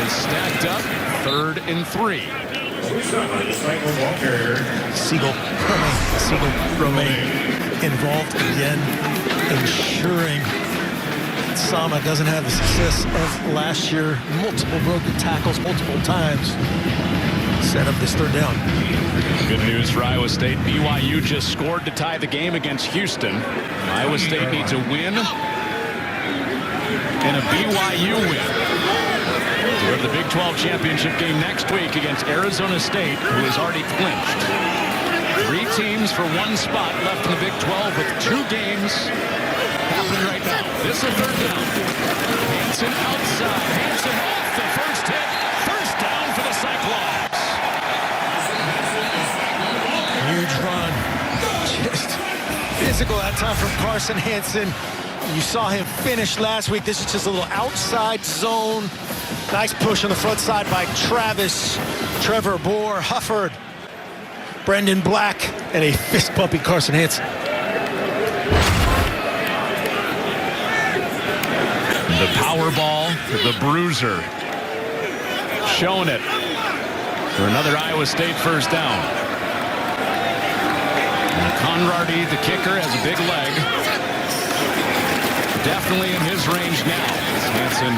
is stacked up, 3rd and 3. Siegel Romaine involved again, ensuring Sama doesn't have the success of last year. Multiple broken tackles, multiple times. Set up this 3rd down. Good news for Iowa State. BYU just scored to tie the game against Houston. Iowa State needs a win and a BYU win to go to the Big 12 championship game next week against Arizona State, who has already clinched. 3 teams for 1 spot left in the Big 12 with 2 games happening right now. This is 3rd down. Hansen outside. Hansen off the first hit. First down for the Cyclones. Huge run. Just physical that time from Carson Hansen. You saw him finish last week. This is just a little outside zone. Nice push on the front side by Trevor Bohr, Hufford, Brendan Black, and a fist-bumping Carson Hansen. The power ball, the bruiser. Showing it for another Iowa State first down. And Conradi, the kicker, has a big leg. Definitely in his range now. Hansen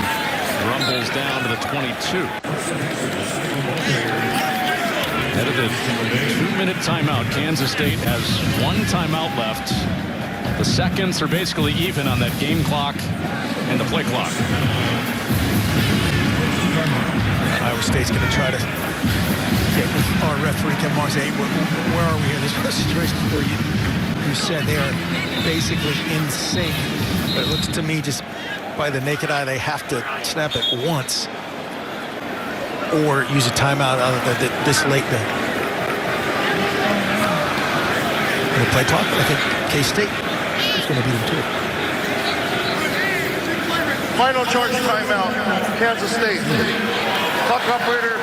rumbles down to the 22. Head of the 2-minute timeout. Kansas State has 1 timeout left. The seconds are basically even on that game clock and the play clock. Iowa State's going to try to get with our referee, Kevin Marks. Hey, where are we here? There's a situation where you said they are basically in sync. But it looks to me, just by the naked eye, they have to snap it once or use a timeout this late in the play clock. I think K-State is going to beat them too. Final charge timeout, Kansas State. Clock operator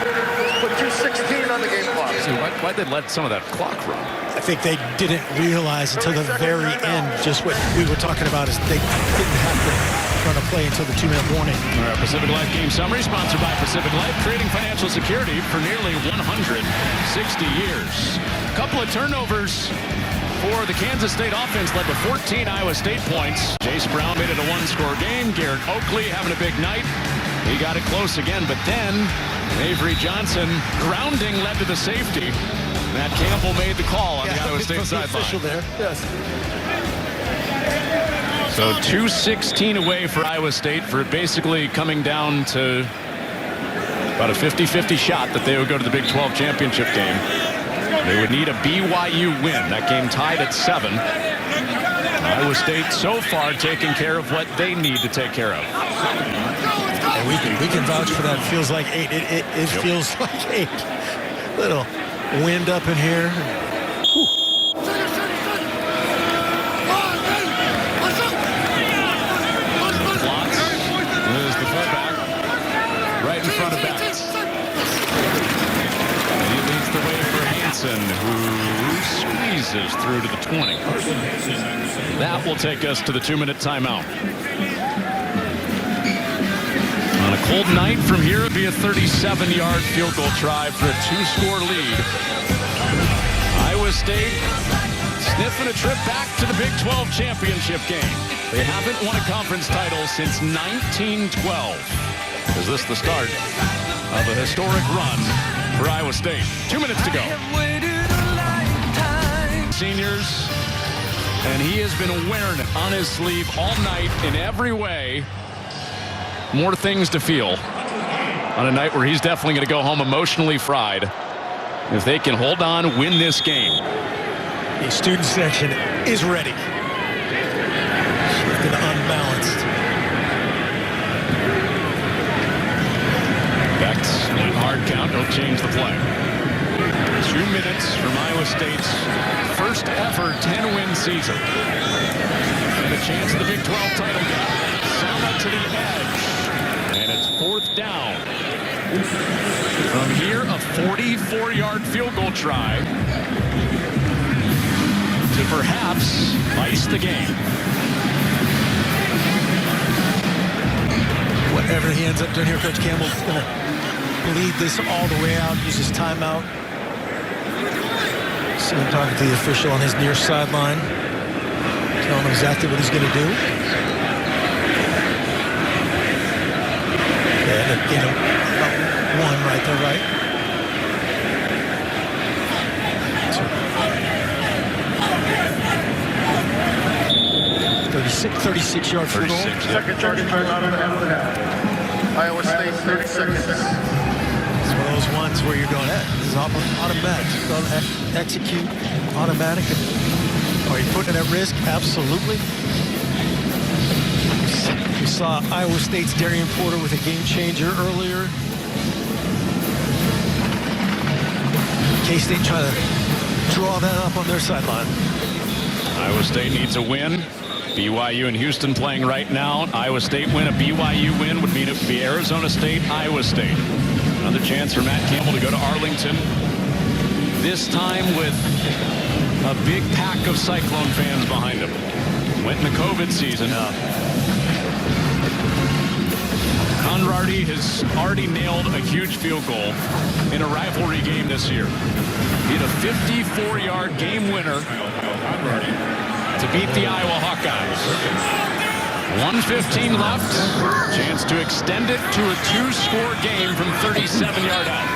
put 2:16 on the game clock. See, why'd they let some of that clock run? I think they didn't realize until the very end just what we were talking about is they didn't have to run a play until the 2-minute warning. All right, Pacific Life Game Summary, sponsored by Pacific Life, creating financial security for nearly 160 years. A couple of turnovers for the Kansas State offense led to 14 Iowa State points. Jace Brown made it a 1-score game. Garrett Oakley having a big night. He got it close again, but then Avery Johnson grounding led to the safety. Matt Campbell made the call on the Iowa State sideline. There. Yes. So 2:16 away for Iowa State for basically coming down to about a 50-50 shot that they would go to the Big 12 championship game. They would need a BYU win. That game tied at 7. Iowa State so far taking care of what they need to take care of. And we can vouch for that. It feels like 8. It feels like 8. Little wind up in here. Lots is the fullback right in front of Becht. He leads the way for Hansen, who squeezes through to the 20. That will take us to the 2-minute timeout. On a cold night from here, it'd be a 37-yard field goal try for a 2-score lead. Iowa State sniffing a trip back to the Big 12 championship game. They haven't won a conference title since 1912. Is this the start of a historic run for Iowa State? 2 minutes to go. Seniors, and he has been wearing it on his sleeve all night in every way. More things to feel on a night where he's definitely going to go home emotionally fried if they can hold on, win this game. The student section is ready. Shifted unbalanced. Becht in hard count. He'll change the play. 2 minutes from Iowa State's first ever 10-win season. And a chance at the Big 12 title game. Sama to the edge. And it's 4th down. From here, a 44-yard field goal try to perhaps ice the game. Whatever he ends up doing here, Coach Campbell's going to lead this all the way out, use his timeout. See him talking to the official on his near sideline, telling him exactly what he's going to do. Yeah, about 1 right there, right? 36-yard field goal. Second charge timeout and a half. Iowa State, 30 seconds. It's one of those ones where you're going, this is automatic. Execute automatic? Are you putting it at risk? Absolutely. We saw Iowa State's Darien Porter with a game changer earlier. K-State trying to draw that up on their sideline. Iowa State needs a win. BYU and Houston playing right now. Iowa State win. A BYU win would mean it would be Arizona State, Iowa State. Another chance for Matt Campbell to go to Arlington. This time with a big pack of Cyclone fans behind him. Went in the COVID season. Conradi has already nailed a huge field goal in a rivalry game this year. He had a 54-yard game winner to beat the Iowa Hawkeyes. 1:15 left. Chance to extend it to a 2-score game from 37-yard out.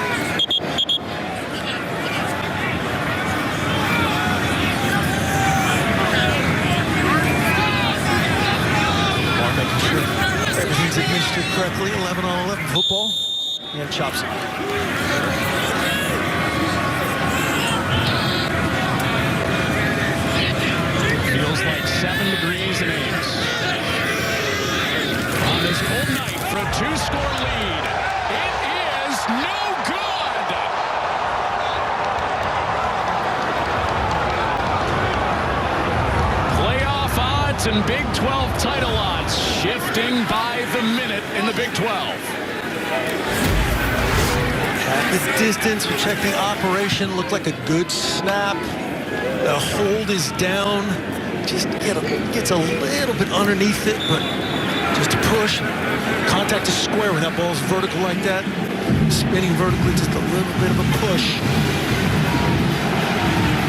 Making sure everything's administered correctly. 11-on-11 football. And chops it. Feels like 7 degrees in Ames. On this cold night for a 2-score lead. It is no good. Playoff odds and Big 12 title odds shifting by the minute in the Big 12. At the distance, we check the operation. Looked like a good snap. The hold is down. Just gets a little bit underneath it, but just a push. Contact is square when that ball's vertical like that. Spinning vertically, just a little bit of a push.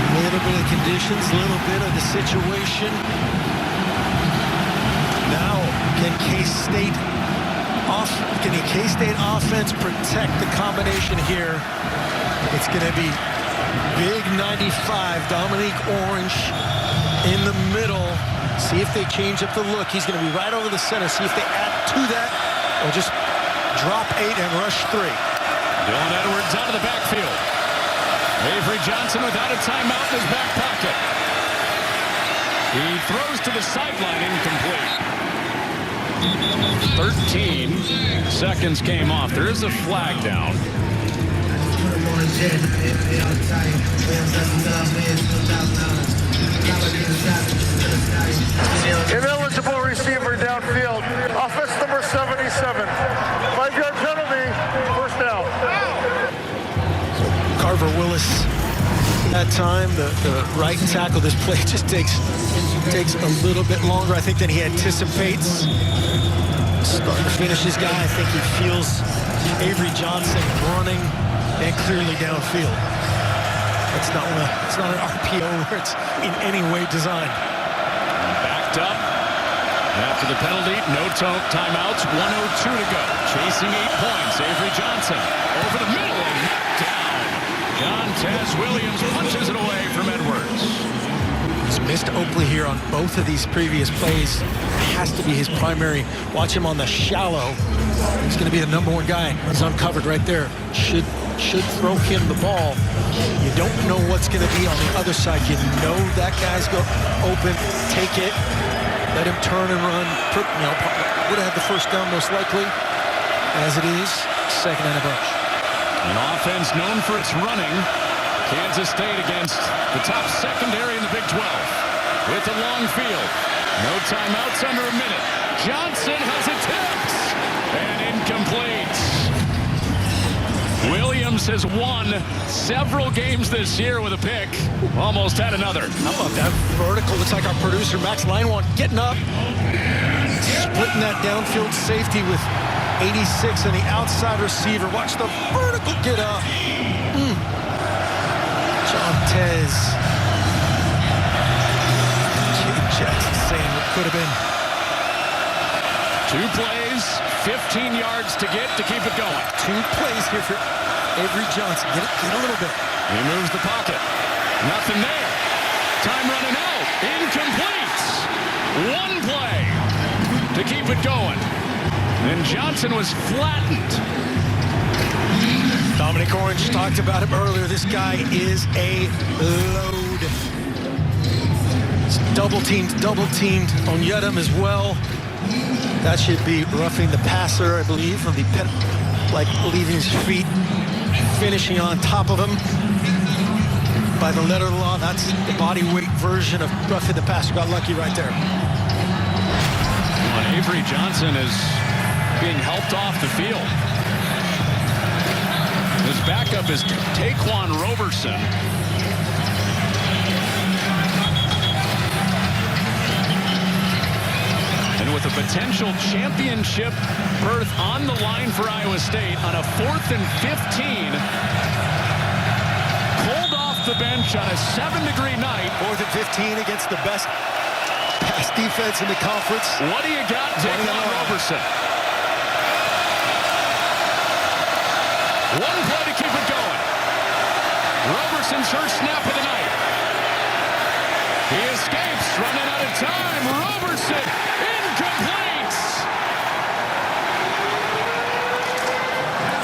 A little bit of conditions, a little bit of the situation. Now, can the K-State offense protect the combination here? It's going to be big 95, Dominique Orange in the middle. See if they change up the look. He's going to be right over the center. See if they add to that or just drop 8 and rush 3. Dylan Edwards out of the backfield. Avery Johnson without a timeout in his back pocket. He throws to the sideline, incomplete. 13 seconds came off. There is a flag down. Ineligible receiver downfield. Offense number 77. 5-yard penalty. First down. Carver Willis, that time, the right tackle. This play just takes a little bit longer, I think, than he anticipates. Starting to finish his guy. I think he feels Avery Johnson running and clearly downfield. It's not an RPO where it's in any way designed. Backed up after the penalty. No timeouts. 1:02 to go. Chasing 8 points. Avery Johnson over the middle and knocked down. John Tez Williams punches it away from Edwards. He's missed Oakley here on both of these previous plays. Has to be his primary. Watch him on the shallow. He's going to be the #1 guy. He's uncovered right there. Should throw him the ball. You don't know what's going to be on the other side. You know that guy's go open. Take it. Let him turn and run. Would have had the first down most likely. As it is, second and a bunch. An offense known for its running. Kansas State against the top secondary in the Big 12 with a long field. No timeouts under a minute. Johnson has it tipped and incomplete. Williams has won several games this year with a pick. Almost had another. How about that vertical? Looks like our producer, Max Linewand, getting up. Splitting that downfield safety with 86 and the outside receiver. Watch the vertical get up. John Tez. Jackson saying what could have been. 2 plays, 15 yards to get to keep it going. 2 plays here for Avery Johnson. Get a little bit. He moves the pocket. Nothing there. Time running out. Incomplete. 1 play to keep it going. And Johnson was flattened. Dominic Orange talked about him earlier. This guy is a load. It's double teamed on Yedem as well. That should be roughing the passer, I believe, from the like leaving his feet, finishing on top of him. By the letter of the law, that's the body weight version of roughing the passer. Got lucky right there. Well, Avery Johnson is being helped off the field. His backup is Taquan Roberson. And with a potential championship berth on the line for Iowa State on a 4th and 15, pulled off the bench on a 7-degree night. 4th and 15 against the best pass defense in the conference. What do you got, Taquan Roberson? One play to keep it going. Roberson's first snap of the night. He escapes, running out of time. Roberson, incomplete.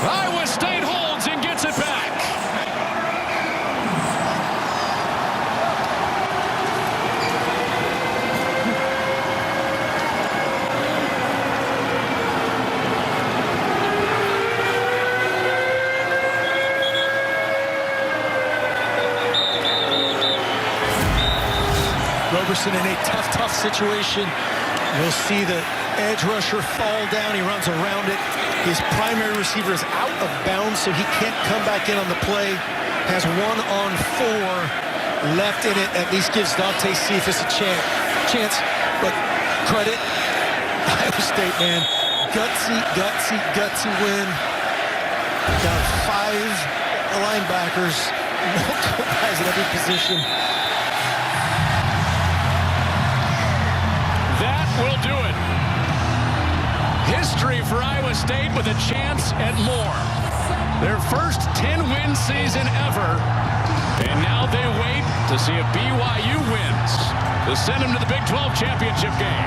Iowa State holds and gets it back. Roberson in a tough situation. You'll see the edge rusher fall down. He runs around it. His primary receiver is out of bounds, so he can't come back in on the play. Has 1-on-4 left in it. At least gives Dante Cephas a chance. But credit Iowa State, man. Gutsy win. Got 5 linebackers, multiple guys in every position. That will do it. History for Iowa State with a chance at more. Their first 10-win season ever. And now they wait to see if BYU wins to send them to the Big 12 championship game.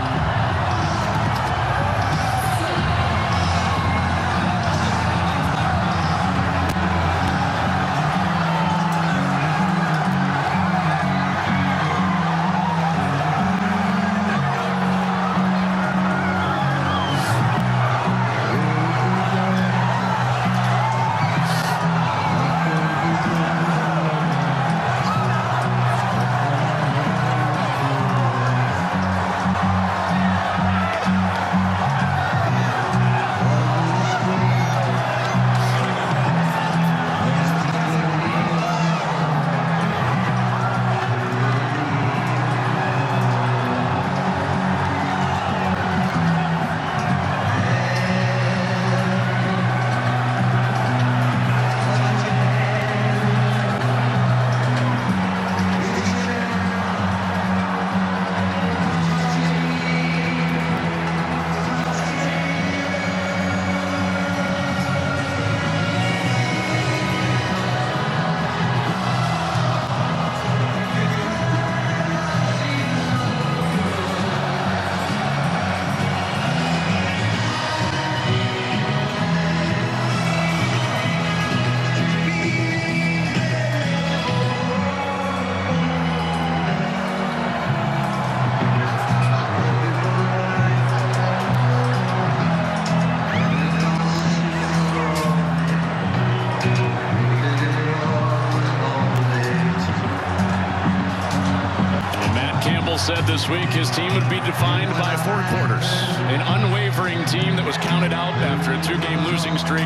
Said this week his team would be defined by 4 quarters. An unwavering team that was counted out after a 2-game losing streak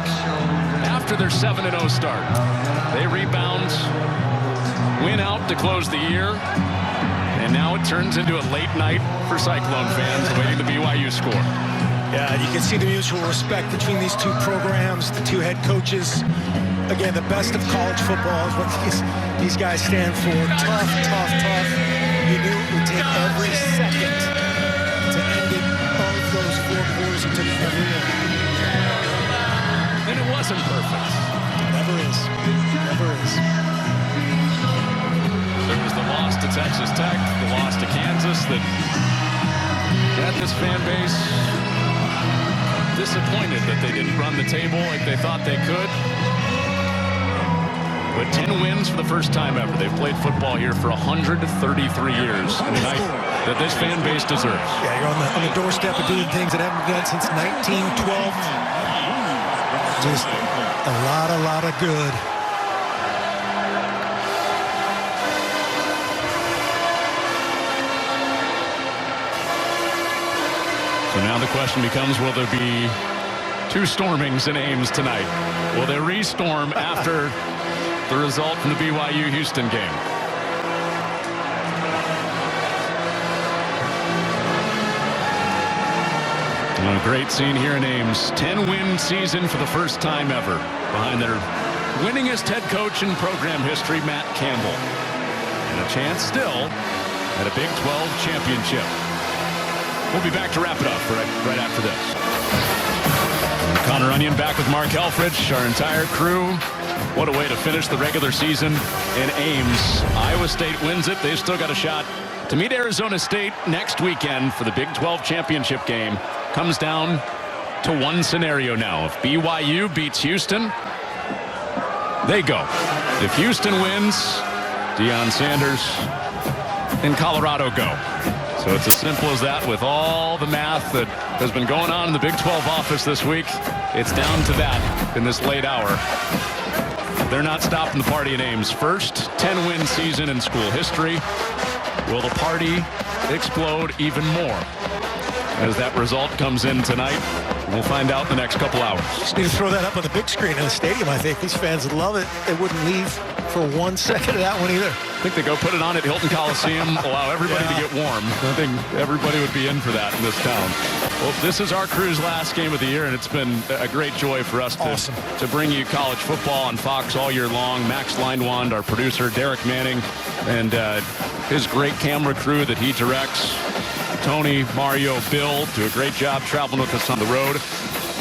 after their 7-0 start. They rebound, win out to close the year, and now it turns into a late night for Cyclone fans waiting the BYU score. Yeah, you can see the mutual respect between these 2 programs, the 2 head coaches. Again, the best of college football is what these guys stand for. Tough. You knew it would take every second to end it. All of those 4 quarters, it took every one. And it wasn't perfect. Never is. There was the loss to Texas Tech, the loss to Kansas that had this fan base disappointed that they didn't run the table like they thought they could. but 10 wins for the first time ever. They've played football here for 133 years. A night that this fan base deserves. Yeah, you're on the doorstep of doing things that haven't been done since 1912. Just a lot of good. So now the question becomes, will there be 2 stormings in Ames tonight? Will they restorm after the result from the BYU-Houston game? A great scene here in Ames. 10-win season for the first time ever behind their winningest head coach in program history, Matt Campbell. And a chance still at a Big 12 championship. We'll be back to wrap it up right after this. Connor Onion back with Mark Helfrich, our entire crew. What a way to finish the regular season in Ames. Iowa State wins it. They've still got a shot to meet Arizona State next weekend for the Big 12 championship game. Comes down to one scenario now. If BYU beats Houston, they go. If Houston wins, Deion Sanders and Colorado go. So it's as simple as that. With all the math that has been going on in the Big 12 office this week, it's down to that in this late hour. They're not stopping the party in Ames. First 10-win season in school history. Will the party explode even more as that result comes in tonight? We'll find out in the next couple hours. Just need to throw that up on the big screen in the stadium. I think these fans would love it. They wouldn't leave for 1 second of that one either. I think they go put it on at Hilton Coliseum, allow everybody to get warm. I think everybody would be in for that in this town. Well, this is our crew's last game of the year, and it's been a great joy for us to bring you college football on Fox all year long. Max Leinwand, our producer, Derek Manning, and his great camera crew that he directs. Tony, Mario, Bill do a great job traveling with us on the road.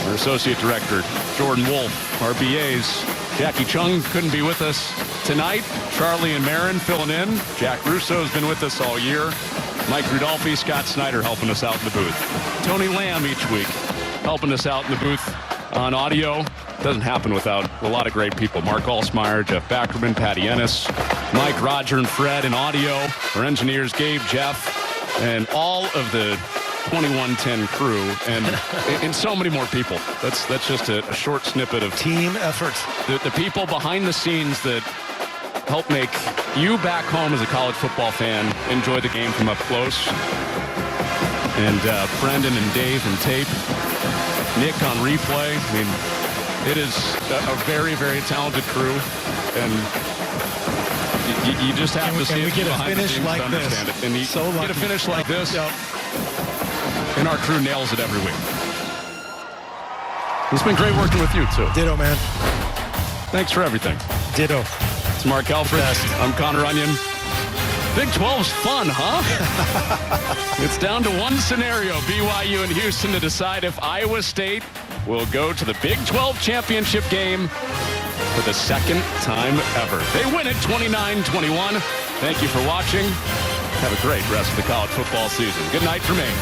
Our associate director, Jordan Wolf, our BAs. Jackie Chung couldn't be with us tonight. Charlie and Marin filling in. Jack Russo's been with us all year. Mike Rudolphi, Scott Snyder helping us out in the booth. Tony Lamb each week helping us out in the booth on audio. Doesn't happen without a lot of great people. Mark Alsmeyer, Jeff Backerman, Patty Ennis, Mike, Roger, and Fred in audio. Our engineers, Gabe, Jeff, and all of the 2110 crew, and so many more people. That's just a short snippet of team effort. The people behind the scenes that help make you back home as a college football fan enjoy the game from up close. And Brendan and Dave and tape, Nick on replay. I mean, it is a very, very talented crew, and you just have to see it behind the scenes to understand it. And you get a finish like this. And our crew nails it every week. It's been great working with you, too. Ditto, man. Thanks for everything. Ditto. It's Mark Helfrich. I'm Connor Onion. Big 12's fun, huh? It's down to one scenario, BYU and Houston, to decide if Iowa State will go to the Big 12 championship game for the second time ever. They win it 29-21. Thank you for watching. Have a great rest of the college football season. Good night from Ames.